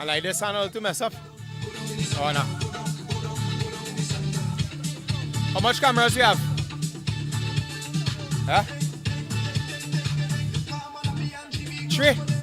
I like this channel to mess up. Oh no. How much cameras we have? Huh? 3.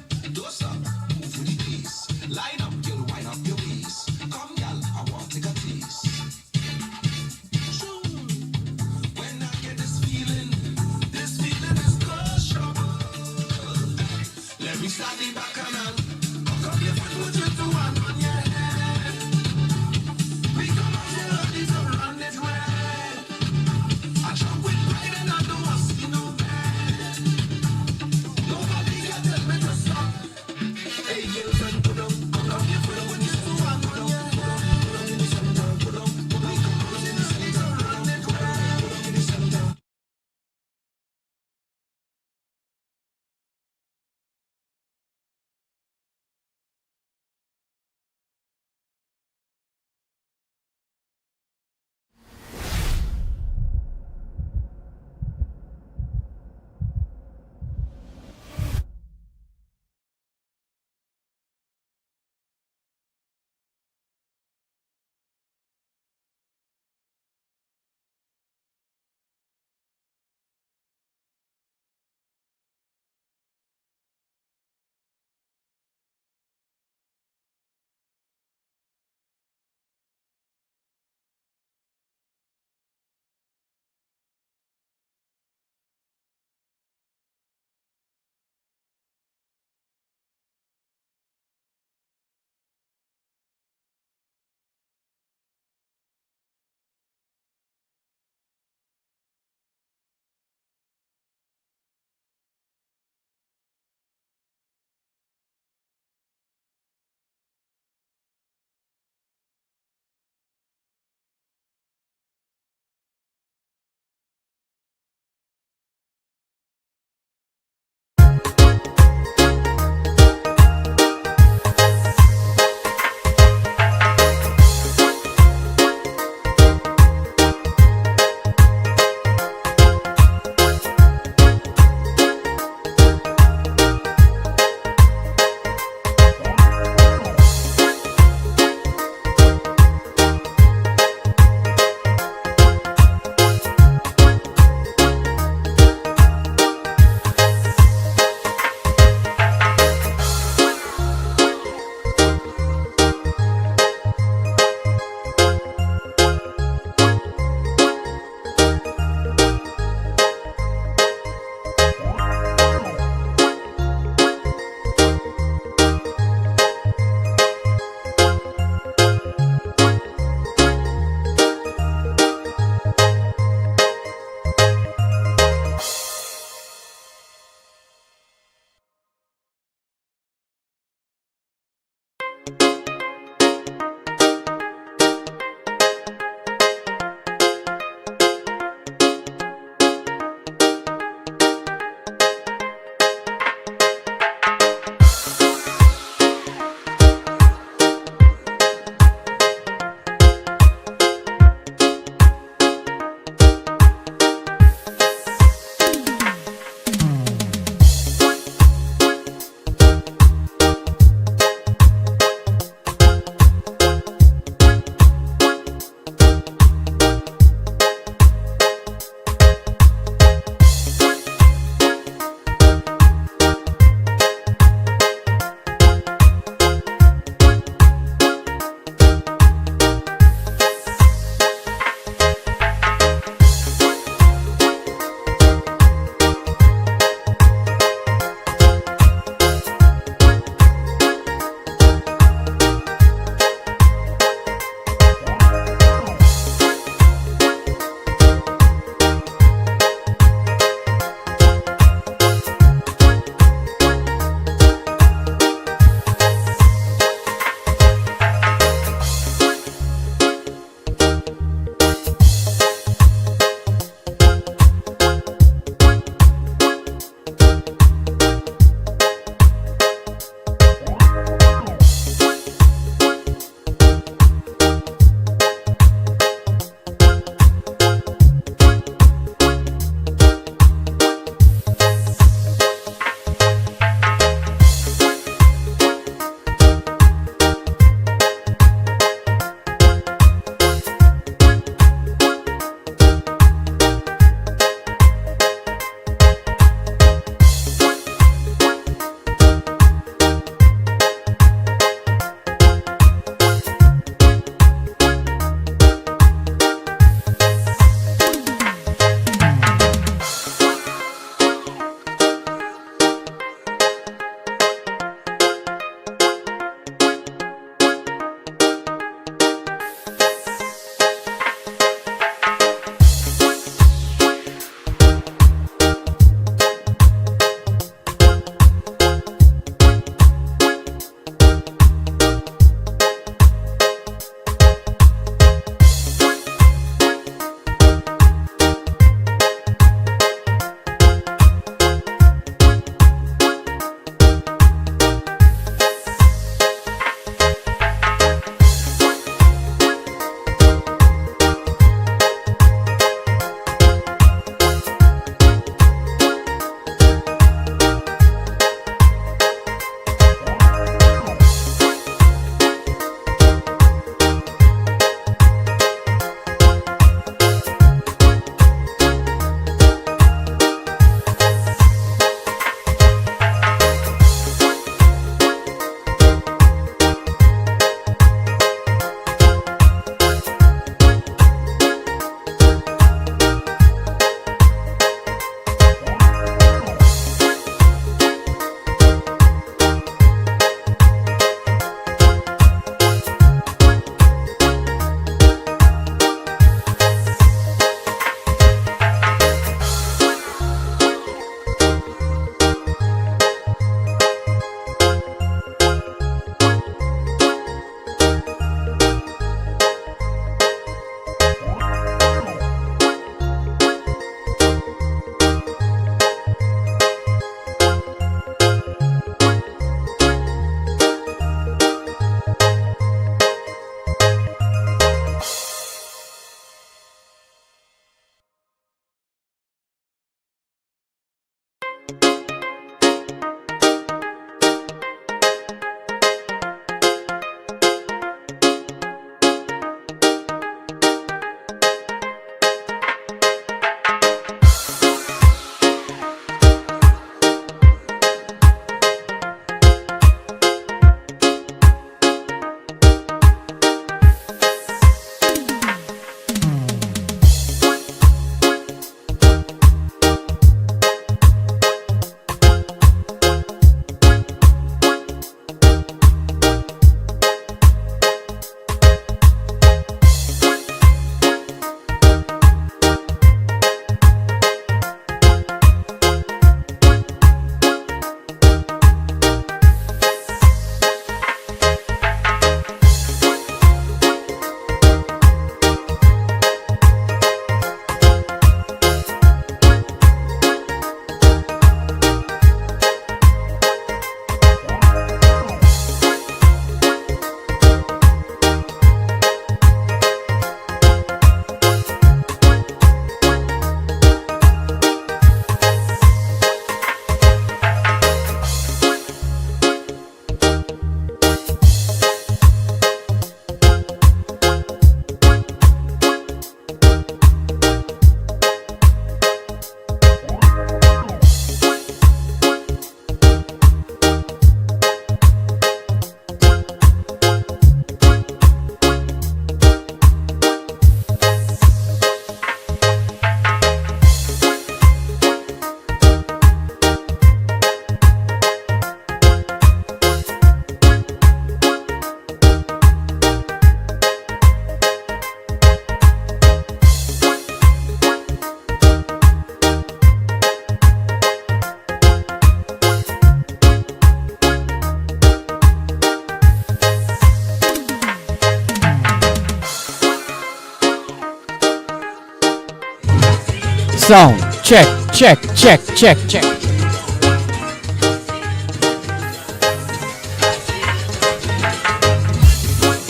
Sound check, check, check, check, check.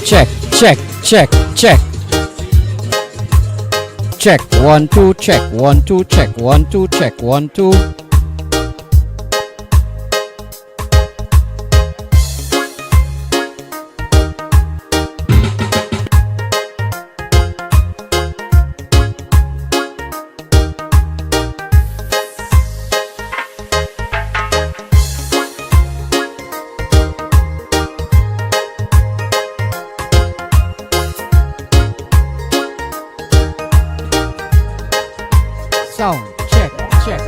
Check, check, check, check. Check 1 2, check 1 2, check 1 2, check 1 2. Sound check, check.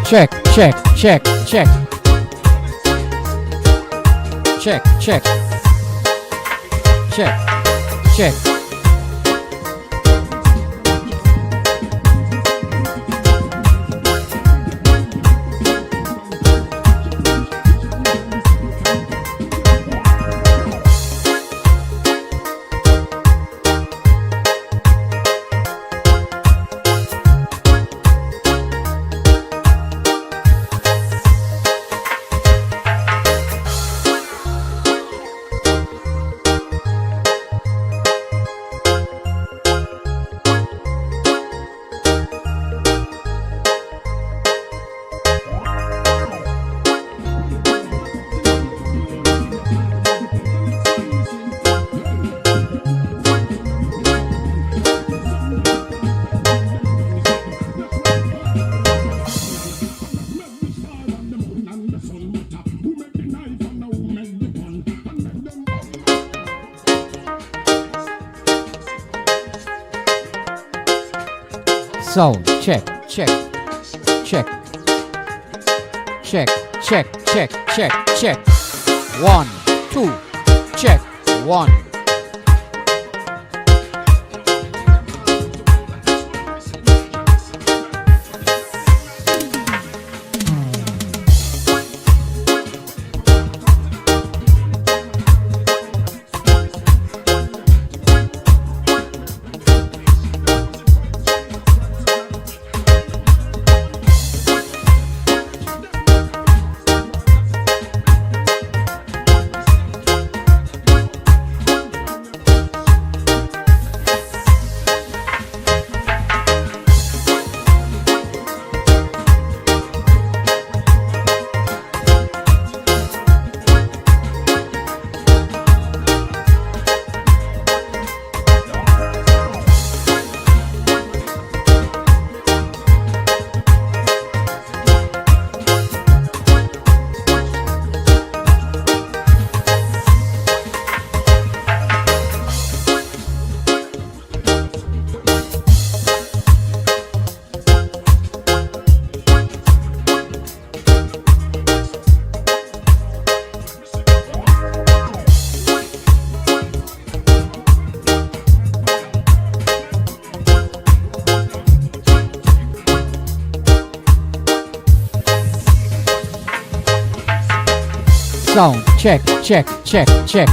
Check, check, check, check. Check, check. Check, check. Sound check, check, check. Check, check, check, check, check. 1 2, check 1. Sound check, check, check, check.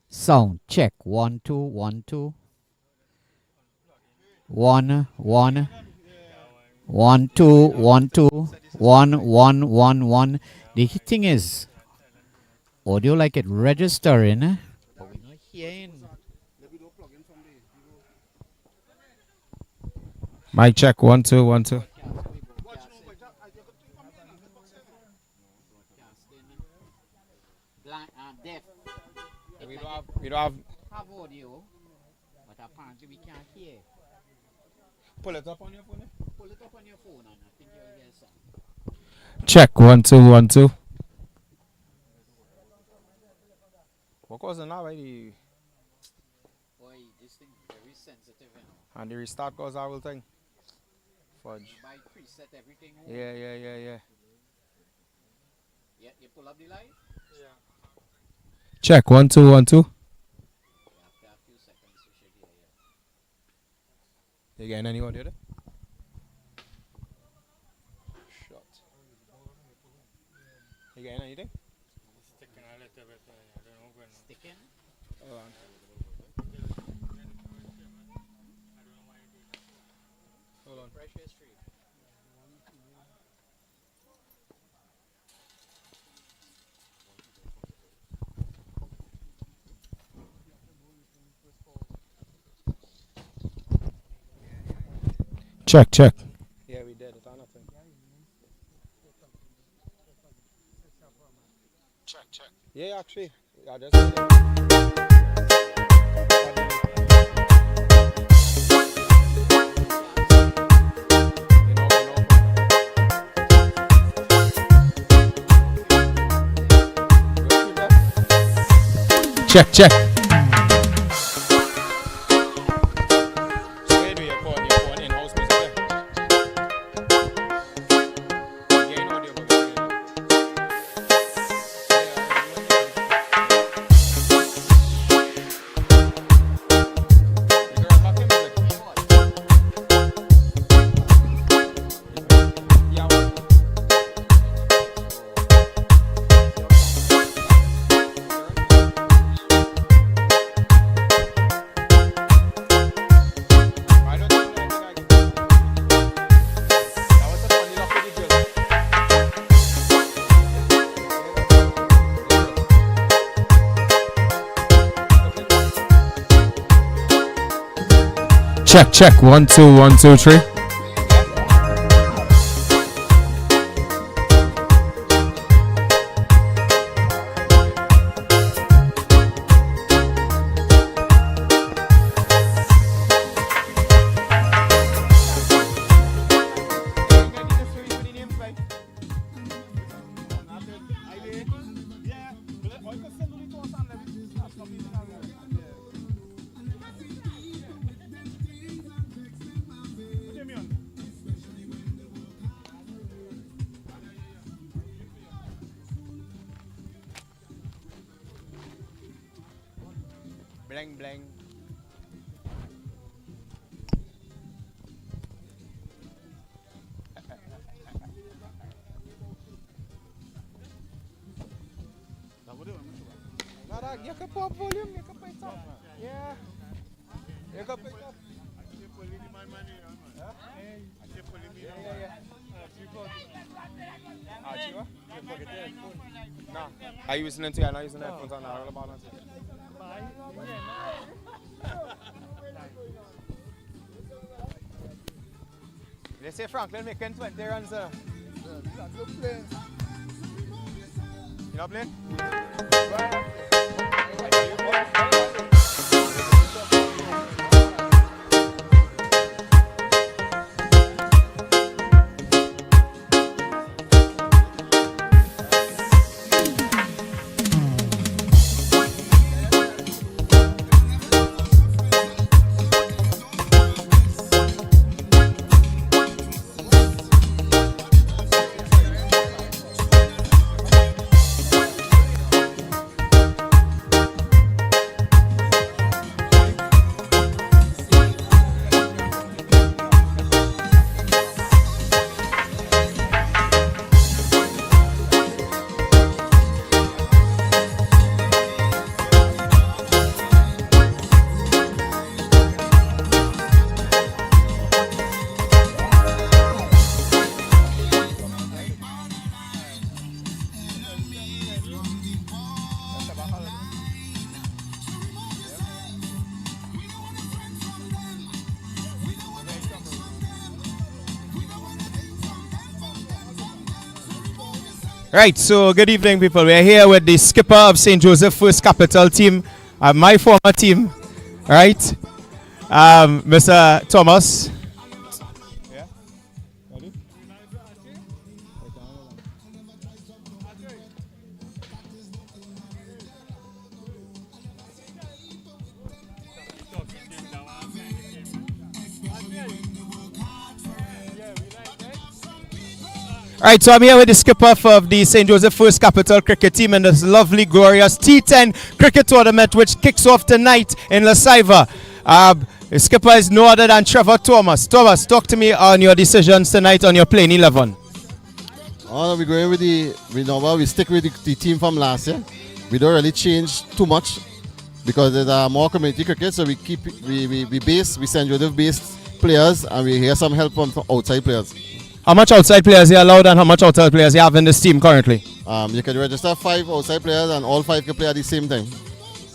Sound check. 1 2 1 2. 1 1 1 2 1 2 1 1 1 1. The thing is, audio like it registering, but we're not hearing. Mic check. 1 2 1 2. Deaf. We don't have. Have audio, but apparently we can't hear. Pull it up on your phone. Pull it up on your phone and I think you'll hear something. Check. 1 2 1 2. What was the now? Boy, this thing is very sensitive, you know. And the restart goes our thing. Fudge. You might preset everything. Yeah. Yeah, you pull up the light? Check. 1 2 1 2. After a few seconds, you should hear you. You getting any audio there? Shut. You getting anything? Sticking? Hold on. Hold on. Fresh history. Check. Yeah, we did. It's on nothing. Check. Yeah, actually. Yeah, just. Check. Check. 1 2 1 2 3. Bling. You can put volume, you can put it up. Yeah. You can put it up. No. I using it too, I'm not using headphones on all about it. They say Franklin making 20 runs. You not playing? Right, so good evening, people. We're here with the skipper of St. Joseph First Capital team, my former team, right? Mr. Thomas. Right, so I'm here with the skipper of the St. Joseph First Capital cricket team in this lovely, glorious T10 cricket tournament, which kicks off tonight in La Sieva. The skipper is no other than Trevor Thomas. Thomas, talk to me on your decisions tonight on your playing 11. Oh, we're going with we stick with the team from last year. We don't really change too much because there's more community cricket, so we St. Joseph based players, and we hear some help from outside players. How much outside players you allowed and how much outside players you have in this team currently? You can register 5 outside players and all 5 can play at the same time.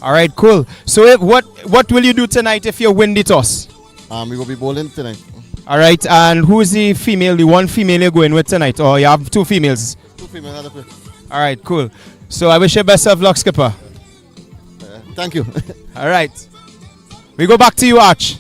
All right, cool. So what will you do tonight if you win the toss? We will be bowling tonight. All right, and who is the female, the one female you're going with tonight? Or you have 2 females? 2 females at the play. All right, cool. So I wish you best of luck, skipper. Thank you. All right. We go back to you, Arch.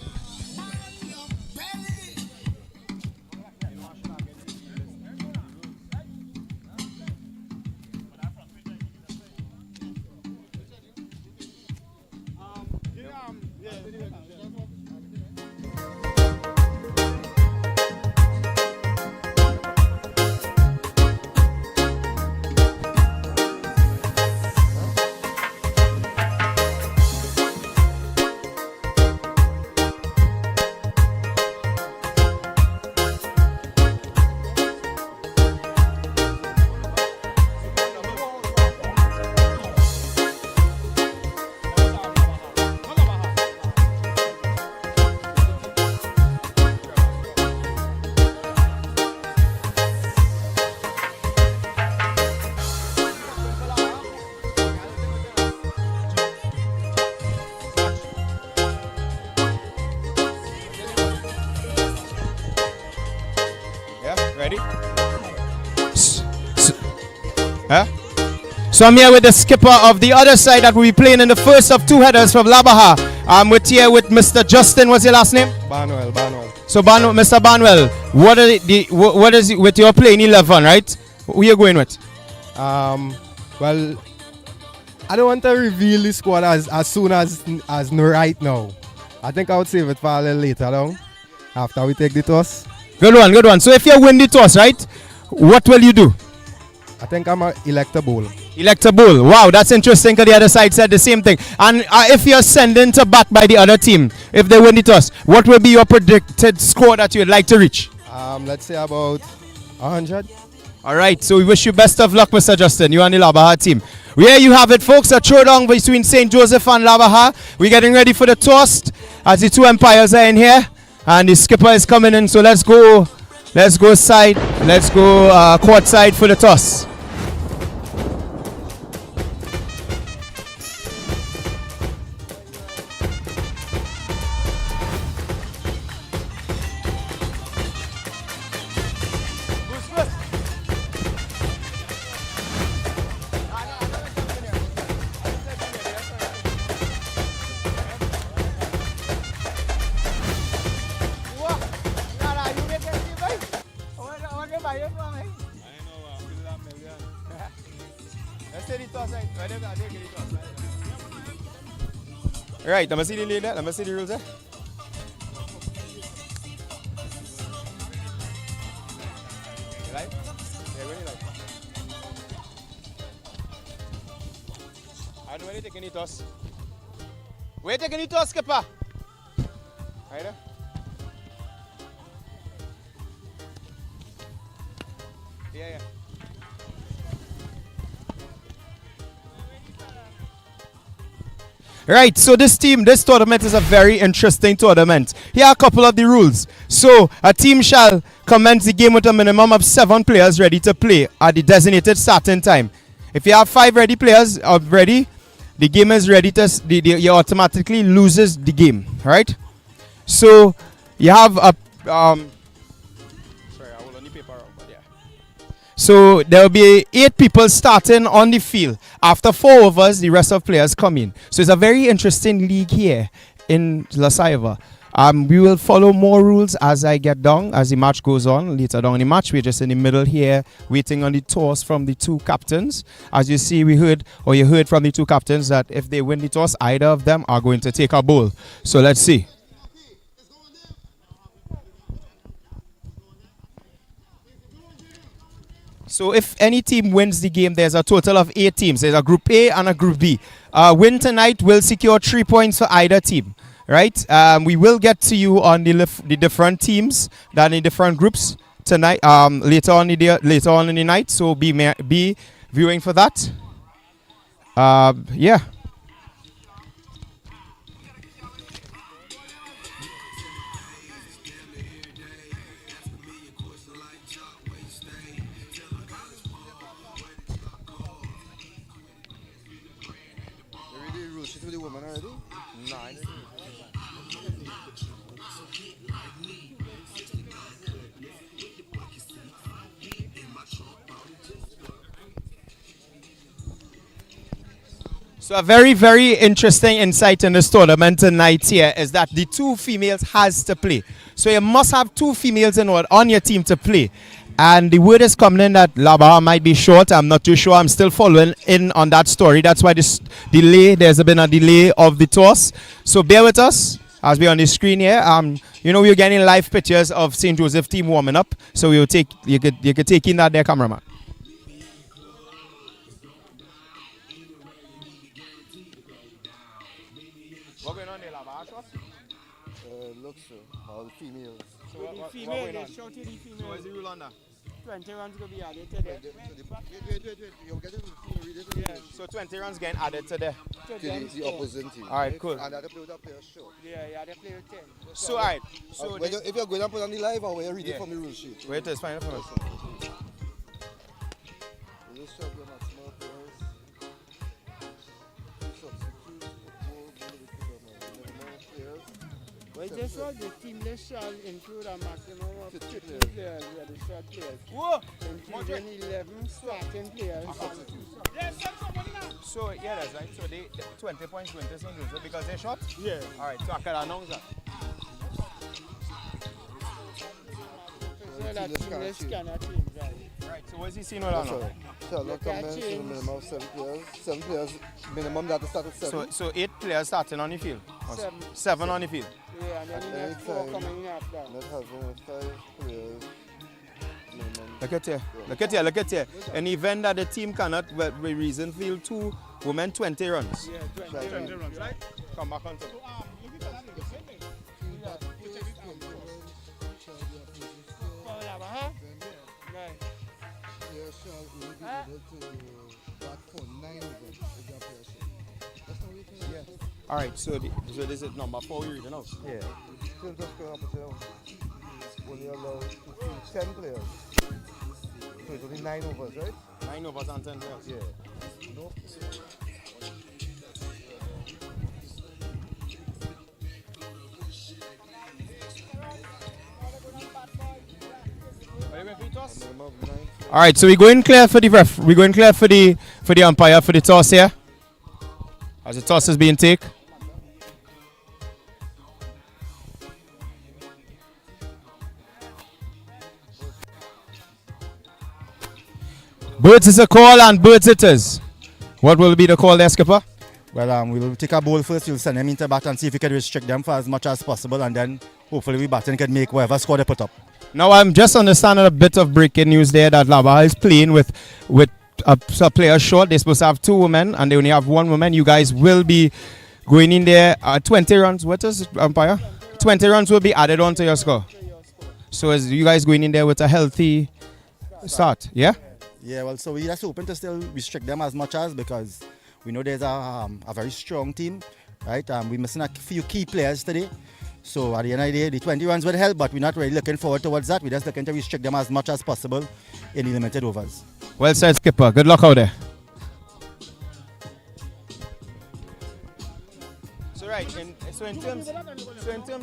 Ready? So I'm here with the skipper of the other side that will be playing in the first of 2 headers from Labaha. I'm here with Mr. Justin. What's your last name? Barnwell. So Mr. Barnwell, what is it with your playing 11, right? Who are you going with? Well, I don't want to reveal the squad as soon as right now. I think I would save it for a little later on, after we take the toss. Good one. So if you win the toss, right, what will you do? I think I'm going to elect a bowl. Elect a bull. Wow, that's interesting because the other side said the same thing. And if you're sending to bat by the other team, if they win the toss, what will be your predicted score that you'd like to reach? Let's say about 100. All right, so we wish you best of luck, Mr. Justin, you and the Labaha team. There you have it, folks, a throwdown between St. Joseph and Labaha. We're getting ready for the toss as the 2 umpires are in here. And the skipper is coming in, so let's go side, let's go court side for the toss. Right, let me see the lead there. Let me see the rules there. Right? Yeah, really like. I don't know where you taking the toss. Where you taking the toss, skipper? Right there. Yeah. Right, so this tournament is a very interesting tournament. Here are a couple of the rules. So, a team shall commence the game with a minimum of 7 players ready to play at the designated starting time. If you have 5 ready players ready, the game is ready to, you automatically loses the game, right? So, you have a, sorry, I will only paper out, but yeah. So there will be 8 people starting on the field. After 4 overs, the rest of players come in. So it's a very interesting league here in La Sieva. We will follow more rules as I get down, as the match goes on. Later down in the match, we're just in the middle here, waiting on the toss from the 2 captains. As you see, you heard from the 2 captains that if they win the toss, either of them are going to take a bowl. So let's see. So if any team wins the game, there's a total of 8 teams. There's a Group A and a Group B. Win tonight will secure 3 points for either team. Right? We will get to you on the different teams that in different groups tonight. Later on in the night. So be viewing for that. Yeah. So a very, very interesting insight in this tournament tonight here is that the 2 females has to play. So you must have 2 females on your team to play. And the word is coming in that Laba might be short. I'm not too sure. I'm still following in on that story. That's why there's been a delay of the toss. So bear with us as we're on the screen here. We're getting live pictures of St. Joseph team warming up. So you could take in that there, cameraman. What going on there, Lava? Looks so. All the females. So what going on? So what's the rule on that? 20 runs going to be added to there. Yeah. So 20 runs getting added to there. To the opposing team. All right, cool. And the player with a player short. Yeah, they play with 10. So, all right. So if you're going to put on the live or you're reading from the rule sheet? Wait, it's fine for us. Well, just what the team list shall include a maximum of 50 players where the short players. Whoa! Including 11 starting players. So, yeah, that's right. So, they 20 points win this one because they're short? Yeah. All right, so I can announce that. So that team list cannot change, right? Right, so what's he saying with that now? So, look, minimum of 7 players. 7 players, minimum that to start at 7. So 8 players starting on the field? 7 on the field? Yeah, and then you have 4 coming in after. Not having 5 players. Minimum. Look at here. An event that the team cannot, with reason, field 2 women 20 runs. Yeah, 20 runs. Right? Come back on top. All right, so this is number 4 we're reading out. Yeah. Teams of scoring opportunity only allowed to field 10 players. So it's only 9 overs, right? 9 overs and 10 players. Yeah. No. All right, so we're going clear for the ref. We're going clear for the umpire for the toss here. As the toss is being taken. Birds is a call and birds it is. What will be the call there, Skipper? Well, we'll take a ball first. We'll send them into bat and see if we can restrict them for as much as possible, and then hopefully we bat and can make whatever score they put up. Now I'm just understanding a bit of breaking news there that Lava is playing with a player short. They're supposed to have 2 women and they only have 1 woman. You guys will be going in there 20 runs. What is it, umpire? 20 runs will be added on to your score. So is you guys going in there with a healthy start, yeah? Yeah, well, so we're just hoping to still restrict them as much as, because we know there's a very strong team, right? We're missing a few key players today. So at the end of the day, the 20 runs would help, but we're not really looking forward towards that. We're just looking to restrict them as much as possible in the limited overs. Well said, Skipper. Good luck out there. So So in terms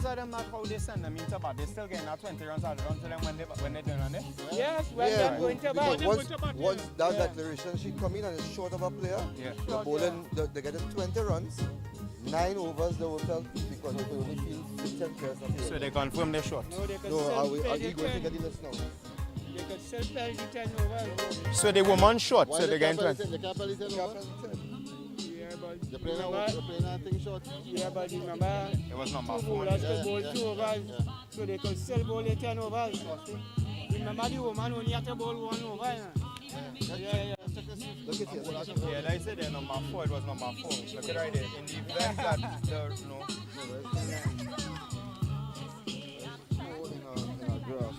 of them, not how they send them into bat, they still getting that 20 runs added on to them when they turn on there. Yes, when they're going to bat. Once that declaration sheet come in and it's short of a player, the bowling they get 20 runs, 9 overs they will tell because they only feel 10 players. So they confirm they're short. No, they can No, still are you play going to get the list now? They could still play the 10 overs. So they were one short, Why so they they're getting can't 20. they can't play 10 over? Yeah, but They're playing a thing short. yeah, but remember, It was number two 4. bowlers could bowl 2 overs, so they could still bowl the 10 overs. Remember, the woman only had to bowl 1 over. Yeah. Look at here. Yeah, they said they're number 4, it was number 4. Look at right there. In the event that the, no. In our graph.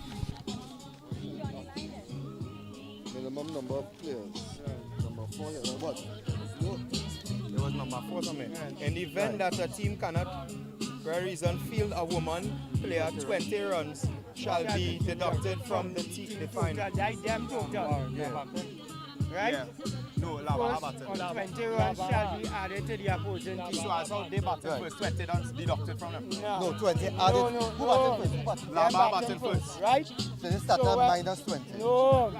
Minimum number of players. Number 4 here. What? No. It was number 4 somewhere. In the event that a team cannot, for a reason, field a woman player 20 runs shall be deducted from the final. That's them total. Right? Yeah. No, Lava batted. 20 runs shall be added to the opposing team. So as how they batted first, 20 runs deducted from them. No, 20 added. No. Who batted first? Who batted? Lava batted first. Right? So they started So, minus 20. No.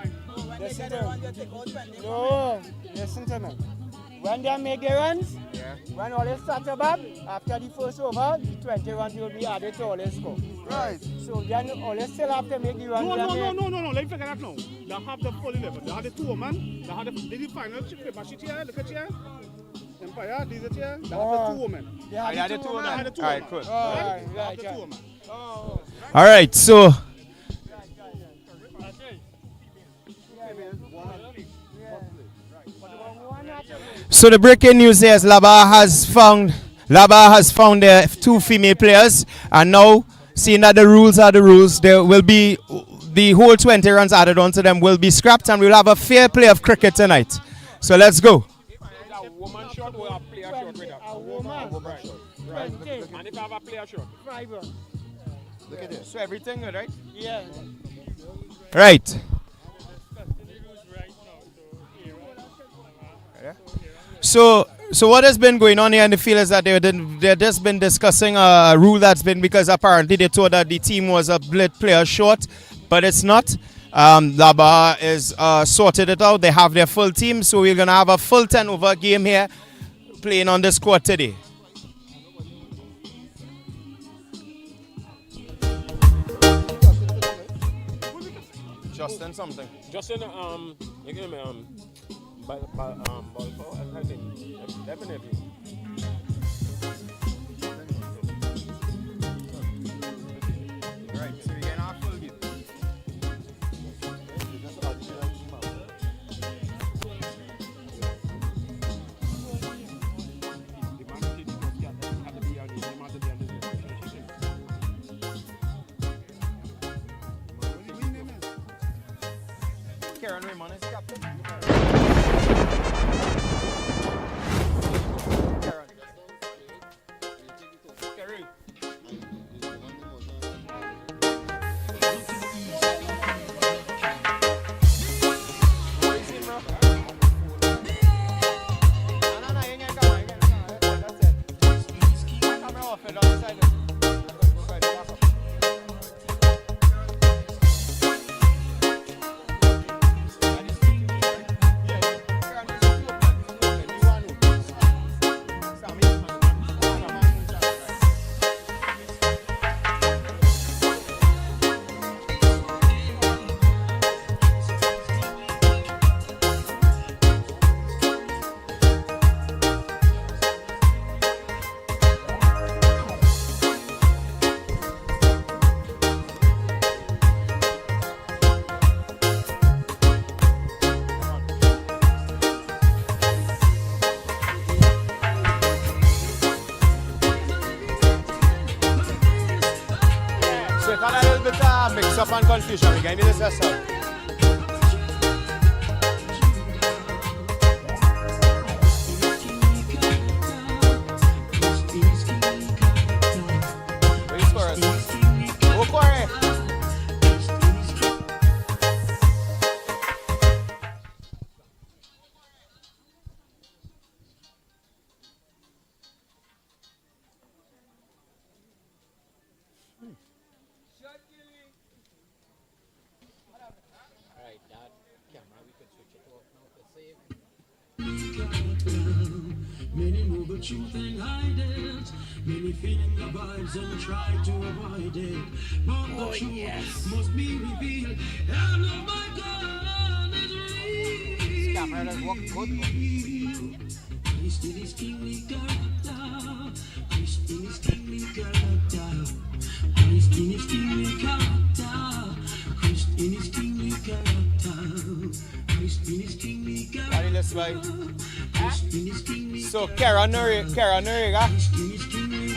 Listen to me. No. Listen to me. When they make the runs, when all is started back, after the first over, the 20 runs will be added to all the score. Right. So then all still have to make the runs. No. Let me figure that now. They have the full 11. They have the 2 women. They have the final paper sheet here. Look at here. Empire, these are here. They have the 2 women. They have the 2 They have the 2 Alright, women. cool. They have the 2 women. Alright, so the breaking news here is Laba has found their 2 female players, and now seeing that the rules are the rules, there will be the whole 20 runs added onto them will be scrapped, and we'll have a fair play of cricket tonight. So let's go. A woman shot or a player shot with A woman. Right. And if I have a player shot. 5 runs. Look at this. So everything, right? Yeah. Right. So what has been going on here in the field is that they've just been discussing a rule that's been, because apparently they thought that the team was a blit player short, but it's not. Laba is sorted it out. They have their full team, so we're going to have a full 10 over game here playing on this court today. Justin something. Justin, you give me ball foul, I think definitely. Right, so we're getting our full game. Karen Raymond is captain. Karen. Karen. So it had a little bit of mix-up and confusion. We gave me this yourself. Where you score us? Go Corey. the truth and hide it. Many feeling the vibes and try to avoid it. But the truth must be revealed. And oh my God is real. This camera does work good. Christ in his kingly character. Christ in his kingly character. Christ in his kingly character. Christ in his kingly character. Christ in his kingly character. So Kara Noriega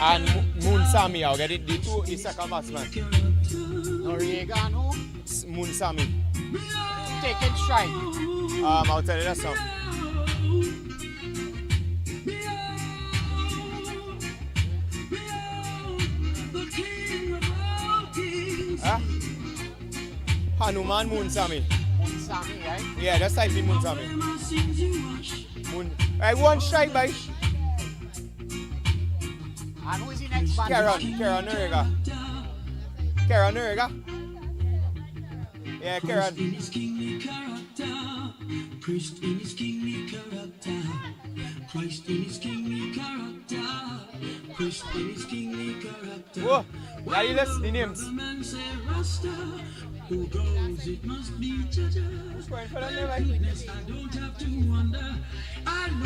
and Moon Sami, I'll get it the second batsman. Noriega and who? Moon Sami. Taking strike. I'll tell you that song. Huh? Hanuman Moon Sami. Moon Sami, right? Yeah, that's type Moon Sami. Moon. I one strike by And who is the next batsman? Karen Noriega. Karen Noriega. Yeah, Karen. Christ in his kingly character. Christ in his kingly character. Christ in his kingly character. Christ in his kingly character. Whoa, now you list the names. Who goes, it must be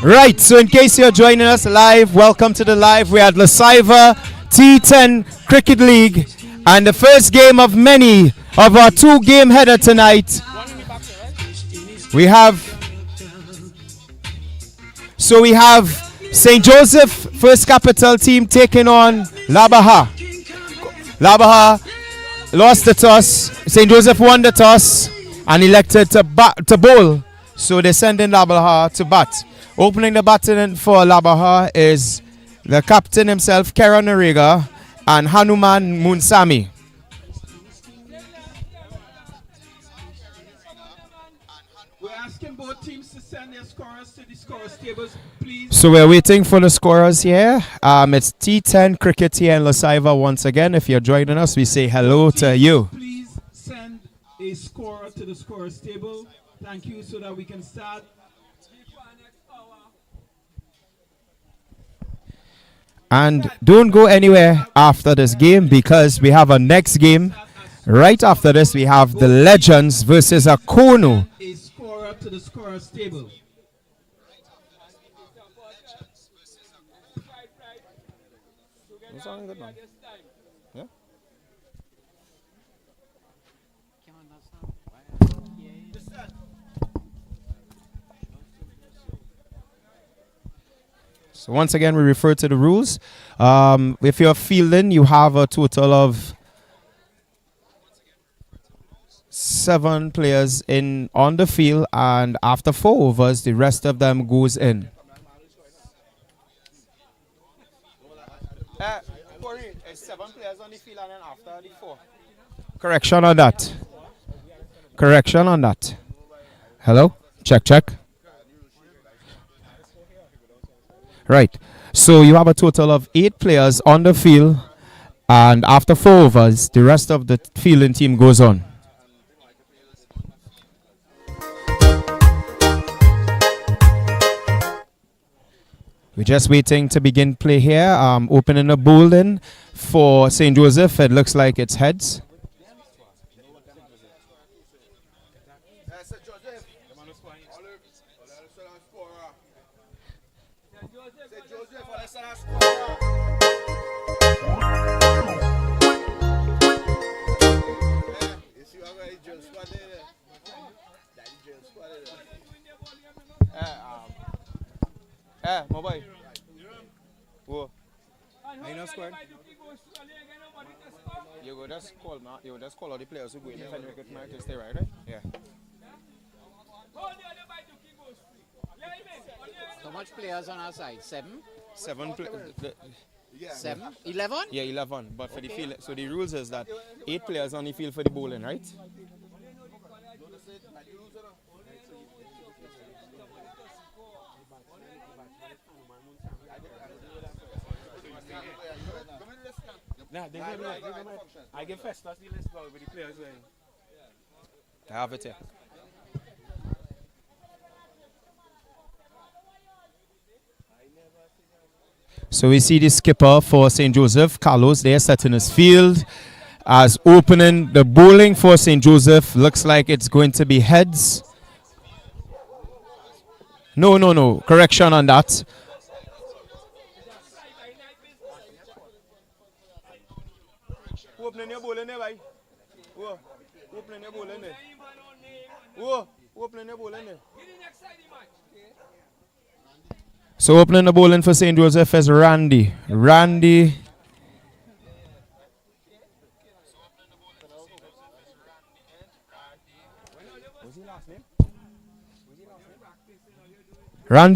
Right, so in case you're joining us live, welcome to the live. We're at the Sieva T10 Cricket League, and the first game of many of our 2-game header tonight. We have St. Joseph First Capital team taking on Labaha. Labaha lost the toss. St. Joseph won the toss and elected to bowl. So they send in Labaha to bat. Opening the batting for Labaha is the captain himself, Kara Noriega, and Hanuman Munsami. We're asking both teams to send their scorers to the scorers tables, please. So we're waiting for the scorers here. It's T10 Cricket here in La Sieva once again. If you're joining us, we say hello to you. Please send a scorer to the scorers table. Thank you, so that we can start. And don't go anywhere after this game, because we have a next game. Right after this, we have the Legends versus Akono. A scorer to the scorers table. Yeah? So once again, we refer to the rules. If you're fielding, you have a total of 7 players on the field, and after 4 overs, the rest of them goes in. Corey, it's 7 players on the field, and then after the 4. Correction on that. Correction on that. Hello? Check, check. Right. So you have a total of 8 players on the field, and after 4 overs, the rest of the fielding team goes on. We're just waiting to begin play here. Opening the bowling for St. Joseph. It looks like it's heads. My boy. Whoa. Are you not squared? You go just call all the players who go in. If any wicket mark, you stay right? Yeah. So much players on our side? 7? 7 7? 11? Yeah, 11. But for the field, so the rules is that 8 players on the field for the bowling, right? Nah, I give first. That's the list with the players. I have it here. So we see the skipper for St. Joseph, Carlos, there setting his field. As opening the bowling for St. Joseph, looks like it's going to be heads. No. Correction on that. Opening your bowling there, boy. Opening your bowling there. Opening your bowling there. So opening the bowling for St. Joseph is Randy. Randy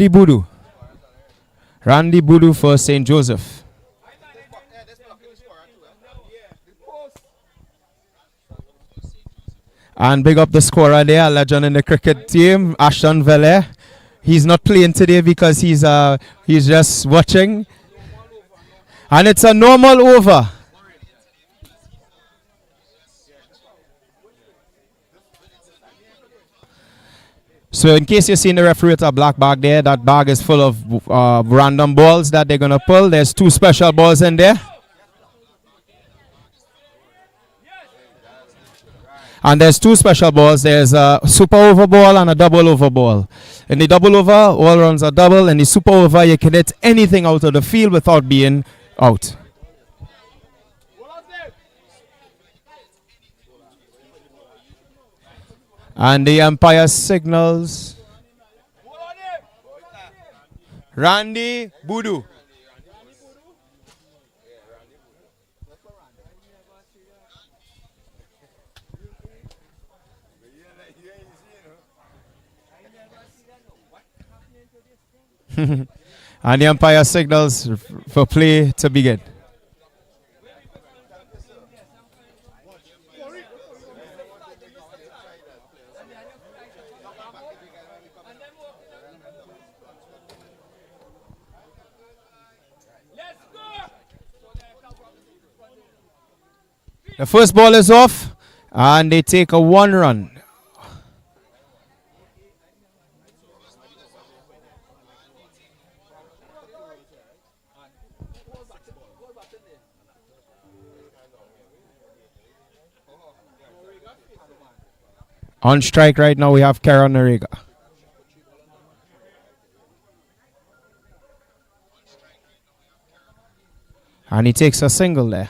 Boodoo. Randy Boodoo for St. Joseph. And big up the scorer there, a legend in the cricket team, Ashton Vele. He's not playing today because he's just watching. And it's a normal over. So in case you've seen the referee with a black bag there, that bag is full of random balls that they're going to pull. There's 2 special balls in there. And there's 2 special balls. There's a super over ball and a double over ball. In the double over, all runs are double. In the super over, you can hit anything out of the field without being out. And the umpire signals Randy Boodoo. And the umpire signals for play to begin. The first ball is off, and they take a 1 run. On strike right now, we have Kara Noriega. And he takes a single there.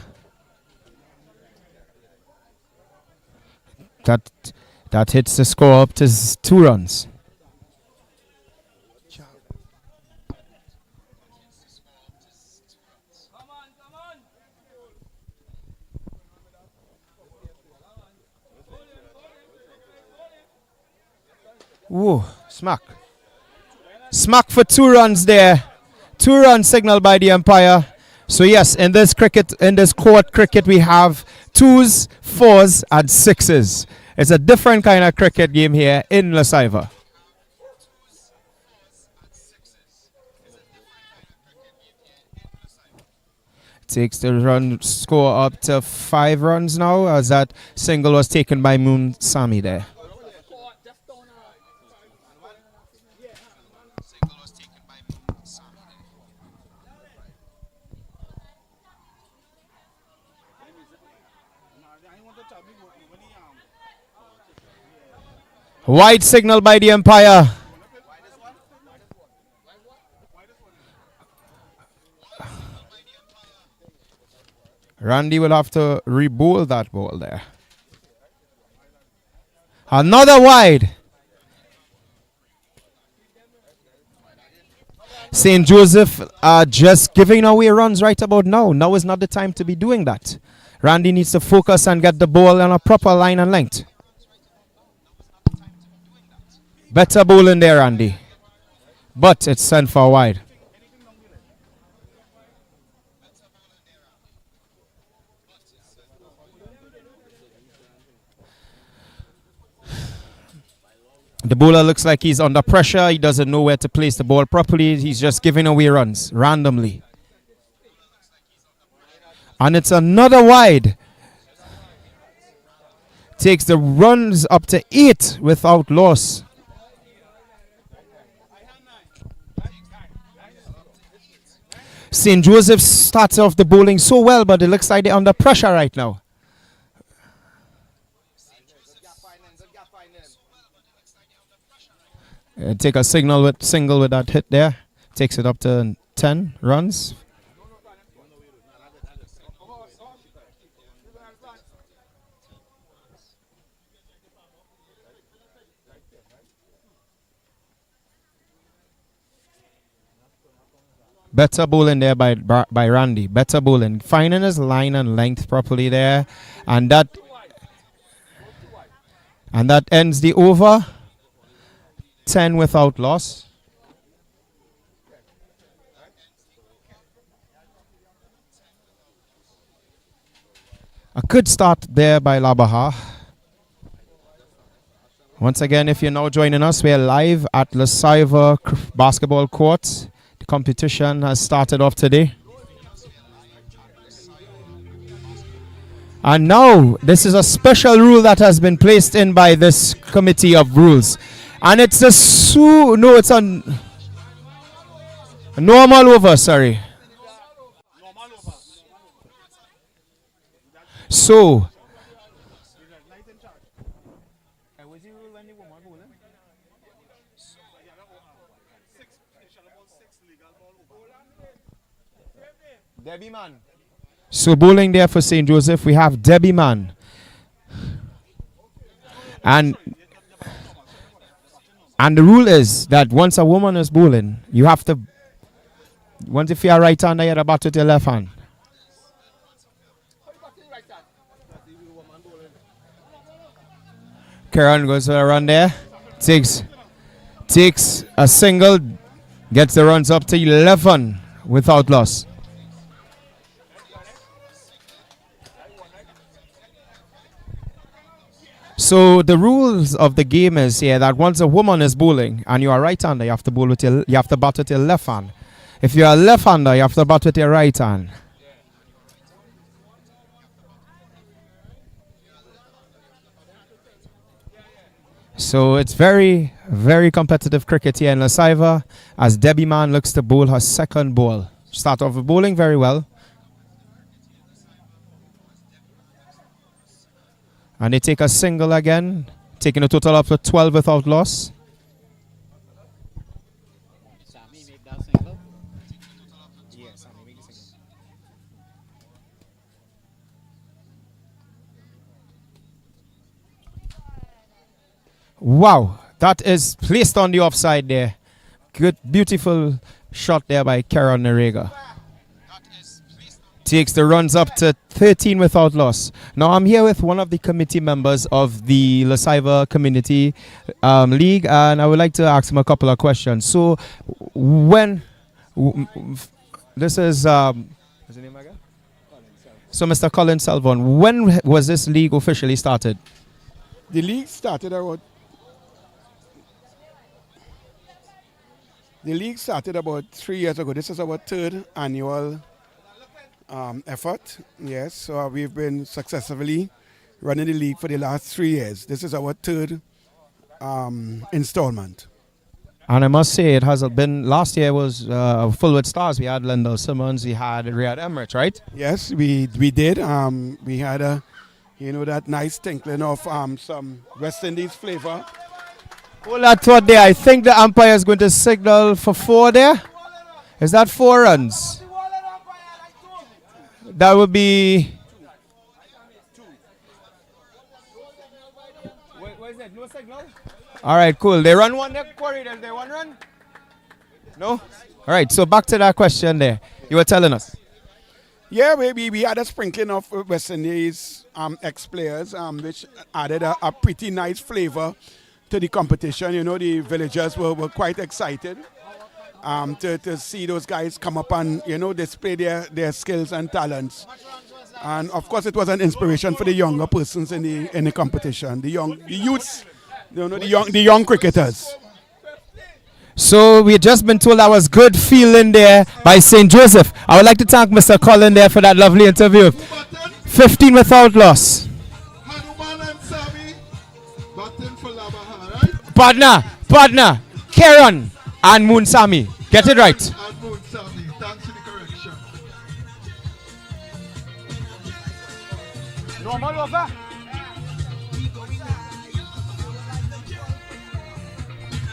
That hits the score up to 2 runs. Whoa, smack. Smack for 2 runs there. 2 run signal by the umpire. So yes, in this court cricket, we have 2s, 4s, and 6s. It's a different kind of cricket game here in La Sieva. Takes the run score up to 5 runs now, as that single was taken by Moon Sami there. Wide signal by the umpire. Randy will have to re-bowl that ball there. Another wide. St. Joseph are just giving away runs right about now. Now is not the time to be doing that. Randy needs to focus and get the ball on a proper line and length. Better bowling there, Randy. But it's sent for wide. The bowler looks like he's under pressure. He doesn't know where to place the ball properly. He's just giving away runs randomly. And it's another wide. Takes the runs up to 8 without loss. St. Joseph starts off the bowling so well, but it looks like they're under pressure right now. Take a single with that hit there. Takes it up to 10 runs. Better bowling there by Randy. Better bowling. Finding his line and length properly there. And that ends the over. 10 without loss. A good start there by Labaha. Once again, if you're now joining us, we're live at the Sieva basketball court. The competition has started off today. And now, this is a special rule that has been placed in by this committee of rules. And it's it's a normal over, sorry. So, Debbie Man. So bowling there for St. Joseph, we have Debbie Man. And the rule is that once a woman is bowling, you have to, once if you're right hander, you have to bat with your left hand. Karen goes for a run there, takes a single, gets the runs up to 11 without loss. So the rules of the game is here that once a woman is bowling and you are right-hander, you have to bat with your left hand. If you are left-hander, you have to bat with your right hand. So it's very, very competitive cricket here in La Sieva as Debbie Man looks to bowl her second ball. Start off with bowling very well. And they take a single again, taking a total up to 12 without loss. Wow, that is placed on the offside there. Good, beautiful shot there by Karen Narega. Takes the runs up to 13 without loss. Now I'm here with one of the committee members of the La Sieva Community League, and I would like to ask him a couple of questions. So when this is what's the name again? So Mr. Colin Selvon, when was this league officially started? The league started about 3 years ago. This is our third annual effort. Yes, so we've been successfully running the league for the last 3 years. This is our third installment. And I must say, it has been, last year was full with stars. We had Lendl Simmons, we had Riyad Emirates, right? Yes, we did. We had that nice tinkling of some West Indies flavor. Hold that thought there. I think the umpire is going to signal for 4 there. Is that 4 runs? That would be. What is that? No signal? All right, cool. They run one there, Corey. They one run? No? All right, so back to that question there. You were telling us. Yeah, we had a sprinkling of West Indies ex-players, which added a pretty nice flavor to the competition. You know, the villagers were quite excited to see those guys come up and, display their skills and talents. And of course, it was an inspiration for the younger persons in the competition, the youths, the young cricketers. So we had just been told that was good feeling there by St. Joseph. I would like to thank Mr. Colin there for that lovely interview. 15 without loss. Partner, Karen and Moon Sami. Get it right. And Moon Sami, thanks for the correction. Normal over.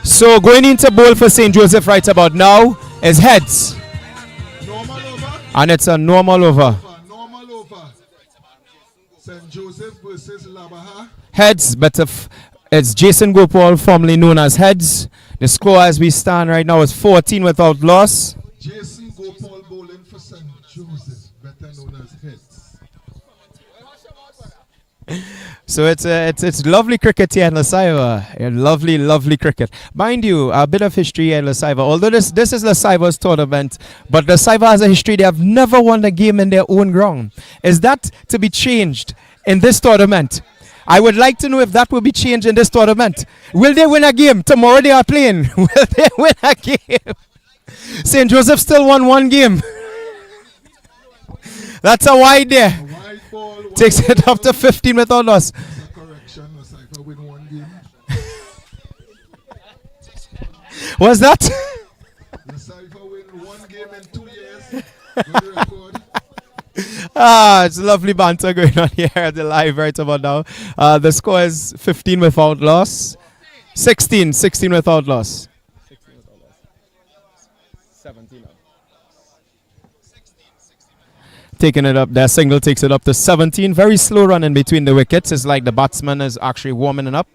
So going into bowl for St. Joseph right about now is heads. Normal over. And it's a normal over. Normal over. St. Joseph versus Labaha. Heads, but it's Jason Gopal, formerly known as Heads. The score as we stand right now is 14 without loss. Jason Gopal bowling for St. Joseph, better known as Heads. So it's lovely cricket here in La Sieva. Lovely cricket. Mind you, a bit of history here in La Sieva. Although this is La Sieva's tournament, but La Sieva has a history. They have never won a game in their own ground. Is that to be changed in this tournament? I would like to know if that will be changed in this tournament. Will they win a game? Tomorrow they are playing. Will they win a game? St. Joseph still won one game. That's a wide there. Takes it up to 15 without loss. Correction, Cypher win one game. What's that? The Cypher win one game in 2 years. Good record. It's lovely banter going on here at the live right about now. The score is 15 without loss. 16 without loss. 17 now. Taking it up, their single takes it up to 17. Very slow run in between the wickets. It's like the batsman is actually warming up.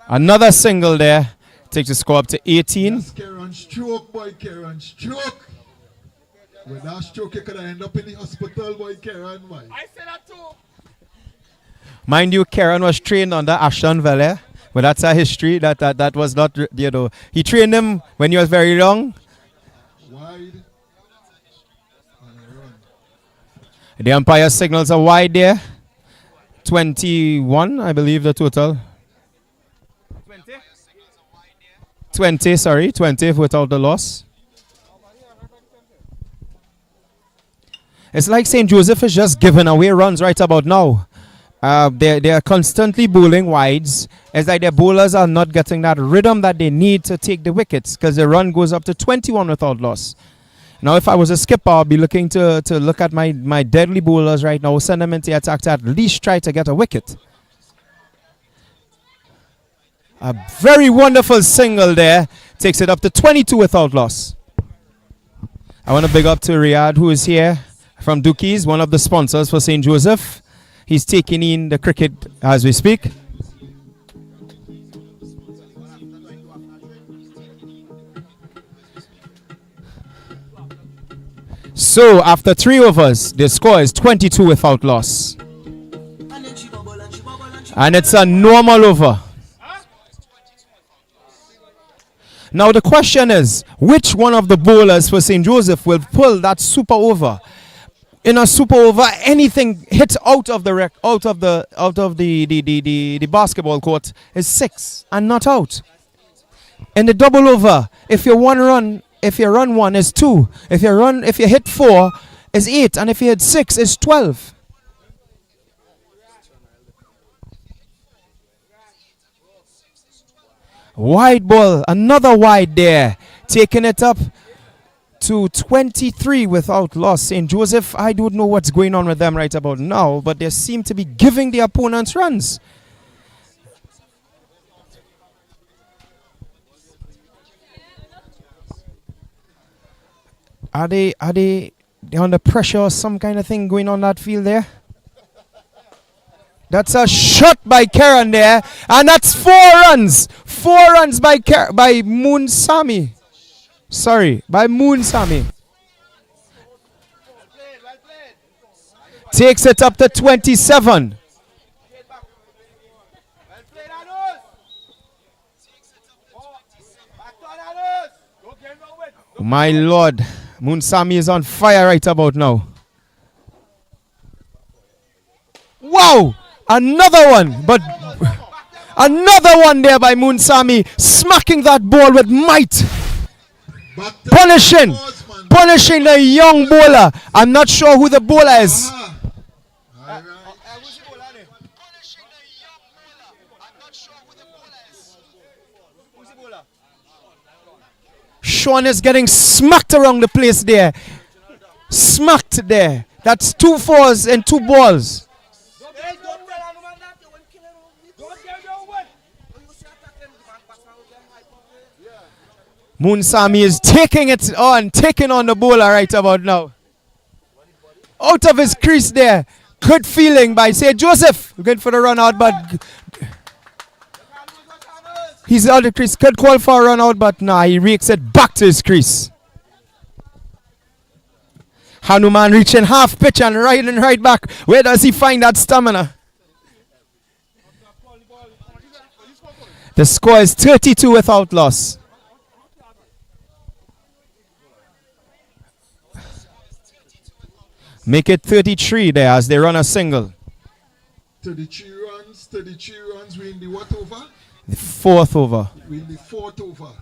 Another single there. Takes the score up to 18. Yes, Karen, stroke, boy, Karen, stroke. With that stroke, you could end up in the hospital, boy, Karen, boy. I said that too. Mind you, Karen was trained under Ashton Vele. But that's a history. That was not, you know. He trained him when he was very young. Wide. The umpire signals a wide there. 21, I believe the total. 20 without the loss. It's like St. Joseph is just giving away runs right about now. They are constantly bowling wides. It's like their bowlers are not getting that rhythm that they need to take the wickets because the run goes up to 21 without loss. Now, if I was a skipper, I'd be looking to look at my deadly bowlers right now, send them into the attack to at least try to get a wicket. A very wonderful single there. Takes it up to 22 without loss. I want to big up to Riyadh, who is here from Dookies, one of the sponsors for St. Joseph. He's taking in the cricket as we speak. So after 3 overs, the score is 22 without loss. And it's a normal over. Now the question is, which one of the bowlers for St. Joseph will pull that super over? In a super over, anything hits out of the basketball court is 6 and not out. In the double over, if you run 1 is 2. If you hit 4 is 8, and if you hit 6 is 12. Wide ball, another wide there, taking it up to 23 without loss. St. Joseph, I don't know what's going on with them right about now, but they seem to be giving the opponents runs. Are they under pressure or some kind of thing going on that field there? That's a shot by Karen there, and that's 4 runs. 4 runs by Moon Sami. Sorry, by Moon Sami. Takes it up to 27. My lord, Moon Sami is on fire right about now. Wow! Another one, but another one there by Moon Sami, smacking that ball with might. Punishing the young bowler. I'm not sure who the bowler is. Sean is getting smacked around the place there. Smacked there. That's 2 fours and 2 balls. Moon Sami is taking on the bowler right about now. Out of his crease there. Good feeling by St. Joseph. Good for the run out, but he's out of the crease. Could call for a run out, but nah, he rakes it back to his crease. Hanuman reaching half pitch and riding right back. Where does he find that stamina? The score is 32 without loss. Make it 33 there as they run a single. 33 runs, we in the what over? The 4th over. We in the 4th over.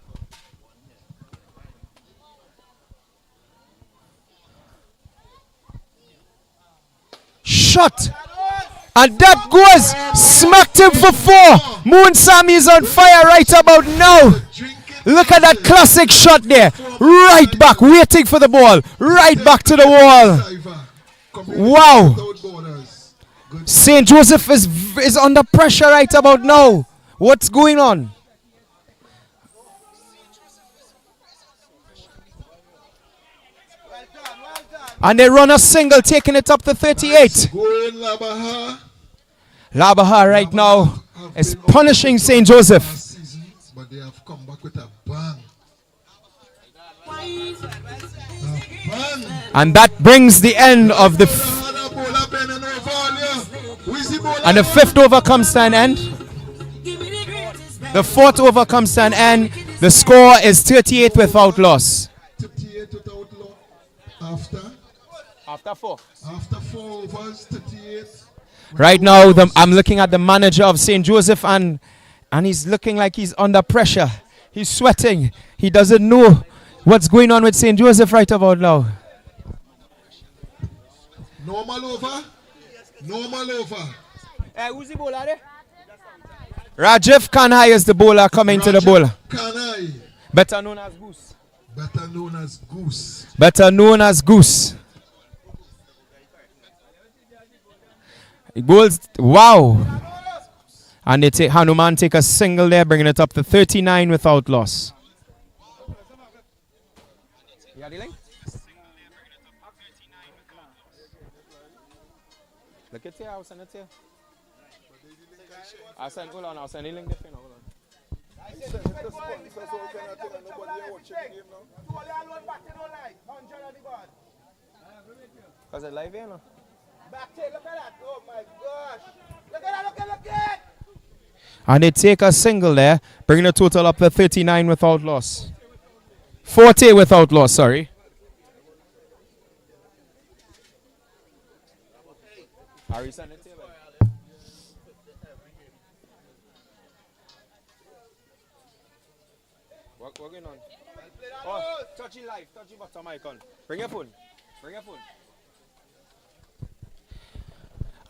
Shot! And that goes! Smacked him for 4! Moon Sami is on fire right about now! Look at that classic shot there! Right back, waiting for the ball! Right back to the wall! Wow! St. Joseph is under pressure right about now. What's going on? And they run a single, taking it up to 38. Labaha right now is punishing St. Joseph. But they have come back with a bang. And that brings the end of the and the 5th over comes to an end. The 4th over comes to an end. The score is 38 without loss. 38 without loss. After 4 overs, 38. Right now, I'm looking at the manager of St. Joseph and he's looking like he's under pressure. He's sweating. He doesn't know what's going on with St. Joseph right about now. Normal over. Normal over. Who's the bowler there? Rajiv Kanhai is the bowler coming to the bowler. Kanhai. Better known as Goose. Better known as Goose. Better known as Goose. Bowls, wow. And they take Hanuman take a single there, bringing it up to 39 without loss. Look at here, I'll send it here. I'll send the link there. Hold on. Because it's live here, no? Look at that. Oh my gosh. Look at that, look at. And they take a single there, bringing the total up to 39 without loss. 40 without loss, sorry. Are you sending it here? What going on? Oh, touchy live, touchy bottom icon. Bring your phone.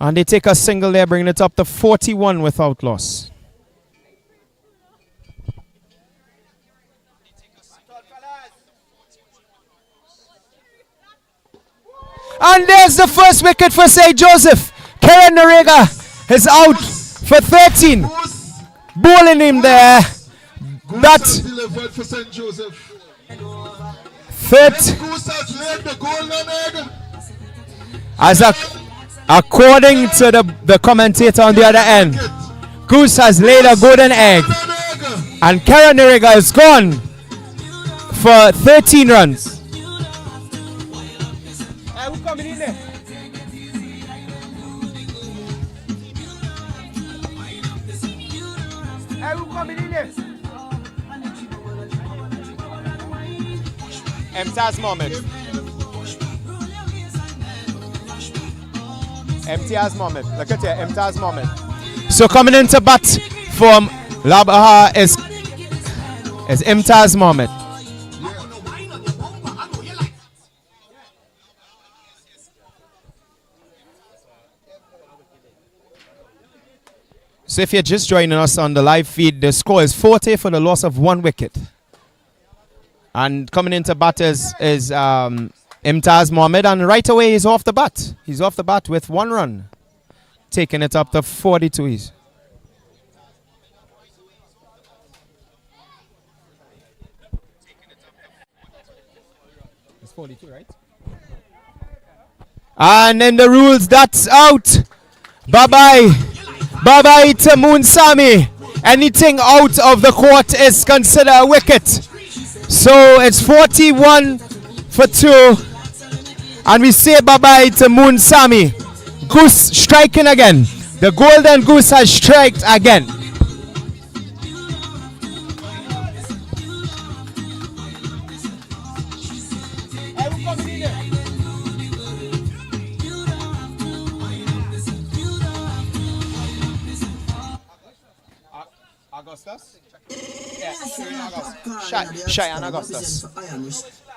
And they take a single there, bringing it up to 41 without loss. And there's the first wicket for St. Joseph. Karen Narega is out for 13. Bowling him there. That delivered for St. Joseph. According to the commentator on the other end, Goose has laid a golden egg. And Karen Narega is gone for 13 runs. Who's coming in there? Who's coming in there? Imtiaz Mohammed. Imtiaz Mohammed. Look at here, Imtiaz Mohammed. So coming into bat from Labaha is Imtiaz Mohammed. So if you're just joining us on the live feed, the score is 40 for the loss of 1 wicket. And coming into bat is Imtaz Mohammed, and right away he's off the bat. He's off the bat with 1 run, taking it up to 42. It's 42, right? And in the rules, that's out. Bye-bye. Bye-bye to Moon Sami. Anything out of the court is considered a wicket. So it's 41 for 2. And we say bye-bye to Moon Sami. Goose striking again. The golden goose has striked again. Augustus? Cheyenne Augustus.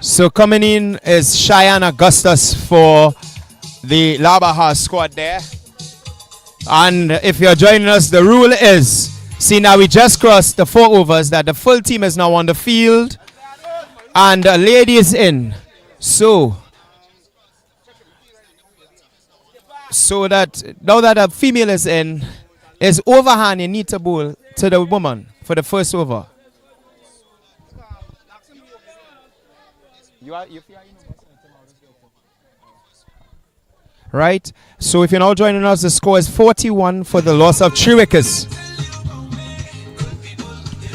So coming in is Cheyenne Augustus for the Labaha squad there. And if you're joining us, the rule is, see now we just crossed the 4 overs, that the full team is now on the field and a lady is in. So that now that a female is in, is overhand, you need to bowl to the woman for the first over. Right? So if you're now joining us, the score is 41 for the loss of 3 wickets.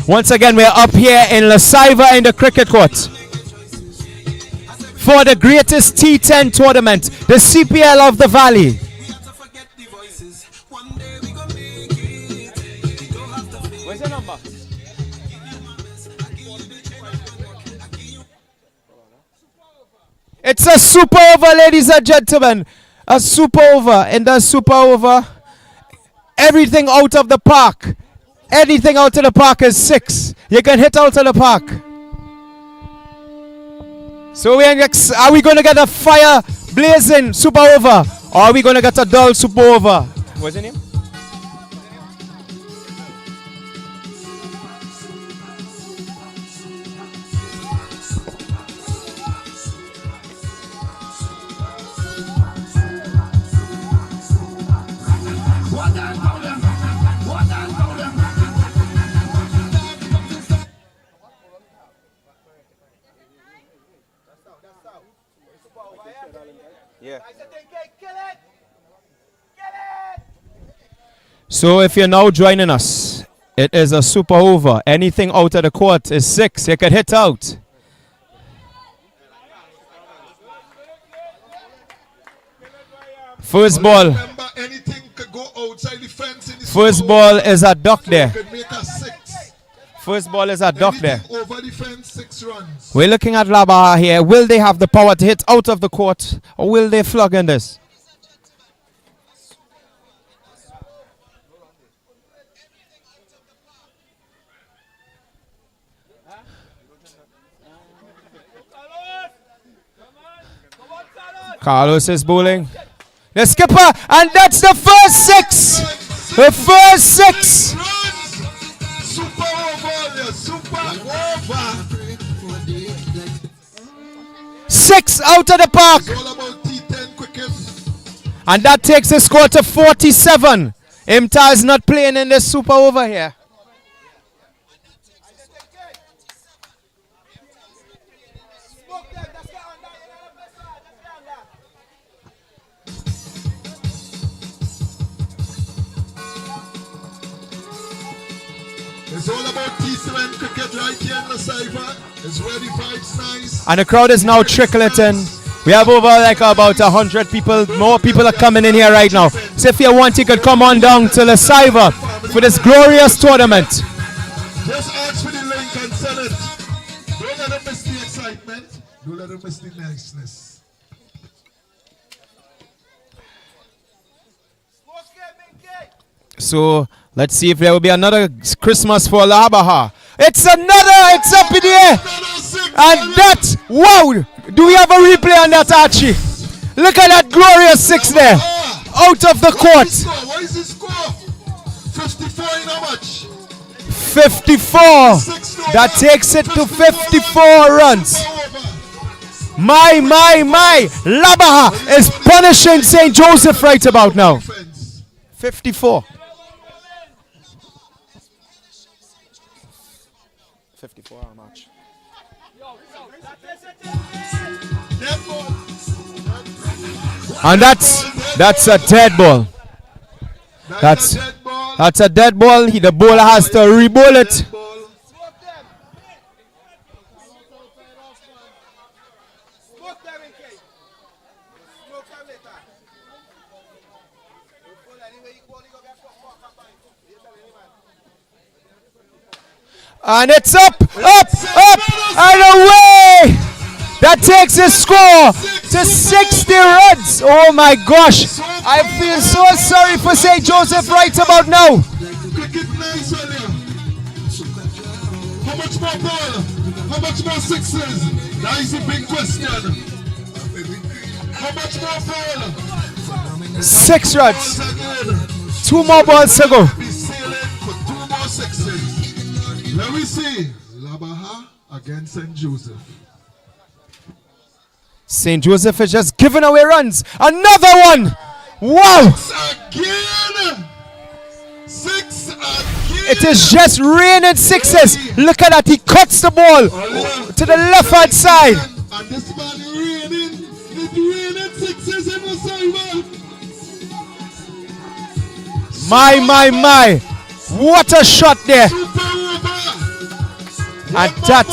Once again, we're up here in La Sieva in the cricket court for the greatest T10 tournament, the CPL of the Valley. Where's the number? It's a super over, ladies and gentlemen. A super over. In the super over, everything out of the park. Anything out of the park is 6. You can hit out of the park. So are we going to get a fire blazing super over? Or are we going to get a dull super over? What's your name? So if you're now joining us, it is a super over. Anything out of the court is 6. You can hit out. First ball. Remember, anything could go outside the fence in the First ball is a duck there. could make a 6. First ball is a duck there. Over the fence, 6 runs. We're looking at Labaha here. Will they have the power to hit out of the court, or will they flog in this? Carlos is bowling. The skipper, and that's the first 6. The first 6. Super over, super over. 6 out of the park. It's all about T10 cricket. And that takes the score to 47. Imta is not playing in this super over here. It's all about T7 cricket right here in La Sieva. It's where the vibes nice. And the crowd is now trickling in. We have over like about 100 people. More people are coming in here right now. So if you want, you could come on down to La Sieva for this glorious tournament. Just ask for the link and send it. Don't let them miss the excitement. Don't let them miss the niceness. So let's see if there will be another Christmas for Labaha. It's up in the air. And that, wow, do we have a replay on that, Archie? Look at that glorious 6 there, out of the court. What is the score? 54 in how much? 54. 6 to That takes it to 54 runs. My. Labaha is punishing St. Joseph right about now. 54. 54 match. And that's a dead ball. That's a dead ball. The bowler has to re-bowl it. And it's up, and away! That takes the score to 60 runs. Oh my gosh. I feel so sorry for St. Joseph right about now. How much more ball? How much more sixes? That is the big question. How much more ball? 6 runs. 2 more balls to go. Be sailing for 2 more sixes. Let me see. Labaha against St. Joseph. St. Joseph is just giving away runs. Another one. Wow. 6 again. 6 again. It is just raining sixes. Look at that. He cuts the ball to the left hand side. And this man raining. It's raining sixes in the side. My. What a shot there. And that.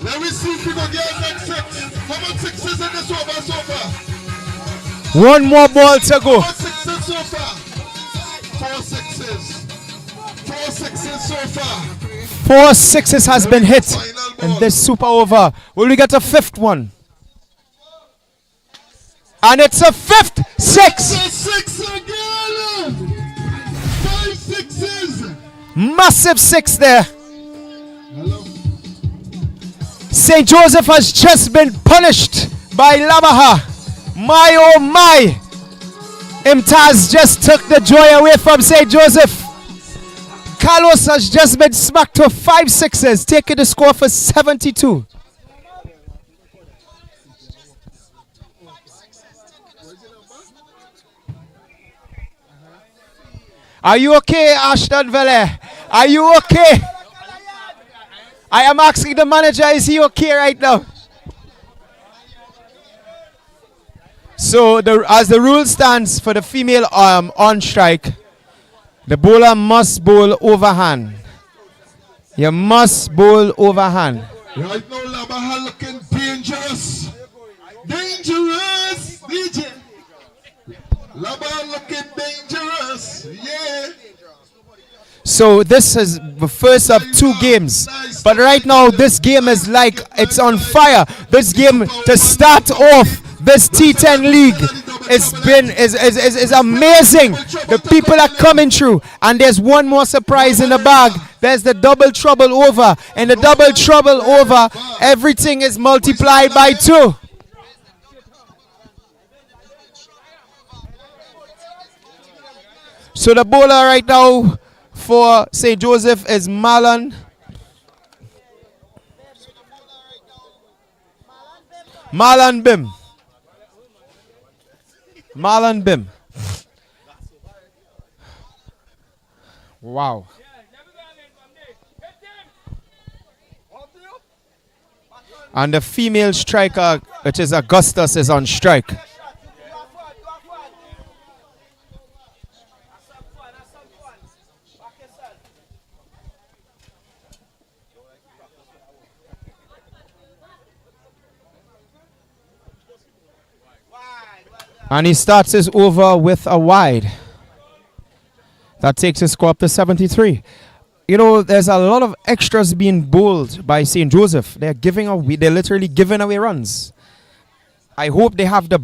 Let me see if we can get next six. How much sixes in this over so far? 1 more ball to go. 4 sixes so far. 4 sixes. 4 sixes so far. 4 sixes has been hit in this super over. Will we get a 5th one? And it's a 5th 6. 6 again. 5 sixes. Massive 6 there. Hello. St. Joseph has just been punished by Labaha. My oh my. Imtaz just took the joy away from St. Joseph. Carlos has just been smacked to 5 sixes, taking the score for 72. Are you okay, Ashton Vele? Are you okay? I am asking the manager, is he okay right now? So, as the rule stands for the female on strike, the bowler must bowl overhand. You must bowl overhand. Right now, Labaha looking dangerous. Dangerous, DJ. Labaha looking dangerous. Yeah. So this is the first of 2 games. But right now, this game is like it's on fire. This game to start off this T10 league is amazing. The people are coming through, and there's one more surprise in the bag. There's the double trouble over, and the double trouble over, everything is multiplied by 2. So the bowler right now for St. Joseph is Marlon Bim. Marlon Bim. Wow. And the female striker, which is Augustus, is on strike. And he starts his over with a wide. That takes his score up to 73. You know, there's a lot of extras being bowled by St. Joseph. They're literally giving away runs. I hope they have the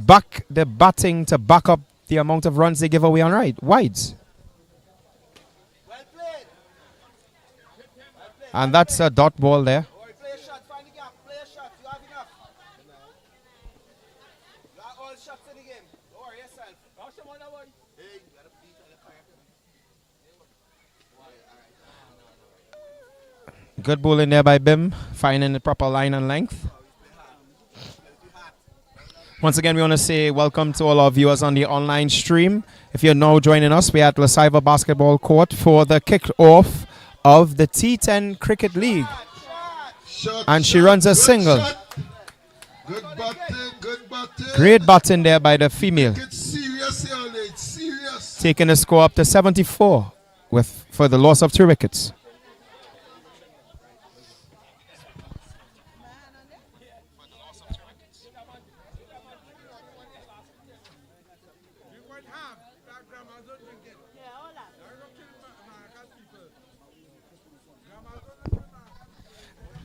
batting to back up the amount of runs they give away on wides. And that's a dot ball there. Good bowling there by Bim, finding the proper line and length. Once again, we want to say welcome to all our viewers on the online stream. If you're now joining us, we're at the Sieva Basketball Court for the kick-off of the T10 Cricket League. And she runs a single. Good batting, good batting. Great batting there by the female. It's serious, it's serious. Taking the score up to 74 for the loss of 3 wickets.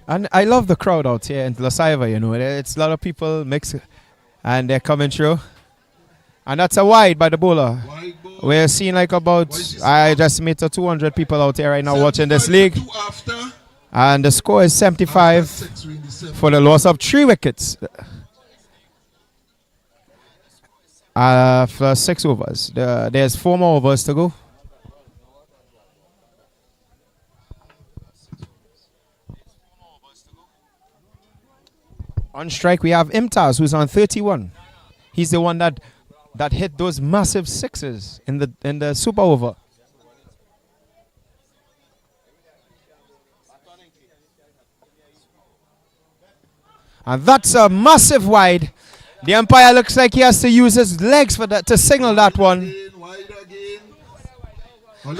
And I love the crowd out here in La Sieva, you know. It's a lot of people mix and they're coming through. And that's a wide by the bowler. We're seeing like about, I just met 200 people out here right now watching this league. And the score is 75 for the loss of 3 wickets. For 6 overs. There's 4 more overs to go. On strike, we have Imtaz, who's on 31. He's the one that hit those massive 6s in the super over. And that's a massive wide. The umpire looks like he has to use his legs for that to signal that one.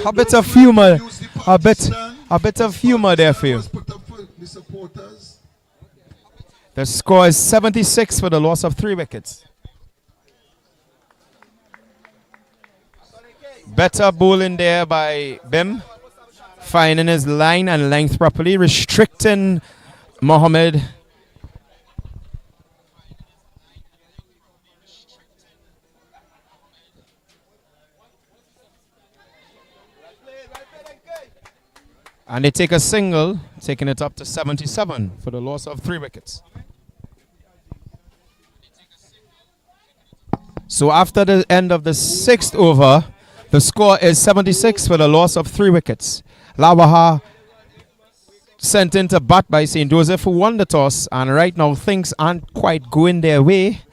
A bit of humor, a bit of humor there for you. The score is 76 for the loss of 3 wickets. Better bowling there by Bim. Finding his line and length properly. Restricting Mohammed. And they take a single, taking it up to 77 for the loss of 3 wickets. So after the end of the 6th over, the score is 76 for the loss of 3 wickets. Labaha sent into bat by St. Joseph, who won the toss. And right now things aren't quite going their way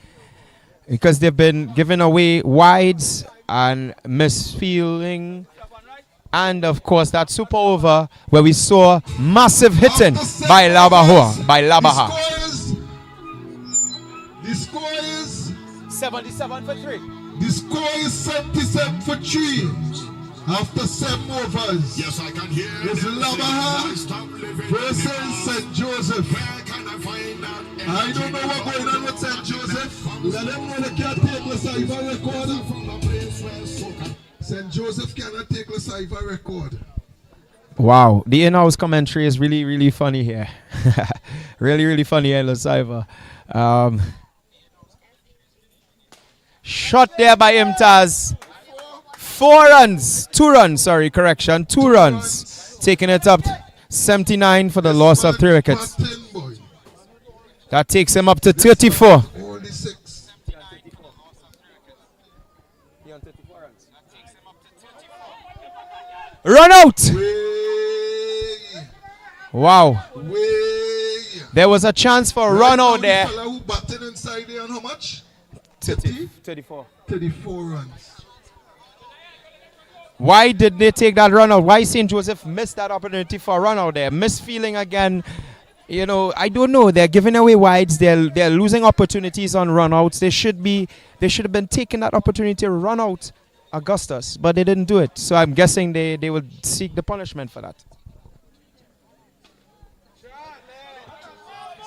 because they've been giving away wides and misfielding. And of course that super over where we saw massive hitting by Labaha. The score is 77 for 3. The score is 77 for 3. After 7 overs. Yes, I can hear. It's Labaha versus St. Joseph. I don't know what's going on with St. Joseph. Let them know they can't take the Sieva record. St. Joseph cannot take the Sieva record. Wow, the in-house commentary is really, really funny here. really, really funny here in La Sieva. Shot there by Imtaz. 4 runs. 2 runs, sorry, correction. 2 runs. Taking it up 79 for the loss of 3 wickets. That takes him up to 34. Run out! Wow. There was a chance for a run out there. Who batted inside there and how much? 34. 34 runs. Why did they take that run out? Why St. Joseph missed that opportunity for a run out there? Misfeeling again. You know, I don't know. They're giving away wides. They're losing opportunities on run outs. They should have been taking that opportunity to run out Augustus, but they didn't do it. So I'm guessing they would seek the punishment for that.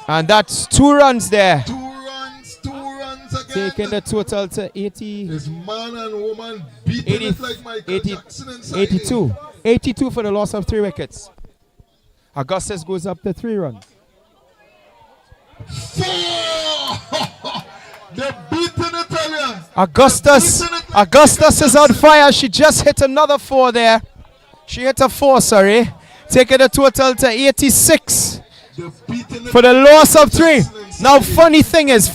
And that's 2 runs there. 2 runs again. Taking the total to 80. This man and woman beating it like Michael Jackson inside 82. 82 for the loss of 3 wickets. Augustus goes up to 3 runs. 4! They're beating Italia. Augustus is on fire. She just hit another 4 there. She hit a 4, sorry. Taking the total to 86 for the loss of 3. Now, funny thing is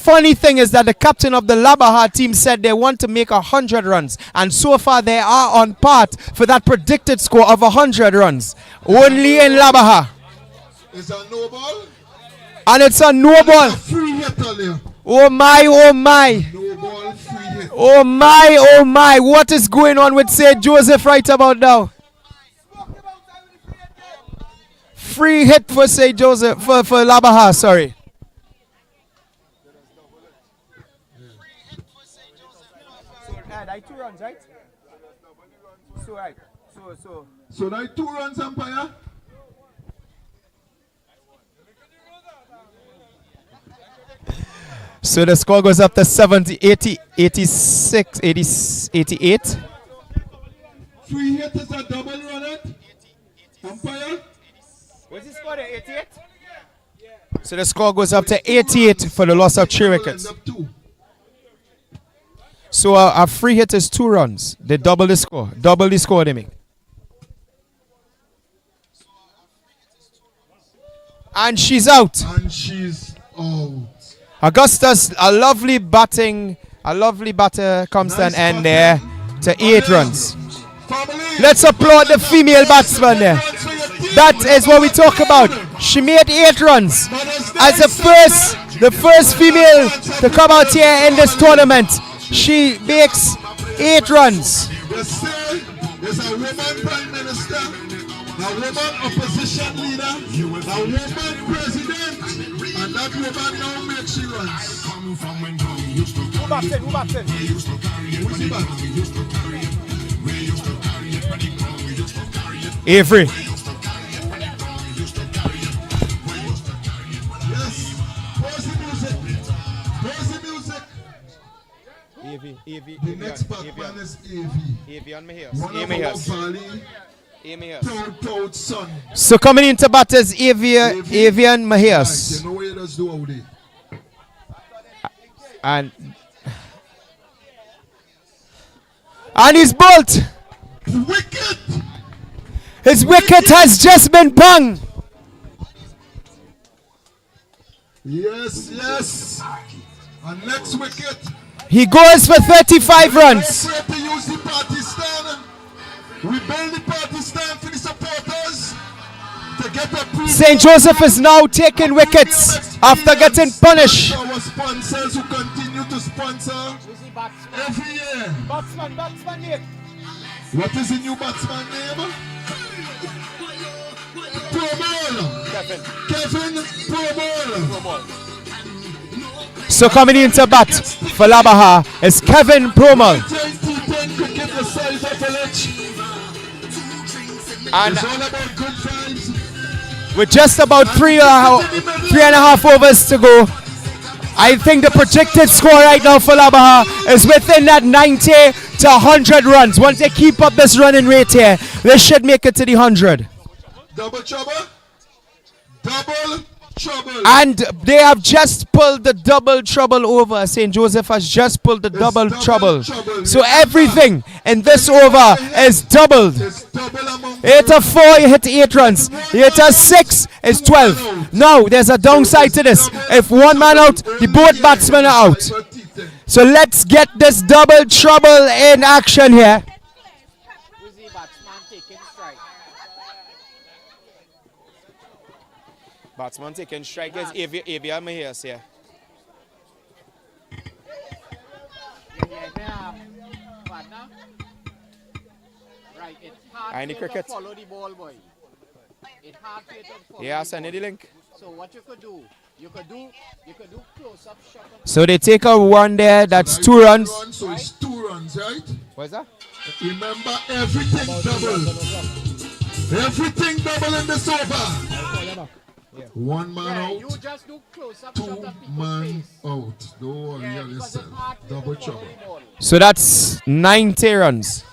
that the captain of the Labaha team said they want to make 100 runs. And so far, they are on part for that predicted score of 100 runs. Only in Labaha. It's a no ball. And it's a no ball. Free hit there. Oh my, oh my. No ball, free hit. Oh my, oh my. What is going on with St. Joseph right about now? Free hit for St. Joseph, for Labaha, sorry. Like 2 runs, right? So, right. So that 2 runs, umpire. So the score goes up to 70, 80, 86, 80, 88. Free hit is a double run it. Umpire. What's the score there? 88? So the score goes up to 88 for the loss of 3 wickets. So a free hit is 2 runs. They double the score. Double the score they make. And she's out. And she's out. Augustus, a lovely batter comes to an end there to 8 runs. Let's applaud the female batsman there. That is what we talk about. She made 8 runs as the first female to come out here in this tournament. She makes 8 runs. They say there's a woman prime minister, a woman opposition leader, a woman president, and that woman now makes she runs. Who bats in? Who's the bat? Avery. Yes. Where's the music? Where's the music? The next batsman is Toad son. So coming into batters, Avian Mahias. You know what he does do out there? And he's bowled. Wicket! His wicket has just been bung. Yes, yes. And next wicket. He goes for 35 runs. We use the party stand. We build the party stand for the supporters to get a St. Joseph is now taking wickets after getting punished. Our sponsors who continue to sponsor every year. Batsman name. What is the new batsman name? Kevin Promol. So coming into bat for Labaha is Kevin Promol. And with just about 3.5 overs to go, I think the projected score right now for Labaha is within that 90 to 100 runs. Once they keep up this running rate here, they should make it to the 100. Double trouble. Double trouble. And they have just pulled the double trouble over. St. Joseph has just pulled the double trouble. So everything in this over is doubled. 8 of 4, you hit 8 runs. You hit a 6, is 12. Now, there's a downside to this. If one man out, the both batsmen are out. So let's get this double trouble in action here. Batsman taking strike is Avia Mahias here. I need cricket. Follow the ball, boy. It's hard to follow. Yeah, send the link. So what you could do, you could do close-up shot. So they take a one there, that's 2 runs. So it's 2 runs, right? What's that? Remember, everything double. Everything double in this over. Yeah. 1 man out, You just do close-up 2 man out. Don't worry yourself. Double trouble. So that's 90 runs.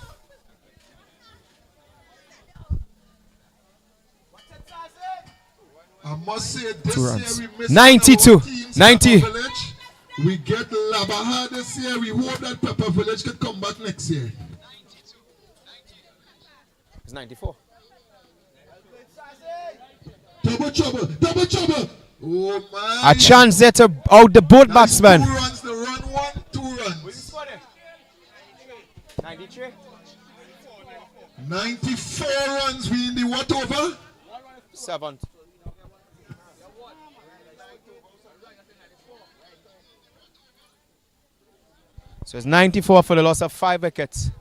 I must say this 2 runs. year we missed 92. 90. We get Labaha this year. We hope that Pepper Village can come back next year. It's 94. Double trouble. Double trouble. Oh my. A chance there to out the both batsmen. 2 runs. The run 1, 2 runs. 93. 94 runs. We in the what over? 7th. So it's 94 for the loss of 5 wickets.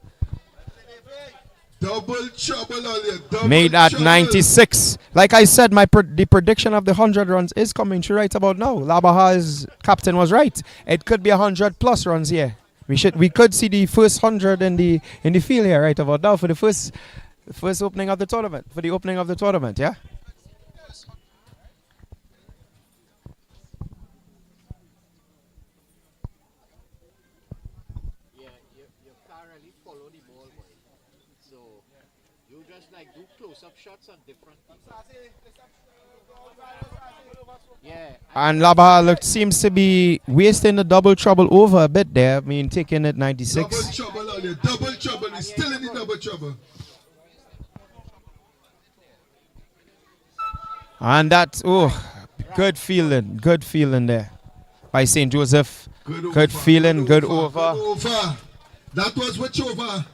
Double trouble, Ollie. Double Made at trouble. 96. Like I said, the prediction of the 100 runs is coming true right about now. Labaha's captain was right. It could be 100 plus runs here. We could see the first 100 in the field here right about now for the first opening of the tournament. For the opening of the tournament, yeah. And Labaha seems to be wasting the double trouble over a bit there. I mean, taking it 96. Double trouble, Ollie. Double trouble. He's still in the double trouble. And that, good feeling there by St. Joseph. Good feeling, good over. That was which over?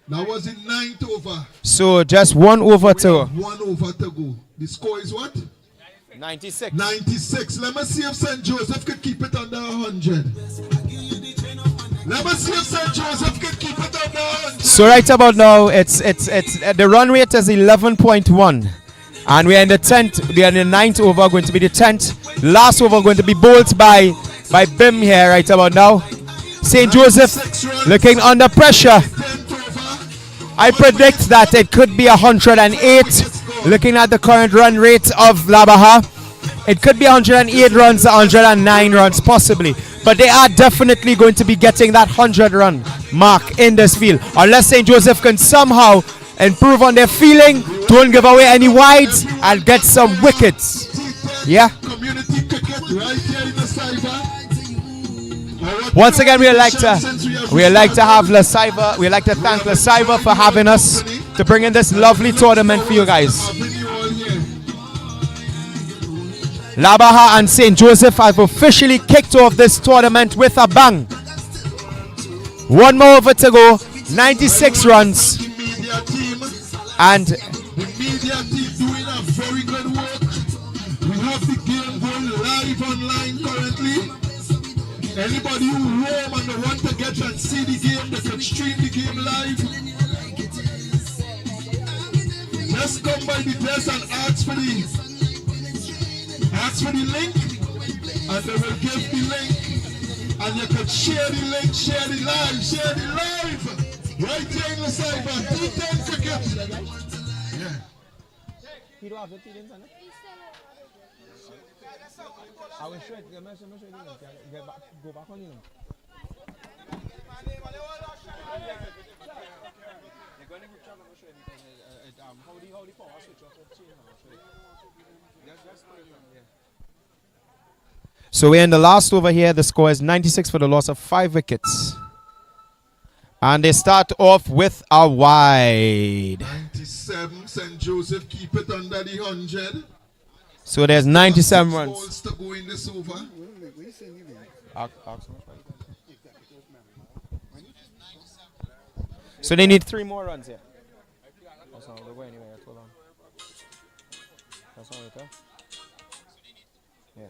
That was in 9th over. So just 1 over to. 1 over to go. The score is what? 96. 96. Let me see if St. Joseph could keep it under 100. Let me see if St. Joseph could keep it under 100. So right about now, it's the run rate is 11.1. And we're in the 10th, we are in the 9th over, going to be the 10th. Last over going to be bowled by Bim here right about now. St. Joseph looking under pressure. I predict that it could be 108. Looking at the current run rate of Labaha, it could be 108 runs, 109 runs possibly. But they are definitely going to be getting that 100 run mark in this field. Unless St. Joseph can somehow improve on their feeling, don't give away any wides, and get some wickets. Yeah. Once again, we like to have La Sieva. We like to thank La Sieva for having us to bring in this lovely tournament for you guys. Labaha and St. Joseph have officially kicked off this tournament with a bang. 1 more over to go, 96 runs. And the media team doing a very good work. We have the game going live online currently. Anybody who roam and they want to get and see the game, they can stream the game live. Just come by the desk and ask for the link, and they will give the link, and you can share the link, share the live. Right here in the cyber, T10 cricket. Yeah. You don't have the T10s on it? I will show it. Go back on you. How the power switch off the chain. so we're in the last over here. The score is 96 for the loss of 5 wickets. And they start off with a wide. 97, St. Joseph keep it under the 100. So there's 97 runs. Balls to go in this over. So they need 3 more runs here. That's not the way anyway. Hold on. That's not it, huh? Yeah.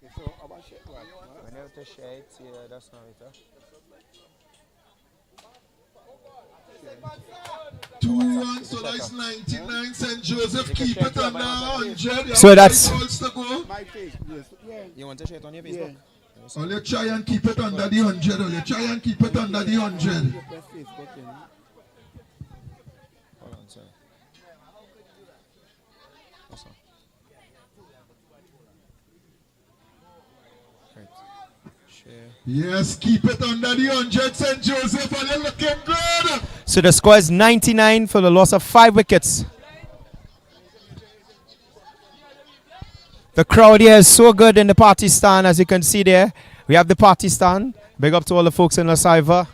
Okay, so about share what? When you have to share it, yeah, that's not it, huh? 2 runs, so that's 99. St. Joseph keep it under 100. So that's. Balls to go. My face, yes. Yeah. You want to share it on your Facebook? Only try and keep it under the 100. Only try and keep it under the 100. Hold on, sorry. What's on? Right. Share. Yes, keep it under the 100. St. Joseph, and you're looking good. So the score is 99 for the loss of 5 wickets. The crowd here is so good in the party stand, as you can see there. We have the party stand. Big up to all the folks in La Sieva.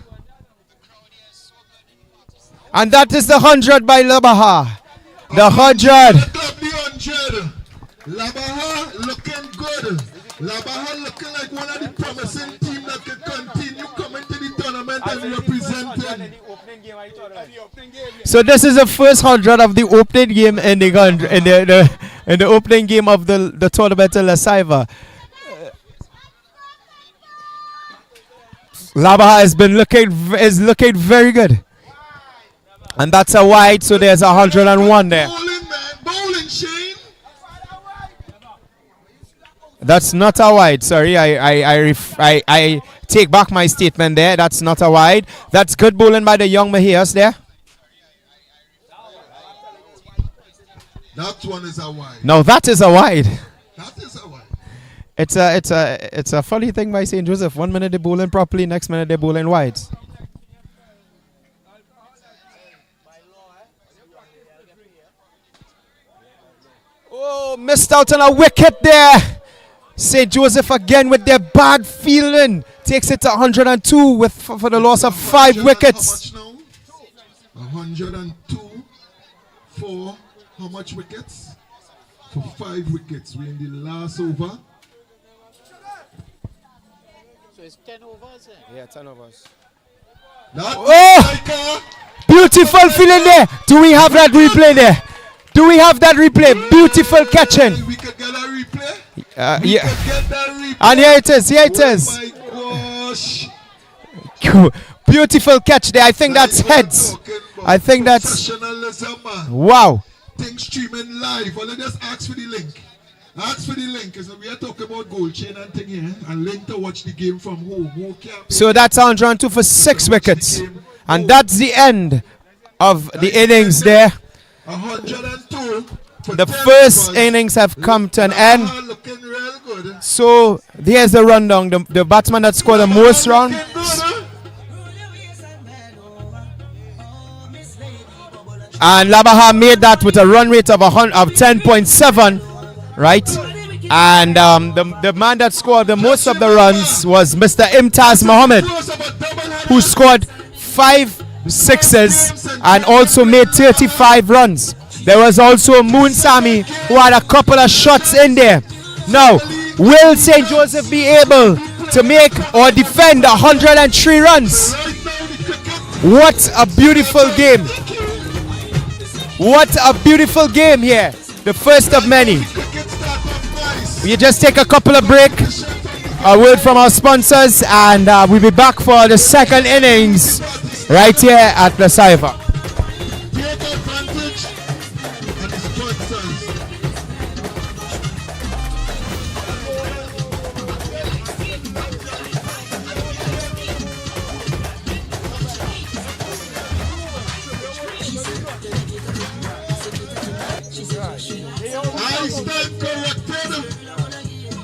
And that is the 100 by Labaha. The 100. Labaha looking good. Labaha looking like one of the promising teams that can continue coming to the tournament and representing. So this is the first 100 of the opening game in the opening game of the tournament in La Sieva. Labaha is looking very good. And that's a wide, so there's 101 there. Bowling, man. Bowling, Shane. That's not a wide. Sorry, I take back my statement there. That's not a wide. That's good bowling by the young Mejias there. That one is a wide. No, that is a wide. That is a wide. It's a funny thing by St. Joseph. 1 minute they're bowling properly, next minute they're bowling wides. Oh, missed out on a wicket there. St. Joseph again with their bad fielding. Takes it to 102 for the loss of 5 wickets. How much now? 102 for how much wickets? For 5 wickets. We're in the last over. So it's 10 overs. Yeah, 10 overs. Oh! Beautiful feeling there. Do we have that replay there? Do we have that replay? Beautiful catching. We could get a replay. Yeah. Get that replay. And here it is. Here it is. Oh my gosh. Beautiful catch there. I think that's heads. I think that's. Professionalism, man. Wow. Things streaming live. Well, let's just ask for the link. Ask for the link. Because we are talking about goal chain and thing here. And link to watch the game from home. So that's 102 for 6 wickets. And that's the end of the innings there. 102. The first innings have come to an end. So here's the rundown. The batsman that scored the most runs. And Labaha made that with a run rate of 10.7, right? And the man that scored the most of the runs was Mr. Imtaz Mohammed, who scored 5 sixes and also made 35 runs. There was also Moon Sami, who had a couple of shots in there. Now, will St. Joseph be able to make or defend 103 runs? What a beautiful game. What a beautiful game here. The first of many. We just take a couple of breaks. A word from our sponsors, and we'll be back for the second innings right here at the Sieva. I stand corrected.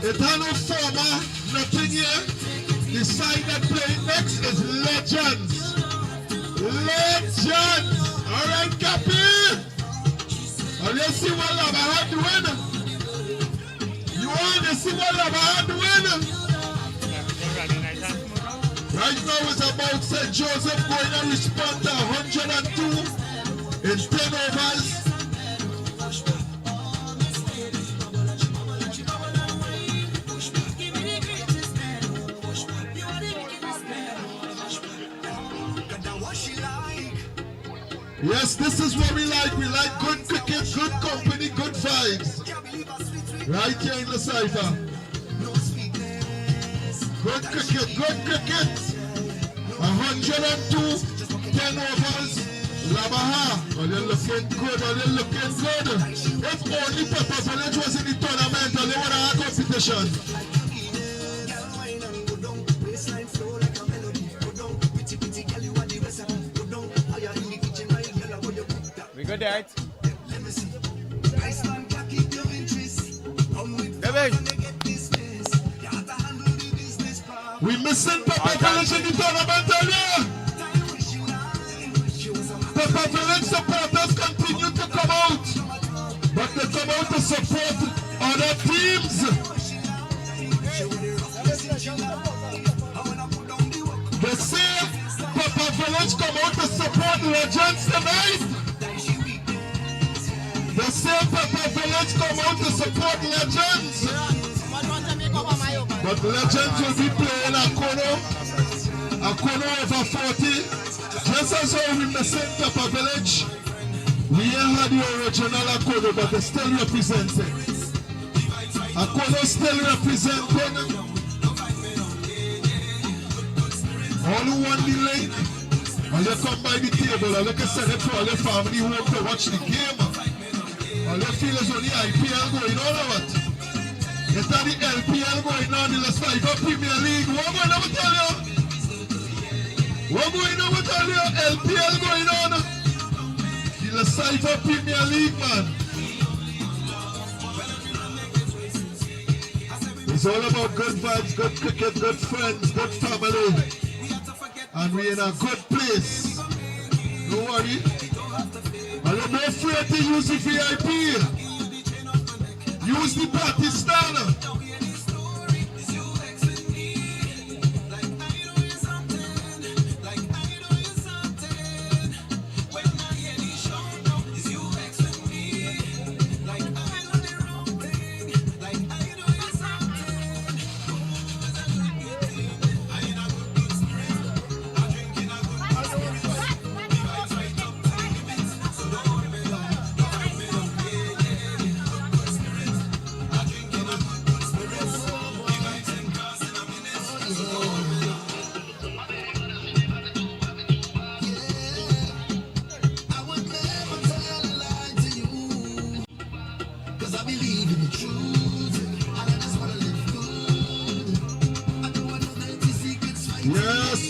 Eternal former, nothing here. The side that play next is Legends. Legends. All right, Cappy. Let's see what Labaha doing. You want to see what Labaha doing? Right now it's about St. Joseph going to respond to 102 in 10 overs. Yes, this is what we like. We like good cricket, good company, good vibes. Right here in the cipher. Good cricket, good cricket. 102, 10 overs. Labaha, are they looking good? Are they looking good? If only Pepper Village was in the tournament, and they want to have competition. We good there, right? We missing Pepper Village in the tournament earlier. Pepper Village supporters continue to come out, but they come out to support other teams. They say Pepper Village come out to support Legends tonight. They say Pepper Village come out to support Legends. But Legends will be playing Akono over 40. Just as how we missing Pepper Village, we ain't had the original Akono, but they still representing. Akono still representing. All who want the link, and you come by the table and you can send it for all your family home to watch the game. All you feel is on the IPL going on or what? Is that the LPL going on, the Sieva Premier League? What going on with tell you? What going on with tell you? LPL going on? The Sieva Premier League, man. It's all about good vibes, good cricket, good friends, good family. And we're in a good place. Don't worry. And I'm not afraid to use the VIP. Use the party style. Yes.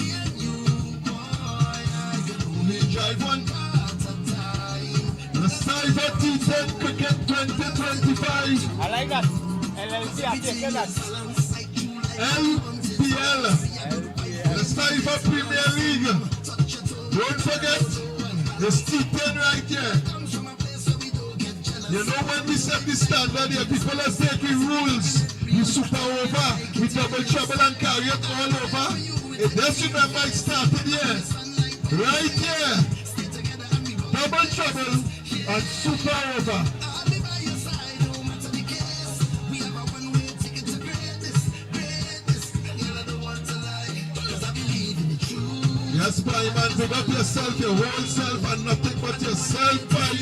We drive one. The Sieva T10 Cricket 2025. I like that. LLC, I take that. LPL. The Sieva Premier League. Don't forget, there's T10 right here. You know when we set the standard here, people are taking rules. You super over, we double trouble and carry it all over. Just remember it started here. Right here. Double trouble and super over. Yes, boy, man, pick up yourself, your whole self, and nothing but yourself, boy.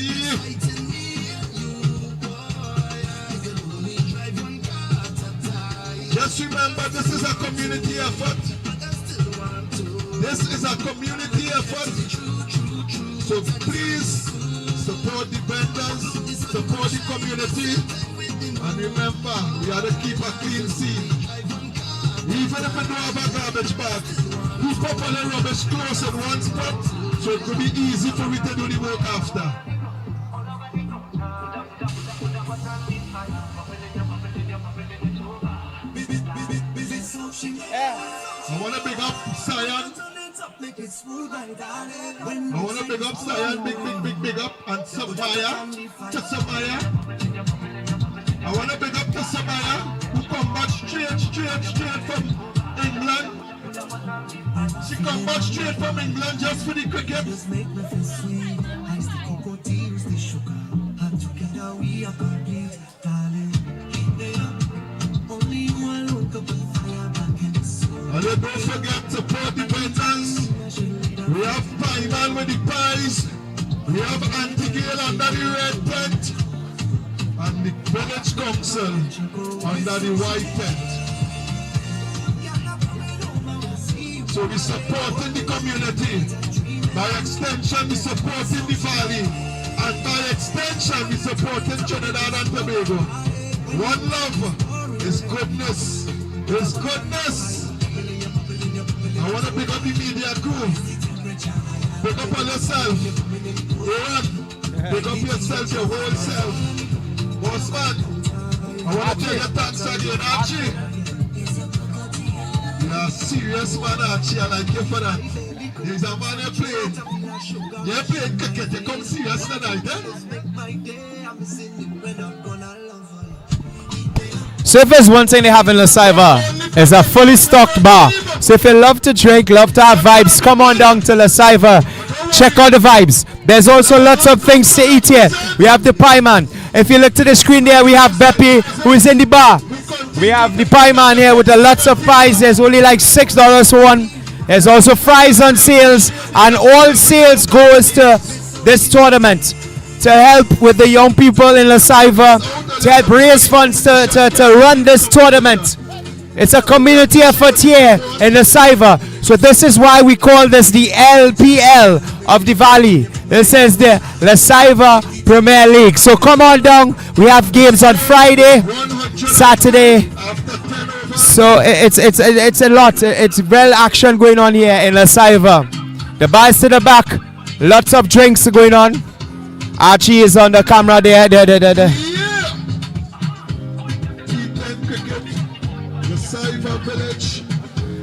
Just remember, this is a community effort. This is a community effort. So please support the vendors, support the community, and remember, we have to keep a clean scene. Even if we don't have a garbage bag, we pop all the rubbish close in one spot, so it could be easy for we to do the work after. I want to big up Cyan. I want to big up Cyan, big up, and Samaya, to Samaya. I want to big up to Samaya, who come back straight from England. She come back straight from England just for the cricket. Just make me feel sweet. Ice the cocoa tea, use the sugar. And together we are complete, darling. Only you alone can put fire back in the soul. And don't forget to support the vendors. We have Pie with the pies. We have Auntie Gail under the red tent. And the village council under the white tent. So we supporting the community. By extension, we supporting the valley. And by extension, we supporting Trinidad and Tobago. One love is goodness. Is goodness. I want to pick up the media crew. Pick up on yourself. Pick up yourself, your whole self. Bossman, I want to tell you thanks again, Archie. You're a serious man, Archie. I like you for that. There's a man you're playing. You're playing cricket. You come serious tonight, So if there's one thing they have in La Sieva, it's a fully stocked bar. So if you love to drink, love to have vibes, come on down to La Sieva. Check out the vibes. There's also lots of things to eat here. We have the pie man. If you look to the screen there, we have Beppy, who is in the bar. We have the pie man here with lots of pies. There's only like $6 for one. There's also fries on sales, and all sales goes to this tournament to help with the young people in La Sieva, to help raise funds to run this tournament. It's a community effort here in La Sieva. So this is why we call this the LPL of the Valley. This is the La Sieva Premier League. So come on down. We have games on Friday, Saturday. So it's a lot. It's real action going on here in La Sieva. The bars to the back. Lots of drinks going on. Archie is on the camera there.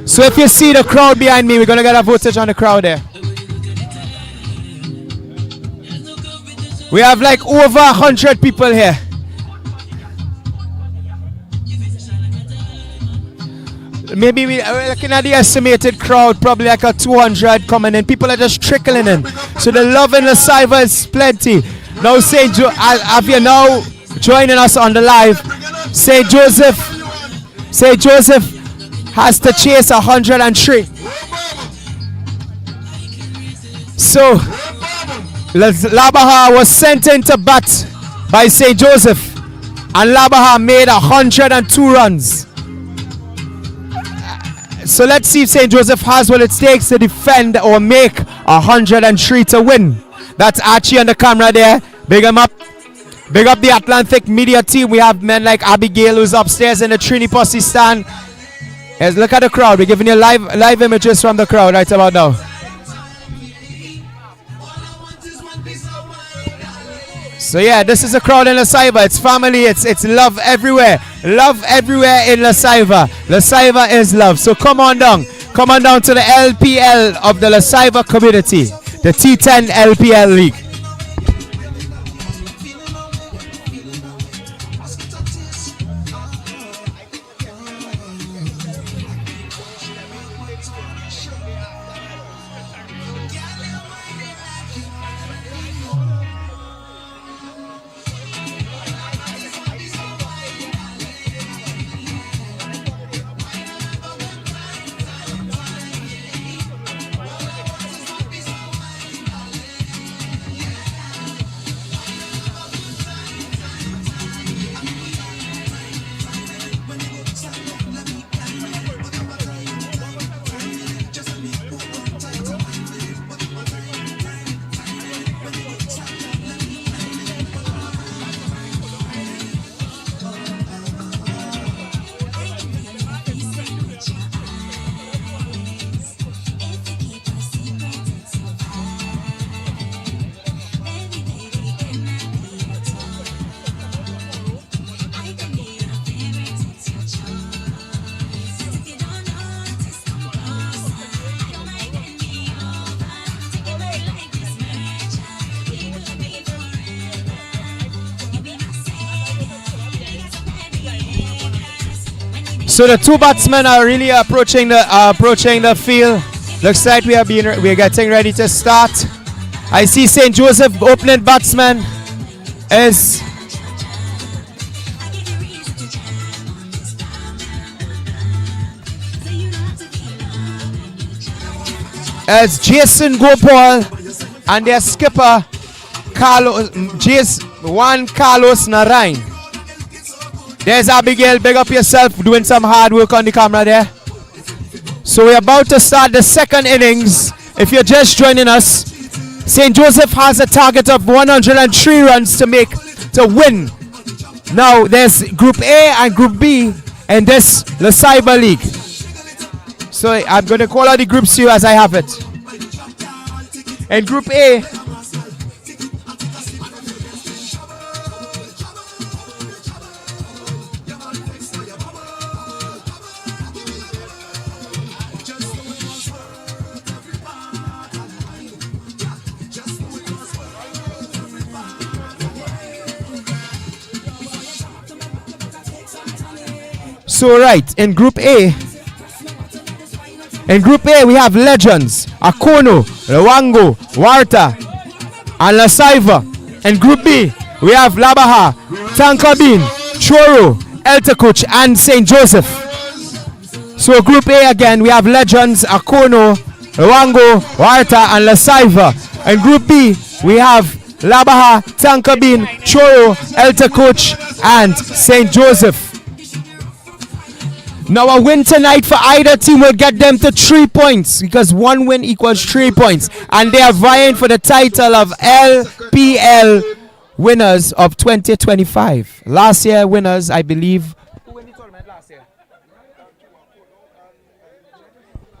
So if you see the crowd behind me, we're going to get a voltage on the crowd there. We have like over 100 people here. Maybe we're looking at the estimated crowd, probably like a 200 coming in. People are just trickling in. So the love in the Sieva is plenty. Now have you now joining us on the live? St. Joseph has to chase 103. So Labaha was sent into bat by St. Joseph, and Labaha made 102 runs. So let's see if St. Joseph has what it takes to defend or make 103 to win. That's Archie on the camera there. Big him up. Big up the Atlantic media team. We have men like Abigail who's upstairs in the Trini Posse stand. Yes, look at the crowd. We're giving you live images from the crowd right about now. So yeah, this is a crowd in La Sieva. It's family. It's love everywhere. Love everywhere in La Sieva. La Sieva is love. So come on down. Come on down to the LPL of the La Sieva community. The T10 LPL League. So the two batsmen are really approaching the field. Looks like we are getting ready to start. I see St. Joseph opening batsman is Jason Gopal and their skipper Carlos Narain. There's Abigail, big up yourself, doing some hard work on the camera there. So we're about to start the second innings. If you're just joining us, St. Joseph has a target of 103 runs to win. Now there's Group A and Group B in this La Sieva League. So I'm going to call out the groups to you as I have it. In Group A, in Group A we have Legends, Akono, Rwango, Warta, and La Sieva. In Group B we have Labaha, Tankabin, Choro, Eltakuch, and St. Joseph. So Group A again, we have Legends, Akono, Rwango, Warta, and La Sieva. In Group B we have Labaha, Tankabin, Choro, Eltakuch, and St. Joseph. Now a win tonight for either team will get them to 3 points because one win equals 3 points. And they are vying for the title of LPL winners of 2025. Last year winners, I believe. Who won the tournament last year?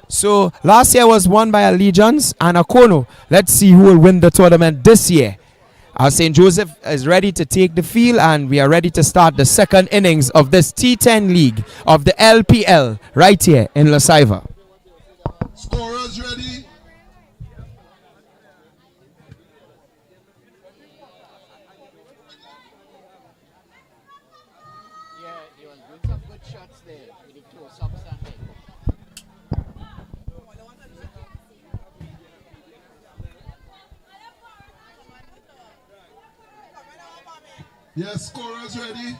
So last year was won by Allegiance and Akono. Let's see who will win the tournament this year. St. Joseph is ready to take the field and we are ready to start the second innings of this T10 league of the LPL right here in La Sieva. Scorers ready? Yeah, you were doing some good shots there with the close-ups and Yes, scorers ready?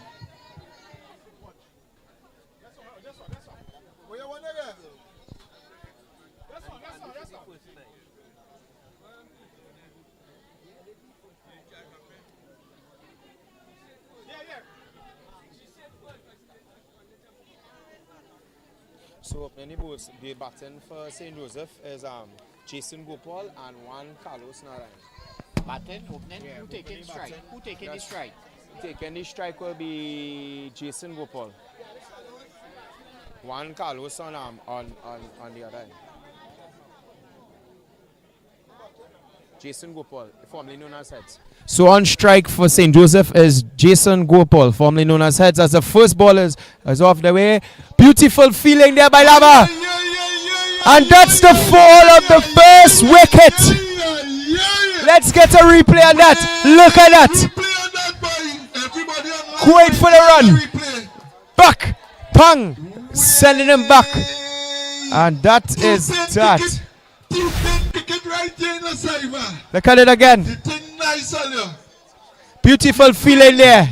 So opening the balls, the batting for St. Joseph is Jason Gopal and Juan Carlos Narayan. Batting, opening, who taking strike? Who taking the strike? Taking the strike will be Jason Gopal. Juan Carlos on the other end. Jason Gopal, formerly known as Heads. So on strike for St. Joseph is Jason Gopal, formerly known as Heads, as the first ball is off the way. Beautiful feeling there by Lava. And that's the fall of the first wicket. Let's get a replay on that. Look at that. Wait for the run. Back. Pang. Sending him back. And that is that. Look at it again. Beautiful feeling there.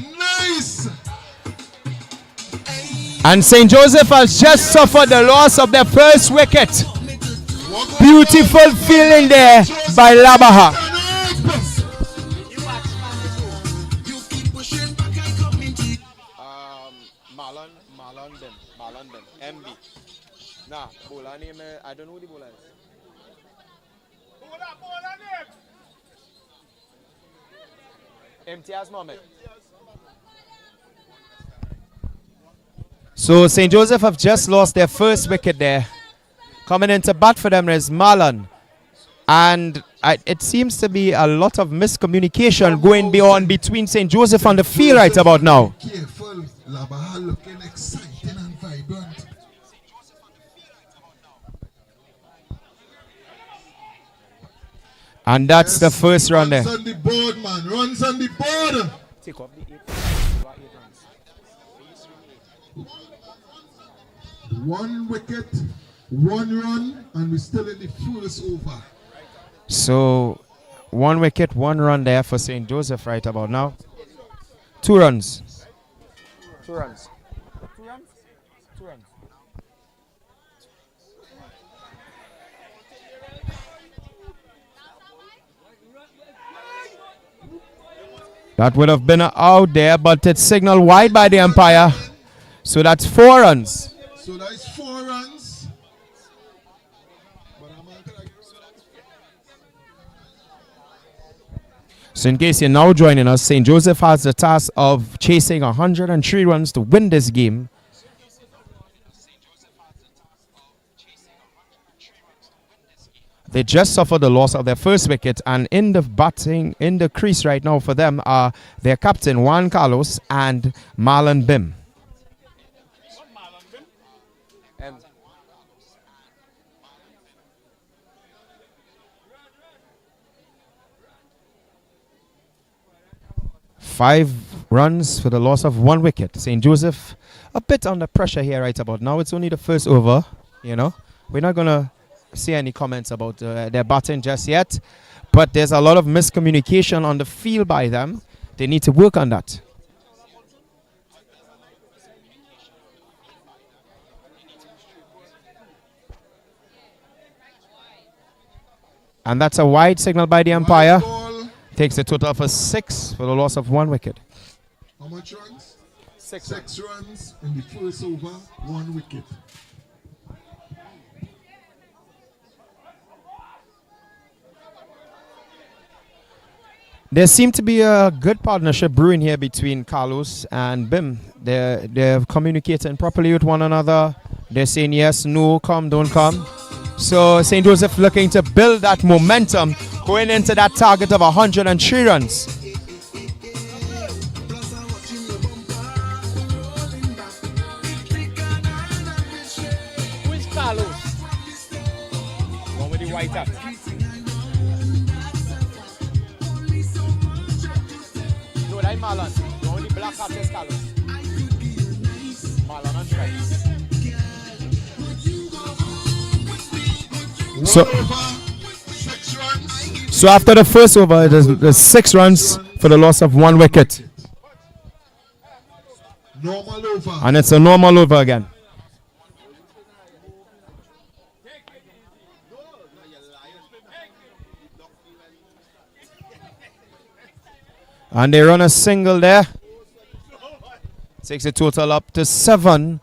And St. Joseph has just suffered the loss of their first wicket. Beautiful feeling there by Labaha. Marlon Bim, MB. Nah, bowler name, I don't know who the bowler is. Imtiaz Mohammed. So St. Joseph have just lost their first wicket there. Coming into bat for them is Marlon. And it seems to be a lot of miscommunication going beyond between St. Joseph and the field right about now. Careful, Labaha looking exciting and vibrant. And that's the first run there. Runs on the board, man. Runs on the board. Take off the 8 runs. 1 wicket, 1 run, and we're still in the first over. So 1 wicket, 1 run there for St. Joseph right about now. 2 runs. 2 runs. 2 runs? 2 runs. That would have been out there, but it's signaled wide by the umpire. So that's 4 runs. So that's 4 runs. So in case you're now joining us, St. Joseph has the task of chasing 103 runs to win this game. They just suffered the loss of their first wicket, and in the batting, in the crease right now for them are their captain Juan Carlos and Marlon Bim. Five runs for the loss of 1 wicket. St. Joseph a bit under pressure here right about now. It's only the first over, you know. We're not going to see any comments about their batting just yet, but there's a lot of miscommunication on the field by them. They need to work on that. And that's a wide signal by the umpire. Takes a total for 6 for the loss of 1 wicket. How much runs? 6 runs in the first over, 1 wicket. There seemed to be a good partnership brewing here between Carlos and Bim. They're communicating properly with one another. They're saying yes, no, come, don't come. So St. Joseph looking to build that momentum going into that target of 103 runs. Who is Carlos? One with the white hat. No, that's Marlon. The one with the black hat is Carlos. Marlon and stripes. So after the first over, there's 6 runs for the loss of 1 wicket. Normal over. And it's a normal over again. And they run a single there. Takes the total up to 7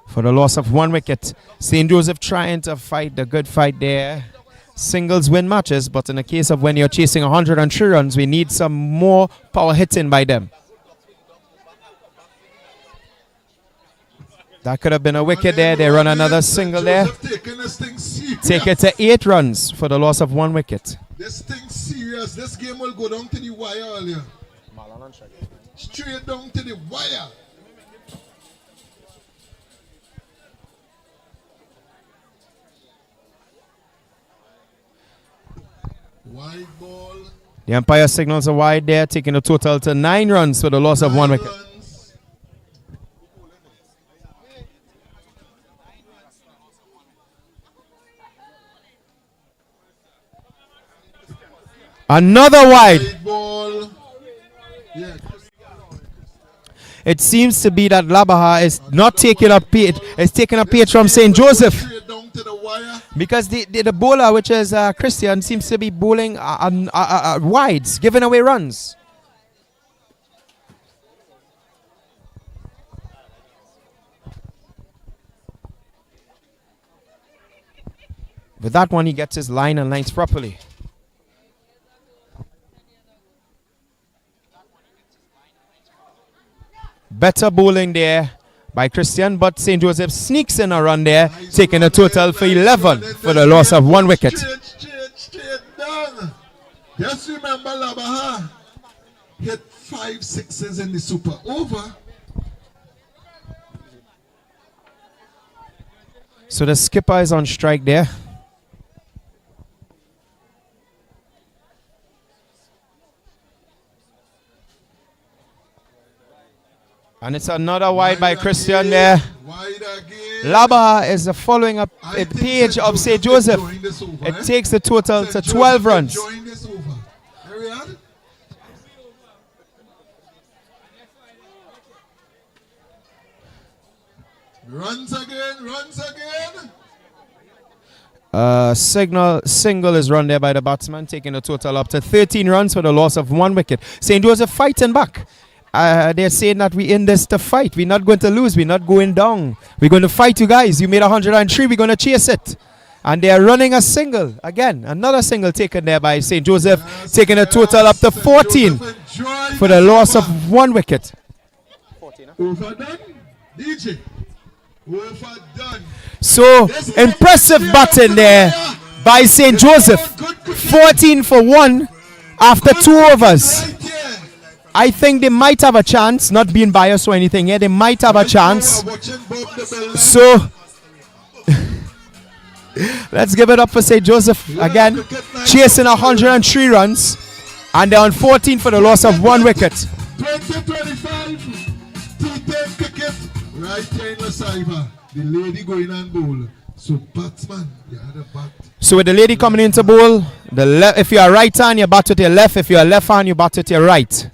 for the loss of 1 wicket. St. Joseph trying to fight the good fight there. Singles win matches, but in the case of when you're chasing 103 runs, we need some more power hitting by them. That could have been a wicket there. They run another single there. Take it to 8 runs for the loss of 1 wicket. This thing's serious. This game will go down to the wire earlier. Straight down to the wire. Wide ball. The umpire signals a wide there, taking a total to 9 runs for the loss of 1 wicket. Another wide. Ball. Yeah. It seems to be that Labaha is not taking a page. It's taking a page from St. Joseph. Because the bowler, which is Christian, seems to be bowling wides, giving away runs. With that one, he gets his line and lines properly. Better bowling there by Christian, but St. Joseph sneaks in a run there, taking a total for 11 for the loss of 1 wicket. Straight down. Just remember Labaha hit 5 sixes in the super over. So the skipper is on strike there. And it's another wide by Christian there. Labaha is following up a page of St. Joseph. It takes the total to 12 runs. Runs again. Single is run there by the batsman, taking a total up to 13 runs for the loss of 1 wicket. St. Joseph fighting back. They're saying that we're in this to fight. We're not going to lose. We're not going down. We're going to fight you guys. You made 103. We're going to chase it. And they're running a single. Again, another single taken there by St. Joseph, taking a total up to 14 for the loss of 1 wicket. Overdone. DJ. Overdone. So, impressive batting there by St. Joseph. 14 for 1 after 2 overs. I think they might have a chance, not being biased or anything here, they might have a chance. So, let's give it up for St. Joseph again, chasing 103 runs, and they're on 14 for the loss of 1 wicket. 20-25, T10 cricket, right here in Sieva. The lady going on bowl. So, batsman, you had a bat. So, with the lady coming into bowl, if you're a right hand, you bat with your left. If you're a left hand, you bat with your right.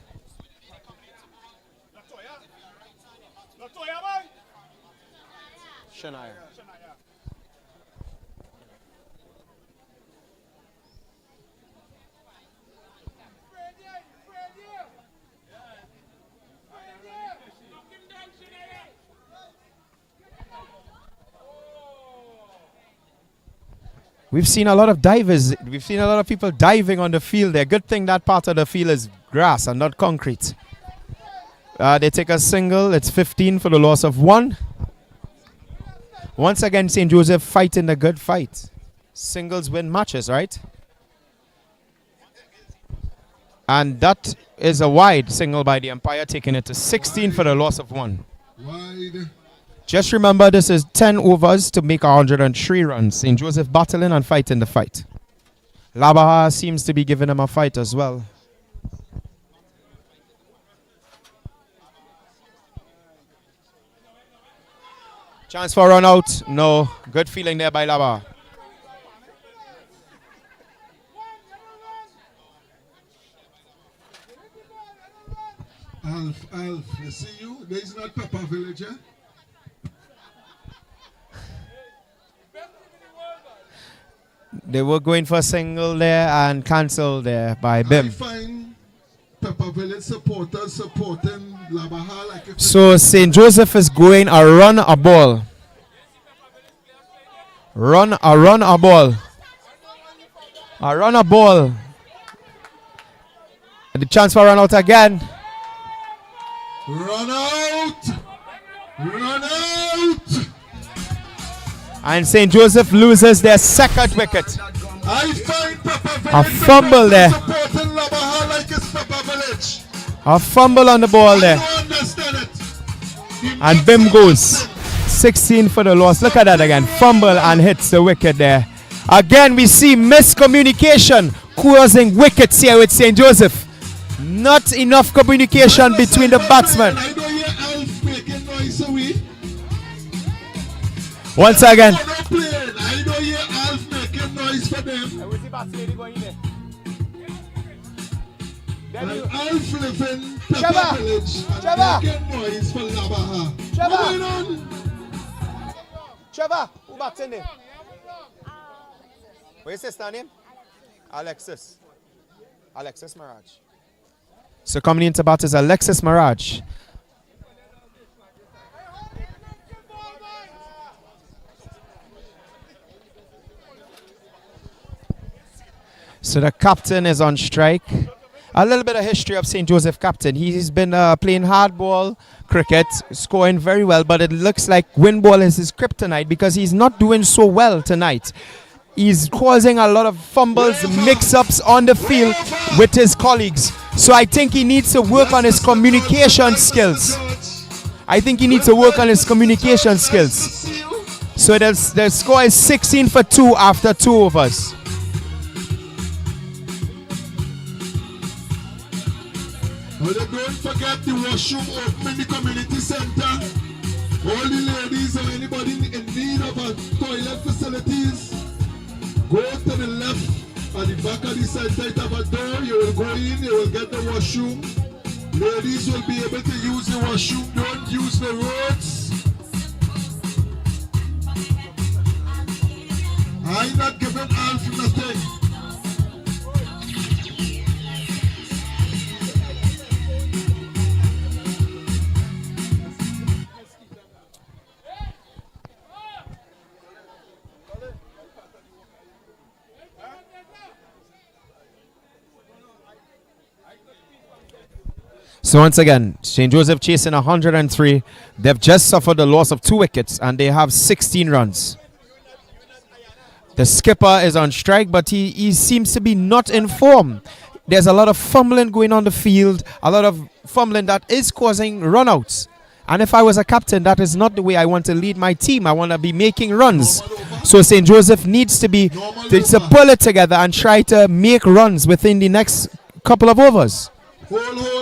We've seen a lot of divers. We've seen a lot of people diving on the field there. Good thing that part of the field is grass and not concrete. They take a single. It's 15 for the loss of 1. Once again, St. Joseph fighting the good fight. Singles win matches, right? And that is a wide single by the umpire, taking it to 16 for the loss of 1. Wide. Just remember, this is 10 overs to make 103 runs. St. Joseph battling and fighting the fight. Labaha seems to be giving them a fight as well. Chance for a run out. No. Good feeling there by Labaha. Alf, you see you? There is not Pepper Villager. They were going for a single there and cancelled there by Bim. I find Pepper Village supporters supporting Labaha like if So St. Joseph is going a run a ball. Run a ball. A run a ball. And the chance for run out again. Run out! Run out! And St. Joseph loses their second wicket. I find Pepper Village A fumble there. supporting Labaha like it's Pepper Village. A fumble on the ball there. I don't understand it. And Bim goes. 16 for the loss. Look at that again. Fumble and hits the wicket there. Again, we see miscommunication causing wickets here with St. Joseph. Not enough communication between the batsmen. I don't hear Alf making noise away. Once again. I don't hear Alf making noise for them. And Alf live in Pepper Village and making noise for Labaha. What's going on? Trevor, who bats in there? What's his sister name? Alexis. Alexis Mirage. So coming into bat is Alexis Mirage. So the captain is on strike. A little bit of history of St. Joseph captain. He's been playing hardball cricket, scoring very well, but it looks like wind ball is his kryptonite because he's not doing so well tonight. He's causing a lot of fumbles, mix-ups on the field with his colleagues. So I think he needs to work on his communication skills. So the score is 16 for 2 after 2 overs. Well, don't forget the washroom open in the community center. All the ladies or anybody in need of a toilet facilities, go to the left at the back of the center. It have a door. You will go in, you will get the washroom. Ladies will be able to use the washroom. Don't use the roads. I'm not giving Alf nothing. So once again, St. Joseph chasing 103. They've just suffered the loss of 2 wickets and they have 16 runs. The skipper is on strike, but he seems to be not in form. There's a lot of fumbling going on the field, a lot of fumbling that is causing runouts. And if I was a captain, that is not the way I want to lead my team. I want to be making runs. So St. Joseph needs to pull it together and try to make runs within the next couple of overs. Hold.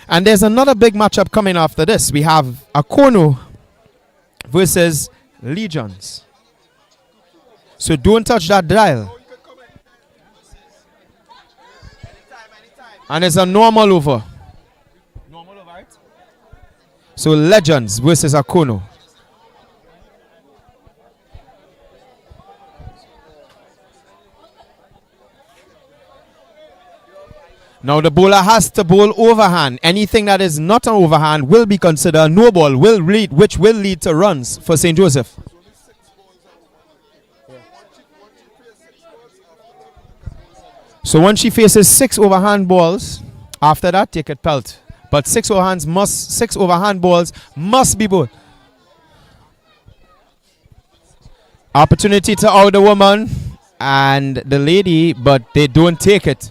And there's another big matchup coming after this. We have Akono versus Legions. So don't touch that dial. And it's a normal over. So Legends versus Akono. Now the bowler has to bowl overhand. Anything that is not an overhand will be considered a no ball, which will lead to runs for St. Joseph. So once she faces 6 overhand balls, after that take it pelt. But 6 overhand balls must be bowled. Opportunity to out the woman and the lady, but they don't take it.